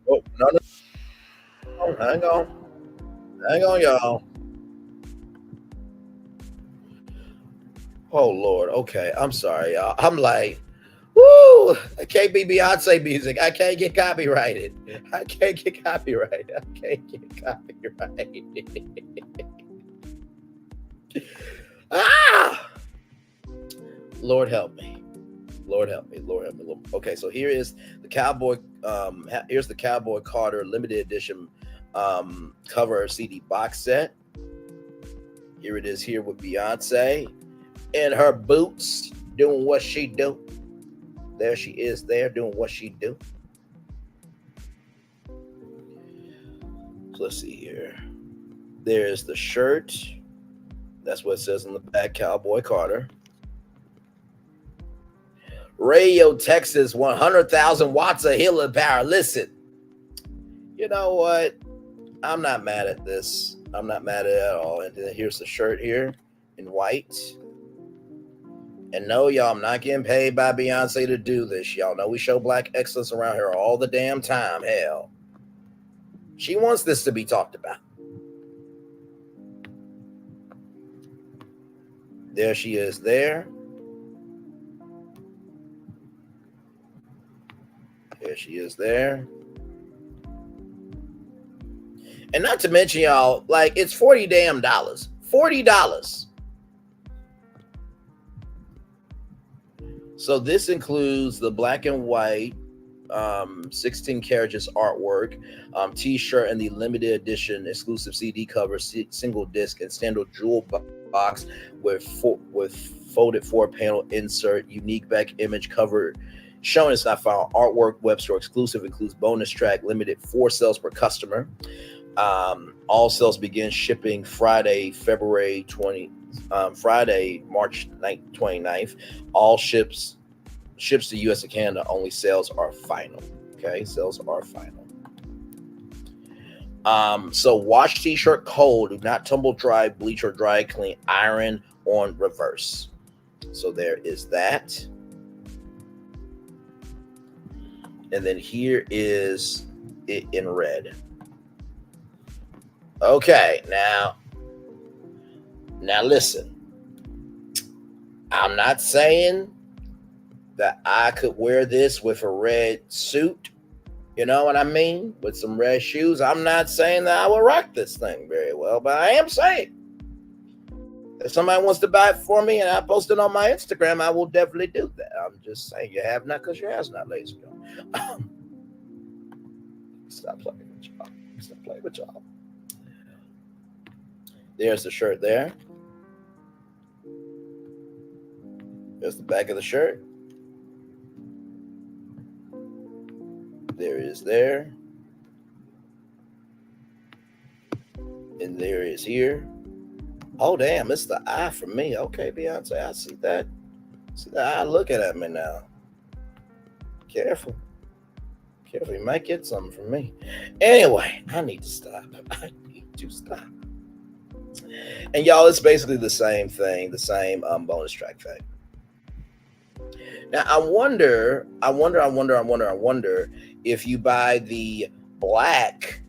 oh, no. Oh, hang on, y'all. Oh, Lord. Okay, I'm sorry, y'all. I'm like, woo, it can't be Beyonce music. I can't get copyrighted. Lord help me. Okay, so here is the Cowboy. Here's the Cowboy Carter limited edition cover CD box set. Here it is here with Beyonce in her boots doing what she do. There she is there doing what she do. So let's see here. There's the shirt. That's what it says on the back, Cowboy Carter. Radio Texas, 100,000 watts of healing power. Listen, you know what? I'm not mad at this. I'm not mad at it at all. And then here's the shirt here in white. And no, y'all, I'm not getting paid by Beyonce to do this. Y'all know we show black excellence around here all the damn time. Hell, she wants this to be talked about. There she is there. There she is there. And not to mention, y'all, like, it's $40 damn. $40. So this includes the black and white 16 carriages artwork, t-shirt, and the limited edition exclusive CD cover, single disc, and standard jewel box with folded 4-panel insert, unique back image cover showing it's not found artwork, web store exclusive, includes bonus track, limited 4 sales per customer. All sales begin shipping Friday, March 29th. All ships to US and Canada. Only sales are final. Okay, sales are final. So wash t-shirt cold, do not tumble dry, bleach or dry clean, iron on reverse. So there is that. And then here is it in red. Okay, now listen. I'm not saying that I could wear this with a red suit, you know what I mean? With some red shoes. I'm not saying that I will rock this thing very well, but I am saying If somebody wants to buy it for me and I post it on my Instagram, I will definitely do that. I'm just saying, you have not because your ass not lazy. Stop playing with y'all. Stop playing with y'all. There's the shirt there. There's the back of the shirt. There it is there. And there it is here. Oh, damn, it's the eye for me. Okay, Beyonce, I see that. See the eye looking at me now. Careful. Careful, you might get something from me. Anyway, I need to stop. I need to stop. And y'all, it's basically the same thing, the same bonus track thing. Now, I wonder if you buy the black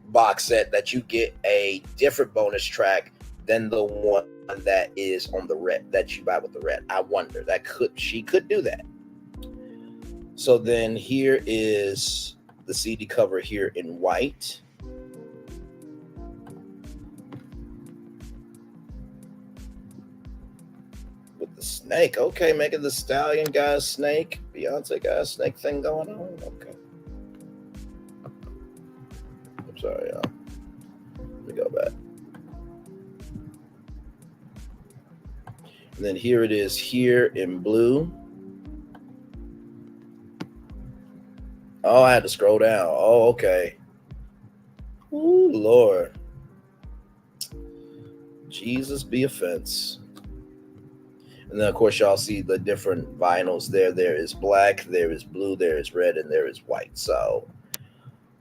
box set that you get a different bonus track than the one that is on the red that you buy with the red. I wonder she could do that. So then here is the CD cover here in white. With the snake. Okay, making the Stallion guy's snake. Beyonce guy's snake thing going on. Okay. I'm sorry, y'all. Let me go back. And then here it is here in blue. Oh, I had to scroll down. Oh, okay. Ooh, Lord. Jesus be offense. And then, of course, y'all see the different vinyls there. There is black, there is blue, there is red, and there is white. So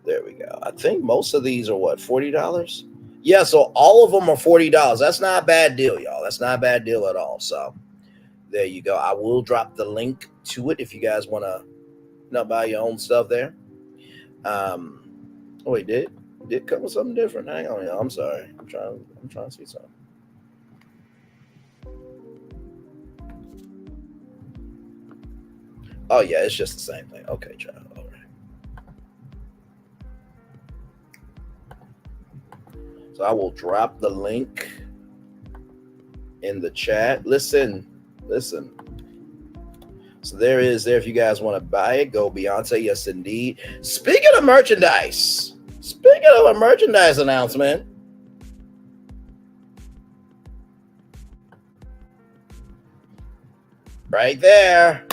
there we go. I think most of these are what, $40? Yeah, so all of them are $40. That's not a bad deal, y'all. That's not a bad deal at all. So there you go. I will drop the link to it if you guys want to buy your own stuff there. Oh, wait, did come with something different? Hang on, y'all. I'm sorry. I'm trying to see something. Oh yeah, it's just the same thing. Okay, child. All right. So I will drop the link in the chat. Listen. So there is there. If you guys want to buy it, go Beyonce. Yes, indeed. Speaking of merchandise, speaking of a merchandise announcement, right there,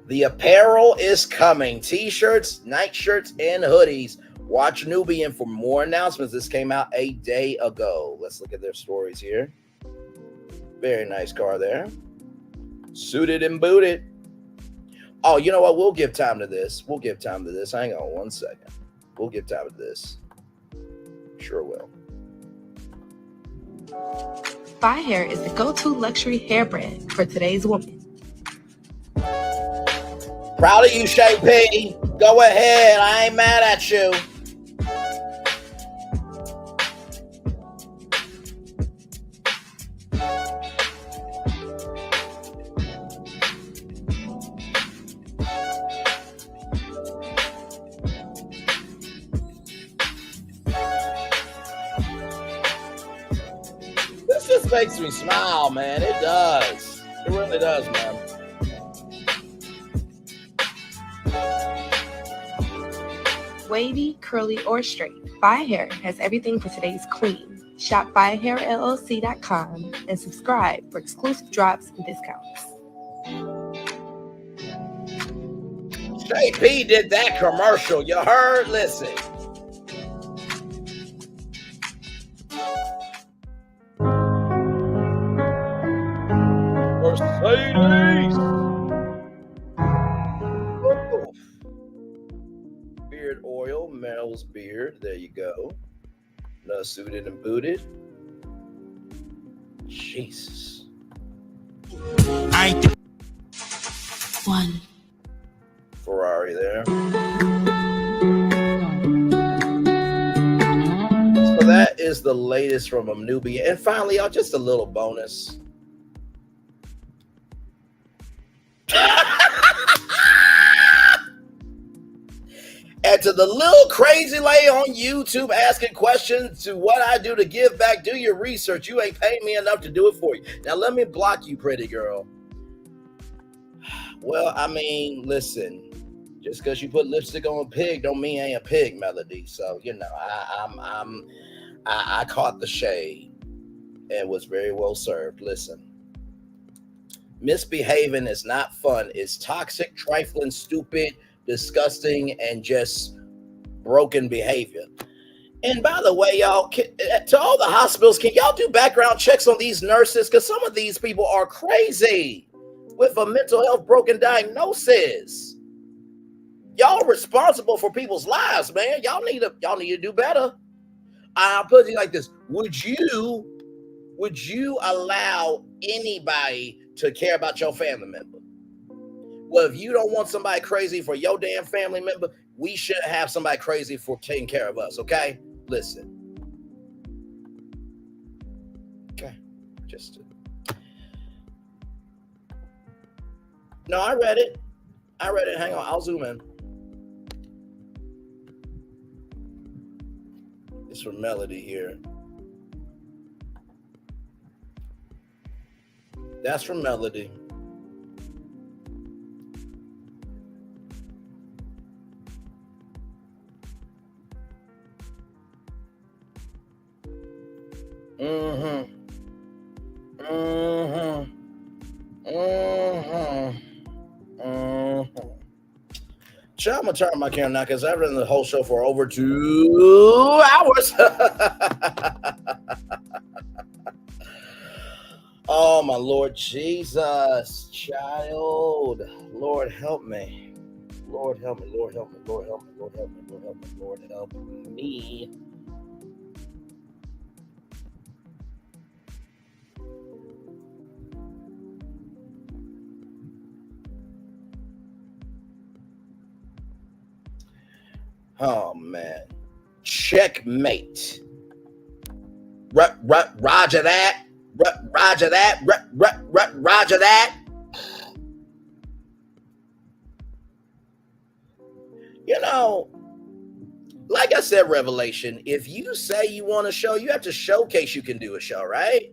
the apparel is coming. T-shirts, night shirts, and hoodies. Watch Nubian for more announcements. This came out a day ago. Let's look at their stories here. Very nice car there. Suited and booted. Oh, you know what? We'll give time to this. Hang on 1 second. We'll give time to this. Sure will. By Hair is the go-to luxury hair brand for today's woman. Proud of you, Shay P. Go ahead. I ain't mad at you. This just makes me smile, man. It does. It really does, man. Wavy, curly, or straight, By Hair has everything for today's queen. Shop ByHairLLC.com and subscribe for exclusive drops and discounts. Shay P did that commercial. You heard? Listen. Mercedes. Ooh. Beard oil, Mel's beard. There you go. Now suited and booted. Jesus. One. Ferrari there. So that is the latest from Nubian. And finally, y'all, just a little bonus. And to the little crazy lady on YouTube asking questions to what I do to give back, do your research. You ain't paying me enough to do it for you. Now let me block you, pretty girl. Well, I mean, listen. Just because you put lipstick on a pig don't mean I ain't a pig, Melody. So, you know, I caught the shade and was very well served. Listen. Misbehaving is not fun. It's toxic, trifling, stupid, disgusting, and just broken behavior. And by the way, y'all, to all the hospitals, can y'all do background checks on these nurses? Because some of these people are crazy with a mental health broken diagnosis. Y'all responsible for people's lives, man. Y'all need to do better. I'll put it like this: Would you allow anybody to care about your family member? Well, if you don't want somebody crazy for your damn family member, we should have somebody crazy for taking care of us, okay? Listen. Okay. No, I read it. Hang on, I'll zoom in. It's from Melody here. That's from Melody. Sure, I'm gonna turn my camera now because I've run the whole show for over 2 hours. Oh my Lord Jesus, child. Lord help me. Lord help me. Lord help me. Lord help me. Lord help me. Lord help me. Lord help me. Oh man. Checkmate. Roger that. Roger that. Roger that. You know, like I said, Revelation, if you say you want a show, you have to showcase you can do a show, right?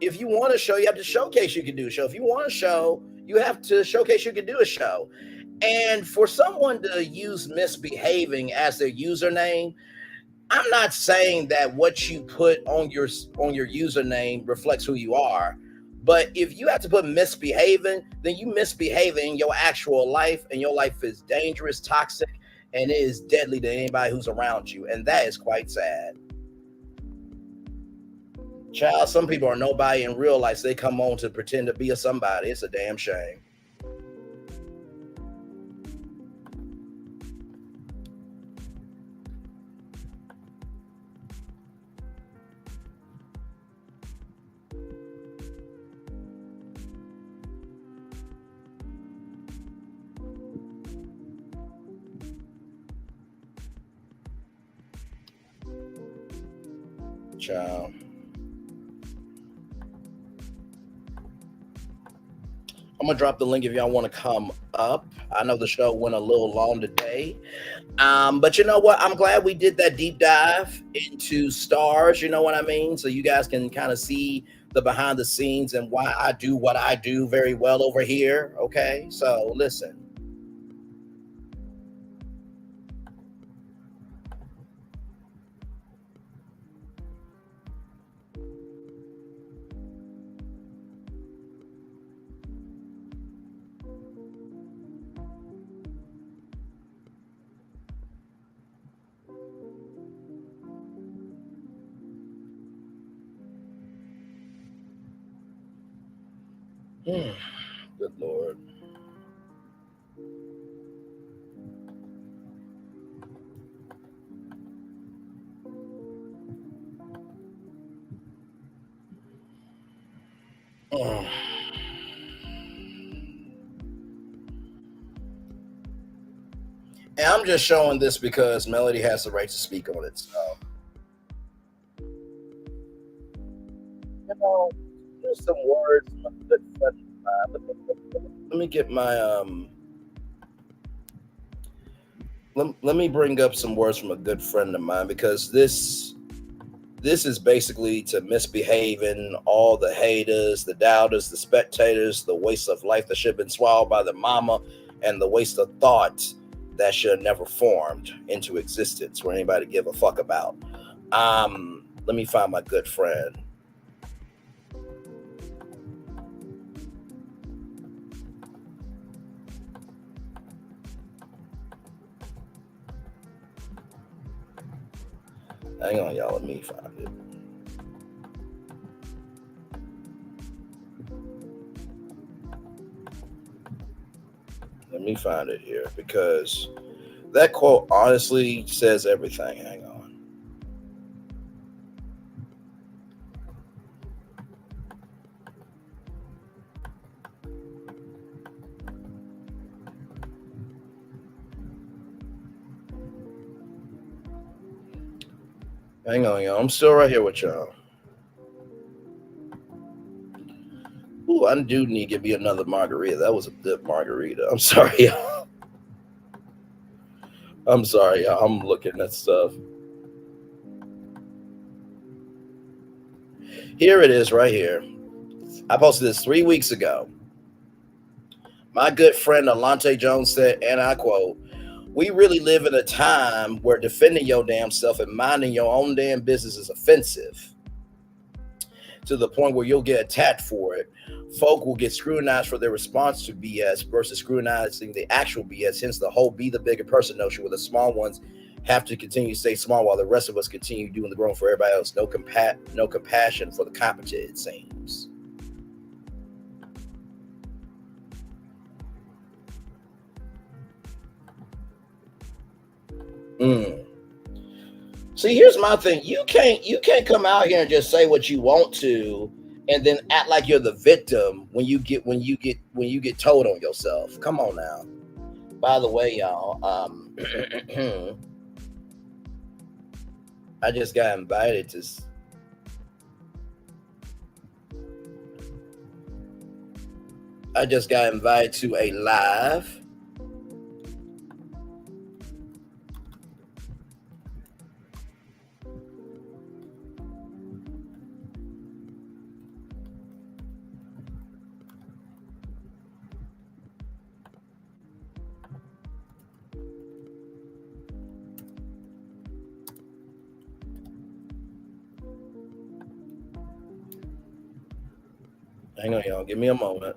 If you want a show, you have to showcase you can do a show. If you want a show, you have to showcase you can do a show. And for someone to use misbehaving as their username, I'm not saying that what you put on your username reflects who you are, but if you have to put misbehaving, then you misbehaving in your actual life, and your life is dangerous, toxic, and it is deadly to anybody who's around you, and that is quite sad. Child, some people are nobody in real life, so they come on to pretend to be a somebody. It's a damn shame. Child. I'm gonna drop the link if y'all want to come up. I know the show went a little long today, but you know what? I'm glad we did that deep dive into Starz. You know what I mean? So you guys can kind of see the behind the scenes and why I do what I do very well over here. Okay, so listen. Good Lord. And I'm just showing this because Melody has the right to speak on it. So, you know, there's some words. Let me get my let me bring up some words from a good friend of mine, because this is basically to misbehaving, all the haters, the doubters, the spectators, the waste of life that should have been swallowed by the mama, and the waste of thought that should have never formed into existence for anybody to give a fuck about. Let me find my good friend. Hang on, y'all. Let me find it. Let me find it here, because that quote honestly says everything. Hang on. Hang on, y'all. I'm still right here with y'all. Ooh, I do need to get me another margarita. That was a good margarita. I'm sorry, y'all. I'm sorry, y'all. I'm looking at stuff. Here it is right here. I posted this 3 weeks ago. My good friend Alante Jones said, and I quote, "We really live in a time where defending your damn self and minding your own damn business is offensive, to the point where you'll get attacked for it. Folk will get scrutinized for their response to BS versus scrutinizing the actual BS. Hence the whole be the bigger person notion, where the small ones have to continue to stay small while the rest of us continue doing the growing for everybody else. No compassion for the competent, it seems." See, here's my thing. You can't come out here and just say what you want to and then act like you're the victim when you get told on yourself. Come on now. By the way, y'all, I just got invited to a live. Hang on, y'all. Give me a moment.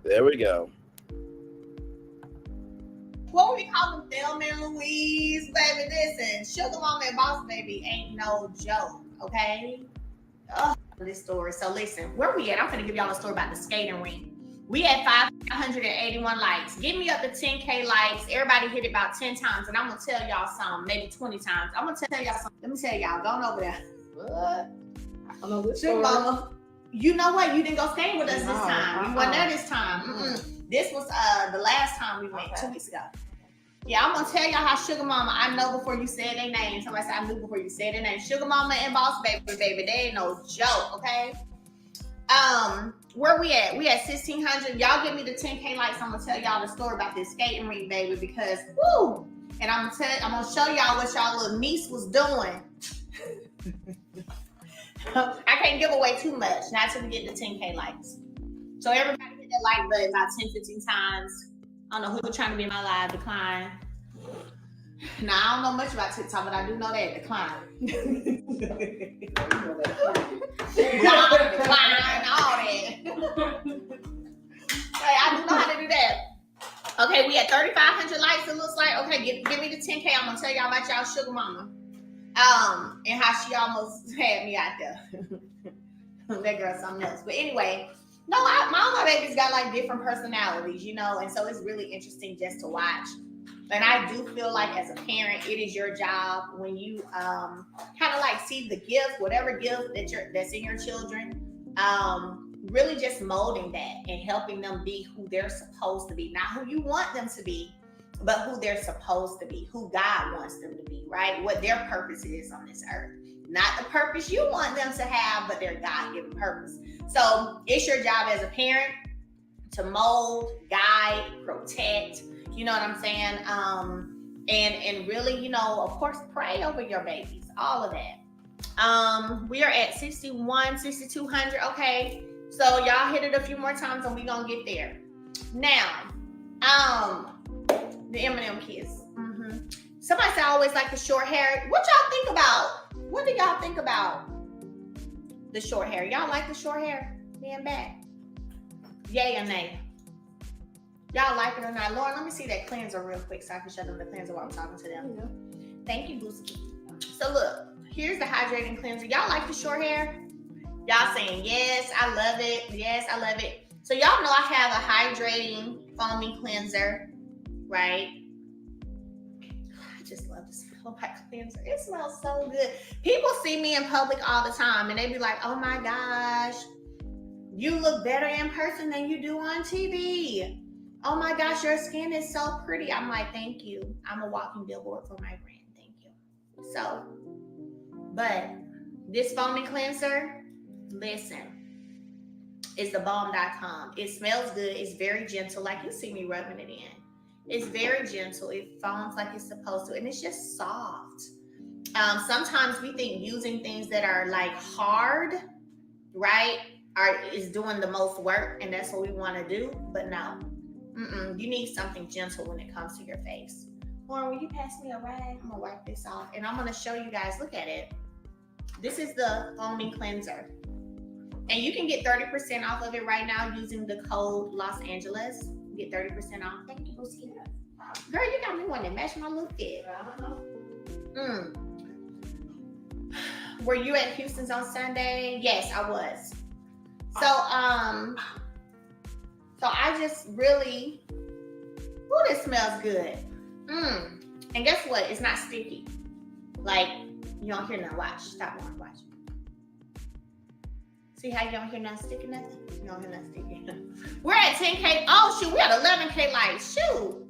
There we go. What we call them, Thelma and Louise, baby? Listen, Sugar Mama and Boss Baby ain't no joke, okay? This story. So listen, where we at? I'm gonna give y'all a story about the skating rink. We had 581 likes. Give me up to 10K likes. Everybody hit it about 10 times, and I'm gonna tell y'all something, maybe 20 times. I'm gonna tell y'all something. Let me tell y'all, going over there. What? I don't know this Sugar Mama. You know what? You didn't go skating with us this time. You weren't there this time. This was the last time we went, 2 weeks ago. Yeah, I'm gonna tell y'all how Sugar Mama, I know before you said their name. Somebody said I knew before you said their name. Sugar Mama and Boss Baby, they ain't no joke, okay? Where we at? We at 1,600. Y'all give me the 10K likes. I'm gonna tell y'all the story about this skating rink, baby, because woo! And I'm gonna show y'all what y'all little niece was doing. I can't give away too much, not till we get the 10K likes. So everybody hit that like button about 10, 15 times. I don't know who's trying to be in my live. Decline. Now, I don't know much about TikTok, but I do know that. Decline. Decline, all that. Hey, I do know how to do that. Okay, we had 3,500 likes, it looks like. Okay, give me the 10K. I'm going to tell y'all about y'all Sugar Mama. And how she almost had me out there. That girl's something else. But anyway, no, my babies got like different personalities, you know, and so it's really interesting just to watch And I do feel like as a parent, it is your job when you kind of like see the gift, whatever gift that's in your children, really just molding that and helping them be who they're supposed to be. Not who you want them to be, but who they're supposed to be, who God wants them to be, right? What their purpose is on this earth. Not the purpose you want them to have, but their God-given purpose. So it's your job as a parent to mold, guide, protect, you know what I'm saying? And really, you know, of course, pray over your babies, all of that. We are at 6,200. Okay. So y'all hit it a few more times and we gonna get there. Now, the M&M kiss. Somebody said I always like the short hair. What y'all think about? What do y'all think about the short hair? Y'all like the short hair being back? Yay or nay? Y'all like it or not? Lauren, let me see that cleanser real quick so I can show them the cleanser while I'm talking to them. Thank you, Booski. So look, here's the hydrating cleanser. Y'all like the short hair? Y'all saying, yes, I love it. Yes, I love it. So y'all know I have a hydrating foaming cleanser, right? I just love the smell of my cleanser. It smells so good. People see me in public all the time and they be like, oh my gosh, you look better in person than you do on TV. Oh my gosh, your skin is so pretty. I'm like, thank you. I'm a walking billboard for my brand. Thank you. So, but this foaming cleanser, listen, it's thebalm.com. It smells good. It's very gentle. Like you see me rubbing it in. It's very gentle. It foams like it's supposed to. And it's just soft. Sometimes we think using things that are like hard, right, is doing the most work. And that's what we want to do. But no. You need something gentle when it comes to your face. Lauren, will you pass me a rag? I'm gonna wipe this off and I'm gonna show you guys. Look at it. This is the foaming cleanser. And you can get 30% off of it right now using the code Los Angeles. You get 30% off. Thank you, Booski. Girl, you got me one that match my little fit. Were you at Houston's on Sunday? Yes, I was. So I just really, this smells good. And guess what? It's not sticky. Like, you don't hear nothing. Watch. Stop one. Watch. See how you don't hear nothing sticky, nothing? You don't hear nothing sticky. We're at 10K. Oh, shoot. We had 11K likes. Shoot.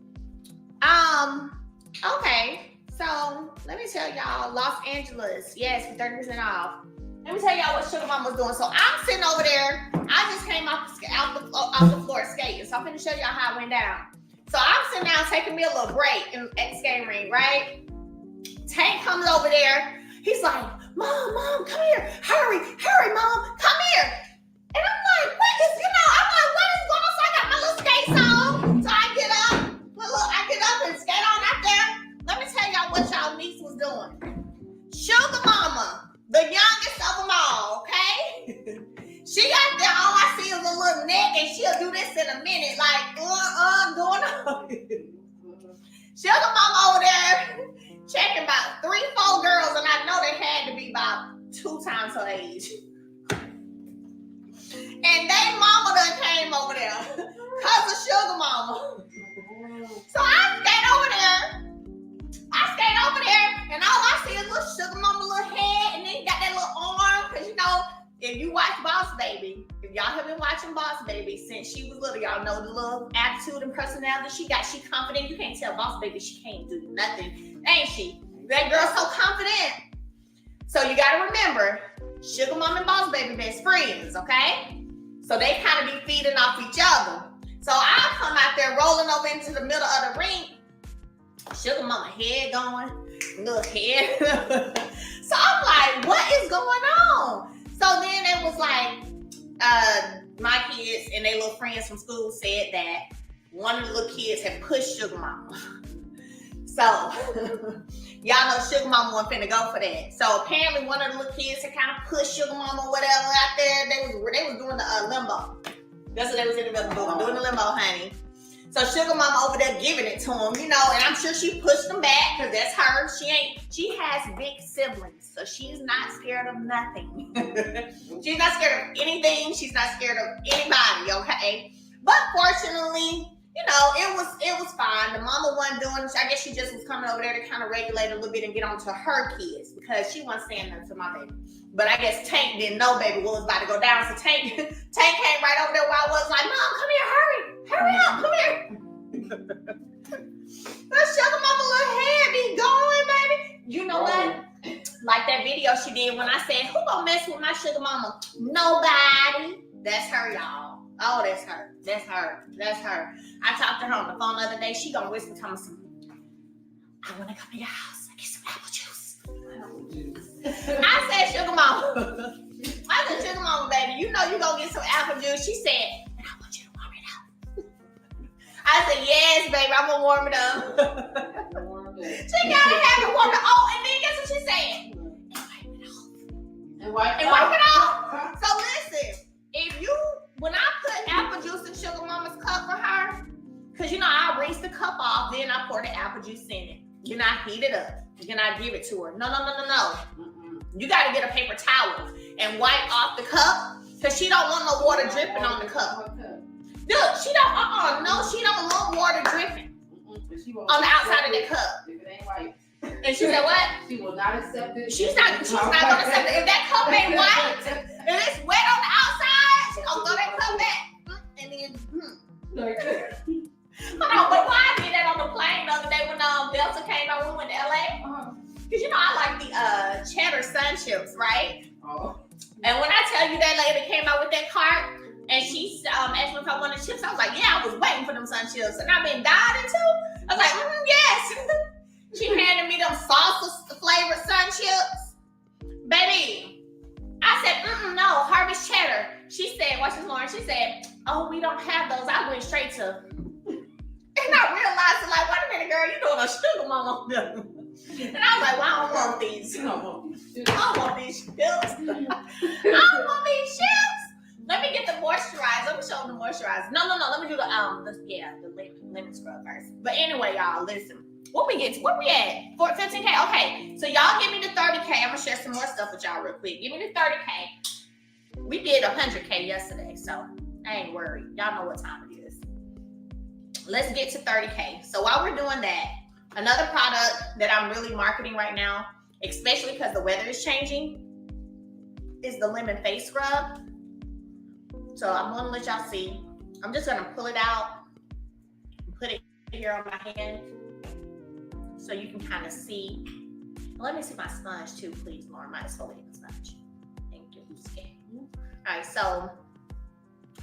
Okay. So, let me tell y'all. Los Angeles. Yes, for 30% off. Let me tell y'all what Sugar Mama was doing. So I'm sitting over there. I just came off the floor skating. So I'm going to show y'all how it went down. So I'm sitting down taking me a little break at the skating rink, right? Tank comes over there. He's like, Mom, come here. Hurry, Mom, come here. And I'm like, what is going on? So I got my little skates on. So I get up and skate on out there. Let me tell y'all what y'all niece was doing. Sugar Mama. The youngest of them all, okay? She got there, all I see is a little neck, and she'll do this in a minute, like, going on. Sugar Mama over there checking about 3-4 girls, and I know they had to be about 2 times her age. And they mama done came over there, cause of Sugar Mama. So I stayed over there, and all I see is little Sugar Mama little head, and then you got that little arm, because you know, if you watch Boss Baby, if y'all have been watching Boss Baby since she was little, y'all know the little attitude and personality she got. She confident. You can't tell Boss Baby she can't do nothing, ain't she? That girl's so confident. So you got to remember, Sugar Mama and Boss Baby best friends, okay? So they kind of be feeding off each other. So I come out there rolling over into the middle of the ring. Sugar Mama head going, little head. So I'm like, what is going on? So then it was like, my kids and their little friends from school said that one of the little kids had pushed Sugar Mama. So y'all know Sugar Mama wasn't finna go for that. So apparently one of the little kids had kind of pushed Sugar Mama or whatever out there. They was doing the limbo. That's what they was in the middle doing the limbo, honey. So Sugar Mama over there giving it to him, you know, and I'm sure she pushed them back because that's her. She has big siblings, so she's not scared of nothing. She's not scared of anything. She's not scared of anybody, okay? But fortunately, you know, it was fine. The mama wasn't doing it. I guess she just was coming over there to kind of regulate a little bit and get on to her kids because she wasn't saying nothing to my baby. But I guess Tank didn't know baby what was about to go down. So Tank came right over there while I was like, Mom, come here, hurry up, come here. That sugar mama little head be going, baby. You know what? Like that video she did when I said, who gonna mess with my sugar mama? Nobody. That's her, y'all. Oh, that's her. That's her. That's her. I talked to her on the phone the other day. She gonna whisper to me something. I wanna come to your house and get some apple juice. I said, sugar mama. I said, sugar mama, baby, you know you gonna get some apple juice. She said, and I want you to warm it up. I said, yes, baby, I'm gonna warm it up. She gotta have it warmed up. Oh, and then guess what she said? And wipe it off. So listen, when I put apple juice in sugar mama's cup for her, because you know I rinse the cup off, then I pour the apple juice in it. Then I heat it up. Then I give it to her. No. You gotta get a paper towel and wipe off the cup because she don't want no water dripping on the cup. Look, she don't want water dripping on the outside of the cup. And she said, what? She will not accept it. She's not gonna accept it. If that cup ain't white, and it's wet on the outside, she gonna throw that cup back. And then, Hold on, but why I did that on the plane the other day when Delta came out when we went to LA? Because you know I like the cheddar sun chips, right? And when I tell you that lady came out with that cart and she asked me if I wanted chips, I was like, yeah, I was waiting for them sun chips. And I've been dying too. I was like, yes. She handed me them salsa flavored sun chips. Baby, I said, no, harvest cheddar. She said, watch this, Lauren. She said, oh, we don't have those. I went straight to, and I realized, like, wait a minute, girl, you doing a sugar mama. And I was like, well, I don't want these. I don't want these chips. Let me get the moisturizer. Let me show them the moisturizer. No. Let me do the lemon scrub first. But anyway, y'all, listen. Where we at? 15K? Okay, so y'all give me the 30K. I'm gonna share some more stuff with y'all real quick. Give me the 30K. We did 100K yesterday, so I ain't worried. Y'all know what time it is. Let's get to 30K. So while we're doing that, another product that I'm really marketing right now, especially because the weather is changing, is the lemon face scrub. So I'm gonna let y'all see. I'm just gonna pull it out, put it here on my hand, so you can kind of see. Let me see my sponge too, please, Lauren. My exfoliating sponge. Thank you. All right, so,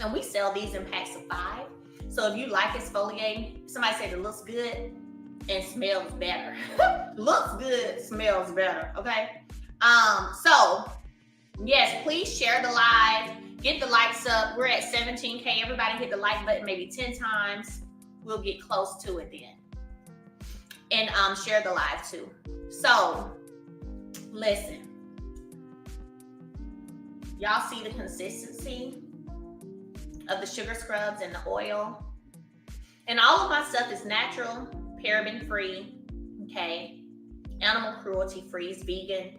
and we sell these in packs of 5. So if you like exfoliating, somebody said it looks good and smells better. Looks good, smells better, okay? So, yes, please share the live. Get the likes up. We're at 17K. Everybody hit the like button maybe 10 times. We'll get close to it then. And share the live too. So, listen. Y'all see the consistency of the sugar scrubs and the oil. And all of my stuff is natural, paraben free, okay? Animal cruelty free, it's vegan.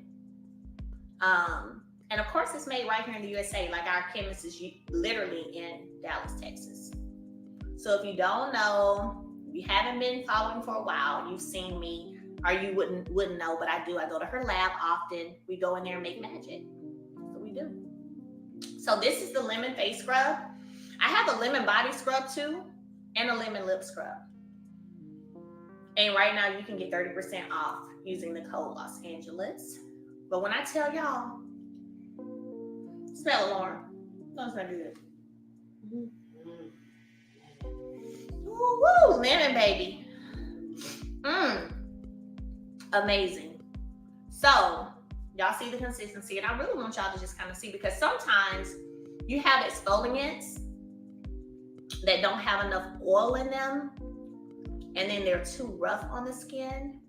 And of course it's made right here in the USA. Like our chemist is literally in Dallas, Texas. So if you don't know, you haven't been following for a while, you've seen me, or you wouldn't know, but I do. I go to her lab often. We go in there and make magic. So we do. So this is the lemon face scrub. I have a lemon body scrub too, and a lemon lip scrub. And right now you can get 30% off using the code Los Angeles. But when I tell y'all, smell it, Lauren. No, it's not good. Woo, lemon baby. Amazing. So, y'all see the consistency, and I really want y'all to just kind of see, because sometimes you have exfoliants that don't have enough oil in them, and then they're too rough on the skin.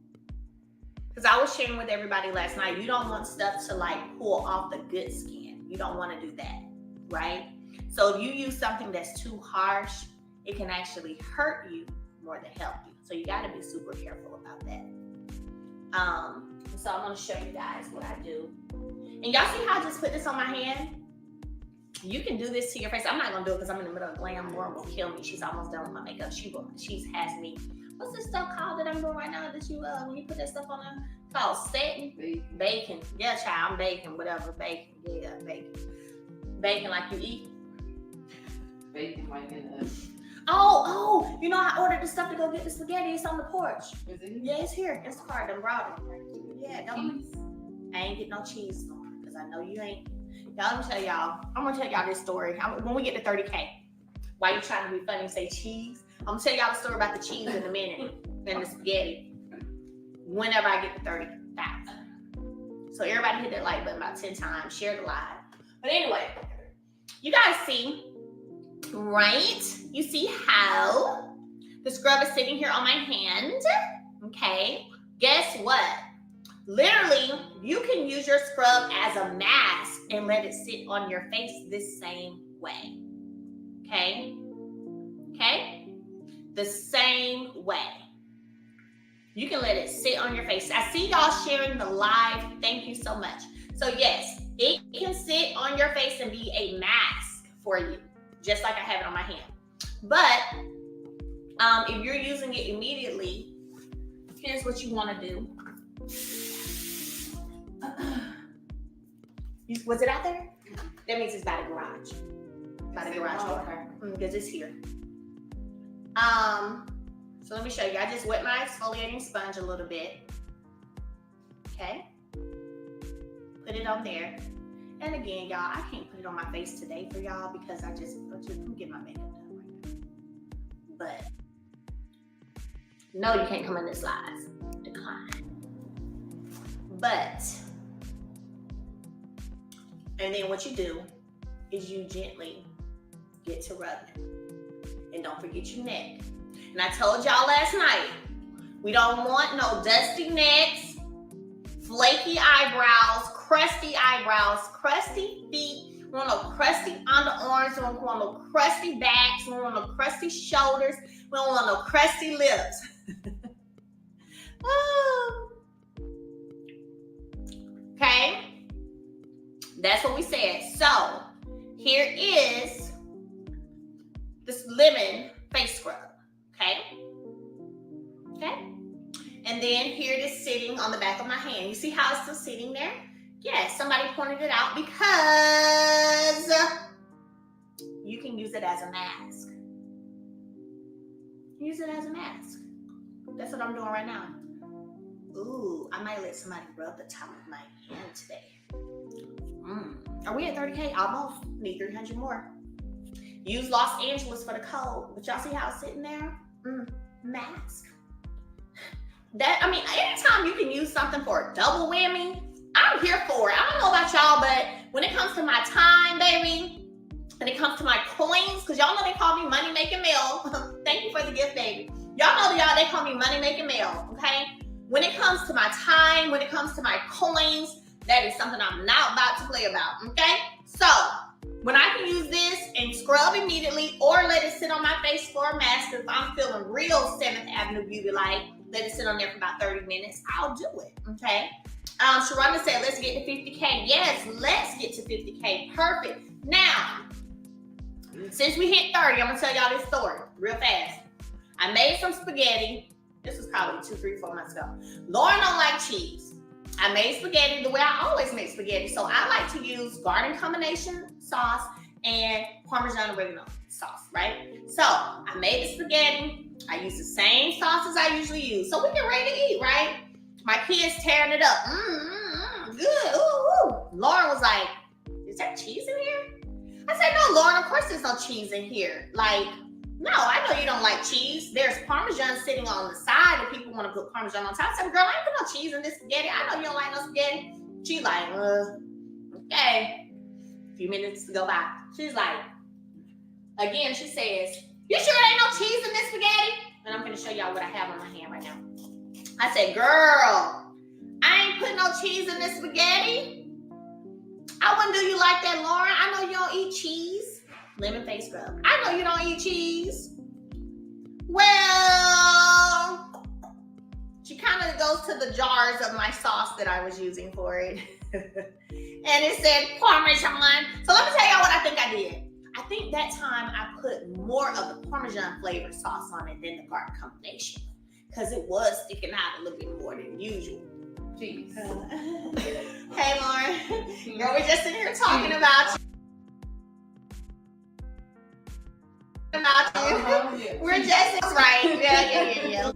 Because I was sharing with everybody last night, you don't want stuff to like pull off the good skin. You don't want to do that, right? So if you use something that's too harsh, it can actually hurt you more than help you. So you got to be super careful about that. So I'm going to show you guys what I do. And y'all see how I just put this on my hand? You can do this to your face. I'm not gonna do it because I'm in the middle of glam. Lauren will kill me. She's almost done with my makeup. She's has me. What's this stuff called that I'm doing right now? That you when you put that stuff on there? Called setting? Bacon. Yeah, child, I'm baking. Whatever. Bacon. Yeah, bacon. Bacon like you eat. Bacon like in a... Oh, you know I ordered the stuff to go get the spaghetti. It's on the porch. Is it? Yeah, it's here. It's the card. I brought it. Yeah, don't. I ain't get no cheese on because I know you ain't. Y'all, I'm gonna tell y'all this story. When we get to 30K, why you trying to be funny and say cheese? I'm gonna tell y'all the story about the cheese in a minute and the spaghetti. Whenever I get to 30,000. So everybody hit that like button about 10 times. Share the live. But anyway, you guys see, right? You see how the scrub is sitting here on my hand. Okay. Guess what? Literally, you can use your scrub as a mask and let it sit on your face this same way. Okay? Okay? The same way. You can let it sit on your face. I see y'all sharing the live. Thank you so much. So yes, it can sit on your face and be a mask for you, just like I have it on my hand. But if you're using it immediately, here's what you want to do. Was it out there? That means it's by the garage. By the garage door. Because it's here. So let me show you. I just wet my exfoliating sponge a little bit. Okay. Put it on there. And again, y'all, I can't put it on my face today for y'all because I'm getting my makeup done right now. But no, you can't come in the slides. Decline. But, and then what you do is you gently get to rubbing. And don't forget your neck. And I told y'all last night, we don't want no dusty necks, flaky eyebrows, crusty feet. We want no crusty underarms. We don't want no crusty backs. We don't want no crusty shoulders. We don't want no crusty lips. Okay? That's what we said. So, here is this lemon face scrub. Okay? Okay? And then here it is sitting on the back of my hand. You see how it's still sitting there? Yes, somebody pointed it out because you can use it as a mask. Use it as a mask. That's what I'm doing right now. Ooh, I might let somebody rub the top of my hand today. Are we at 30K? Almost. Need 300 more. Use Los Angeles for the code. But y'all see how it's sitting there? Mask. Anytime you can use something for a double whammy, I'm here for it. I don't know about y'all, but when it comes to my time, baby, when it comes to my coins, because y'all know they call me Money Making Mill. Thank you for the gift, baby. Y'all know they call me Money Making Mill, okay? When it comes to my time, when it comes to my coins, that is something I'm not about to play about, okay? So, when I can use this and scrub immediately or let it sit on my face for a mask, if I'm feeling real 7th Avenue beauty like, let it sit on there for about 30 minutes, I'll do it, okay? Sharonda said, let's get to 50K. Yes, let's get to 50K. Perfect. Now, since we hit 30, I'm going to tell y'all this story real fast. I made some spaghetti. This was probably 2, 3, 4 months ago. Lauren don't like cheese. I made spaghetti the way I always make spaghetti. So I like to use garden combination sauce and Parmesan oregano sauce, right? So I made the spaghetti. I use the same sauce as I usually use. So we get ready to eat, right? My kids tearing it up. Good. Ooh. Lauren was like, is there cheese in here? I said, no, Lauren, of course there's no cheese in here. Like, no, I know you don't like cheese. There's Parmesan sitting on the side if people want to put Parmesan on top. I said, girl, I ain't put no cheese in this spaghetti. I know you don't like no spaghetti. She like, okay. A few minutes to go by. She's like, again, she says, you sure there ain't no cheese in this spaghetti? And I'm going to show y'all what I have on my hand right now. I said, girl, I ain't putting no cheese in this spaghetti. I wouldn't do you like that, Lauren. I know you don't eat cheese. Lemon face scrub. I know you don't eat cheese. Well, she kind of goes to the jars of my sauce that I was using for it. and it said Parmesan. So let me tell y'all what I think I did. I think that time I put more of the Parmesan flavor sauce on it than the garlic combination because it was sticking out a little bit more than usual. Jeez. Hey, Lauren. Girl, we're just sitting here talking about you. Yeah. We're just right. Yeah.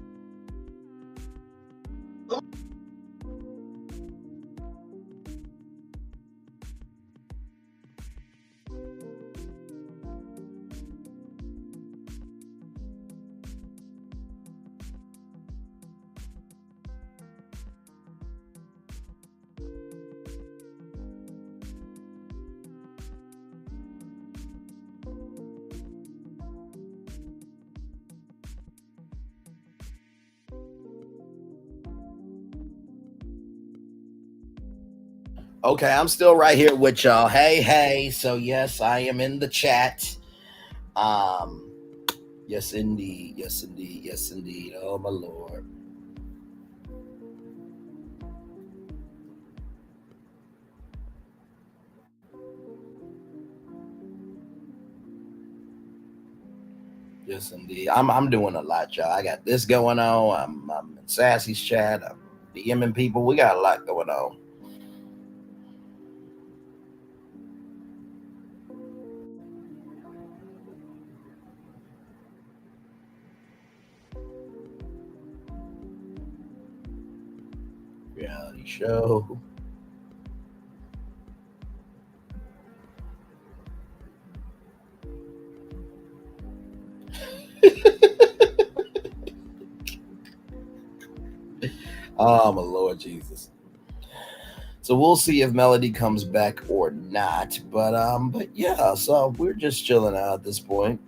Okay, I'm still right here with y'all. Hey. So yes, I am in the chat. Yes indeed. Oh my Lord. Yes indeed. I'm doing a lot, y'all. I got this going on. I'm in Sassy's chat. I'm DMing people. We got a lot going on. Reality show. Oh my Lord Jesus. So we'll see if Melody comes back or not. But yeah, so we're just chilling out at this point.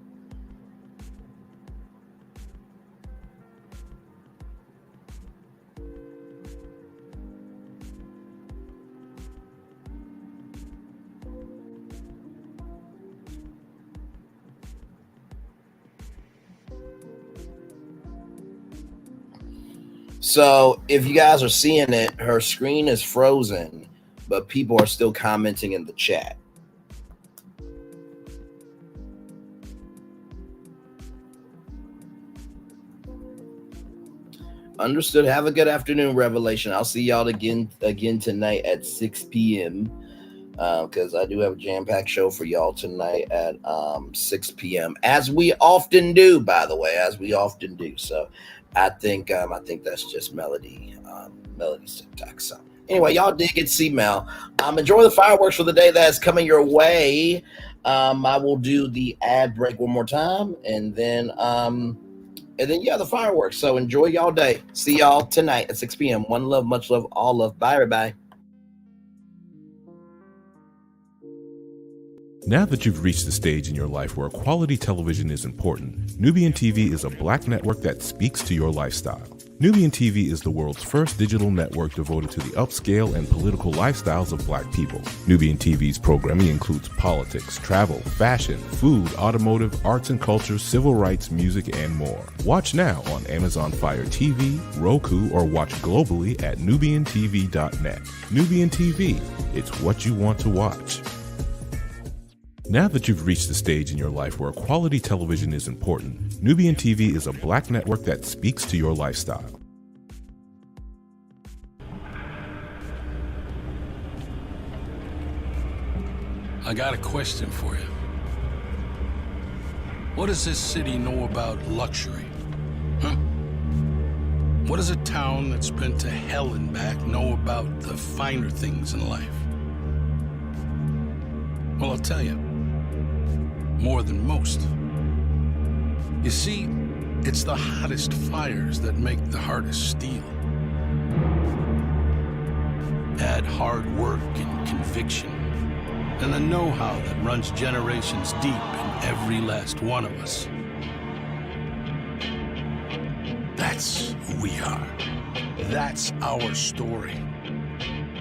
So if you guys are seeing it, her screen is frozen, but people are still commenting in the chat. Understood. Have a good afternoon, Revelation. I'll see y'all again tonight at 6 p.m. Because I do have a jam-packed show for y'all tonight at 6 p.m. As we often do, by the way, as we often do. So I think that's just Melody's TikTok. So anyway, y'all did get to see Mel. Enjoy the fireworks for the day that's coming your way. I will do the ad break one more time, and then yeah, the fireworks. So enjoy y'all day. See y'all tonight at 6 p.m. One love, much love, all love. Bye, everybody. Now that you've reached the stage in your life where quality television is important, Nubian TV is a Black network that speaks to your lifestyle. Nubian TV is the world's first digital network devoted to the upscale and political lifestyles of Black people. Nubian TV's programming includes politics, travel, fashion, food, automotive, arts and culture, civil rights, music, and more. Watch now on Amazon Fire TV, Roku, or watch globally at nubiantv.net. Nubian TV, it's what you want to watch. Now that you've reached the stage in your life where quality television is important, Nubian TV is a Black network that speaks to your lifestyle. I got a question for you. What does this city know about luxury? Huh? What does a town that's been to hell and back know about the finer things in life? Well, I'll tell you. More than most. You see, it's the hottest fires that make the hardest steel. Add hard work and conviction, and the know-how that runs generations deep in every last one of us. That's who we are. That's our story.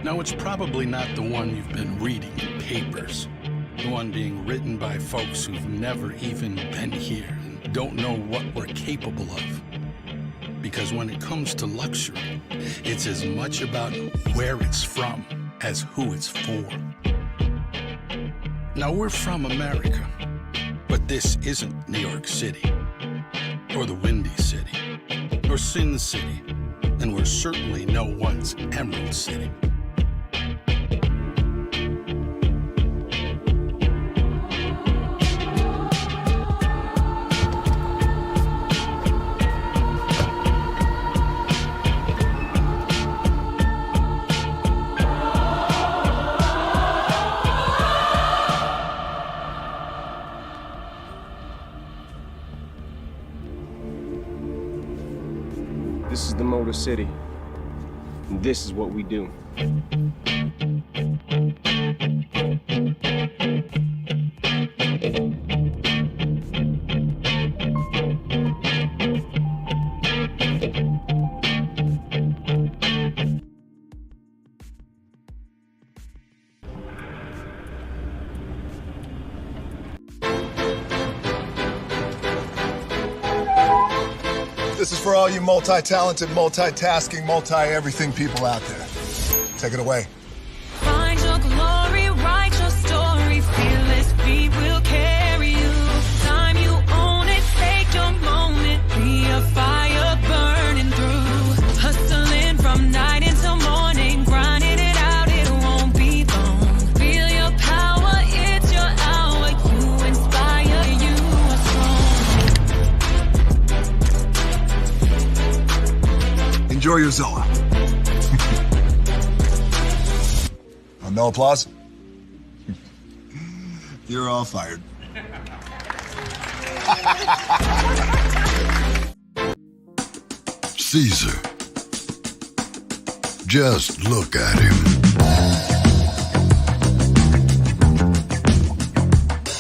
Now, it's probably not the one you've been reading in papers. The one being written by folks who've never even been here and don't know what we're capable of. Because when it comes to luxury, it's as much about where it's from as who it's for. Now, we're from America, but this isn't New York City, or the Windy City, or Sin City, and we're certainly no one's Emerald City. This is the Motor City, and this is what we do. This is for all you multi-talented, multitasking, multi-everything people out there. Take it away. Find your glory, write your story, fearless feet will carry you. Time you own it, take your moment, be a fire burning through. Hustling from night until morning, grinding it out, it won't be long. Feel your power, it's your hour, you inspire, you are strong. Enjoy your Zoa. No applause? You're all fired. Caesar. Just look at him.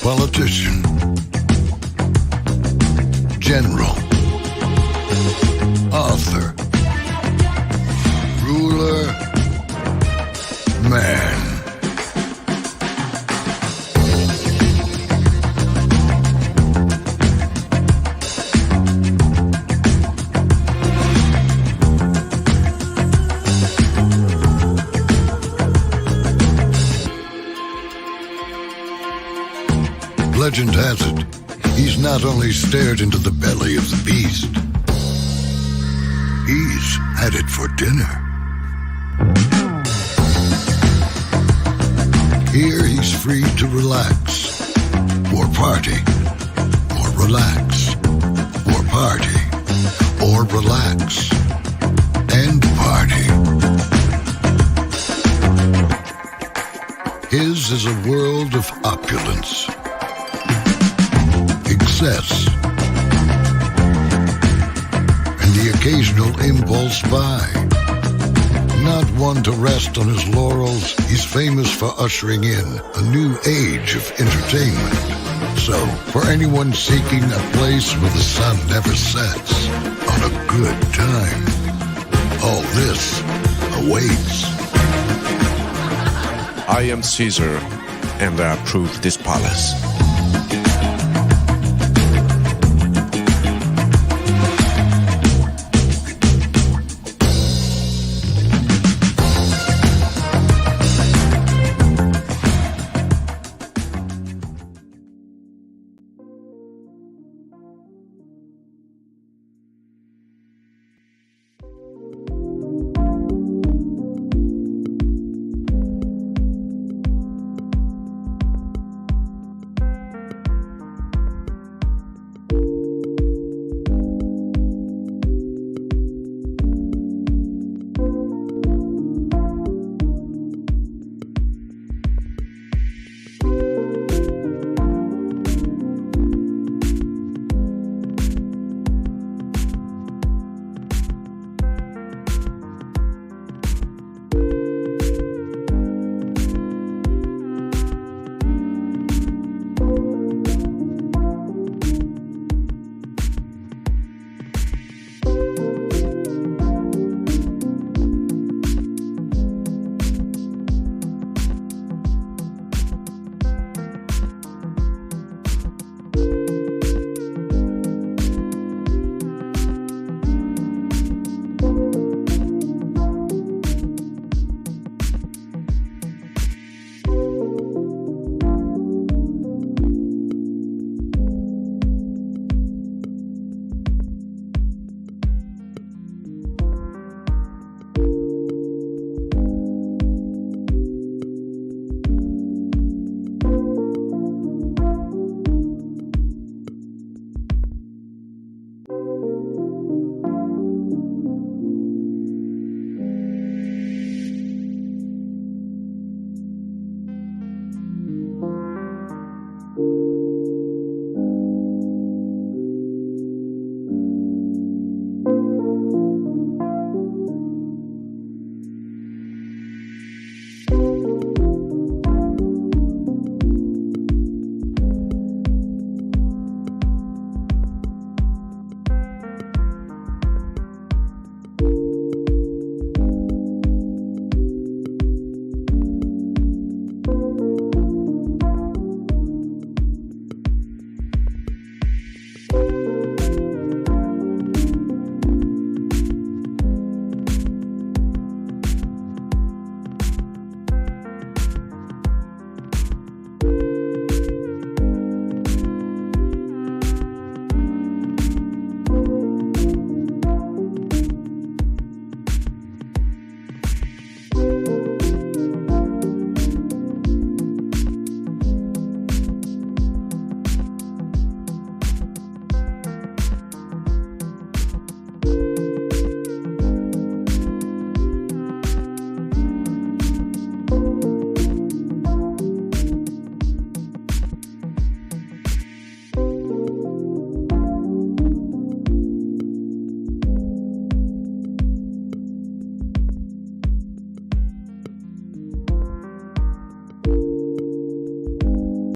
Politician. General. Author. Ruler. Man. Legend has it, he's not only stared into the belly of the beast, he's had it for dinner. Here he's free to relax, or party, or relax, or party, or relax, and party. His is a world of opulence, excess, and the occasional impulse buy. Not one to rest on his laurels, he's famous for ushering in a new age of entertainment. So, for anyone seeking a place where the sun never sets on a good time, all this awaits. I am Caesar, and I approve this palace.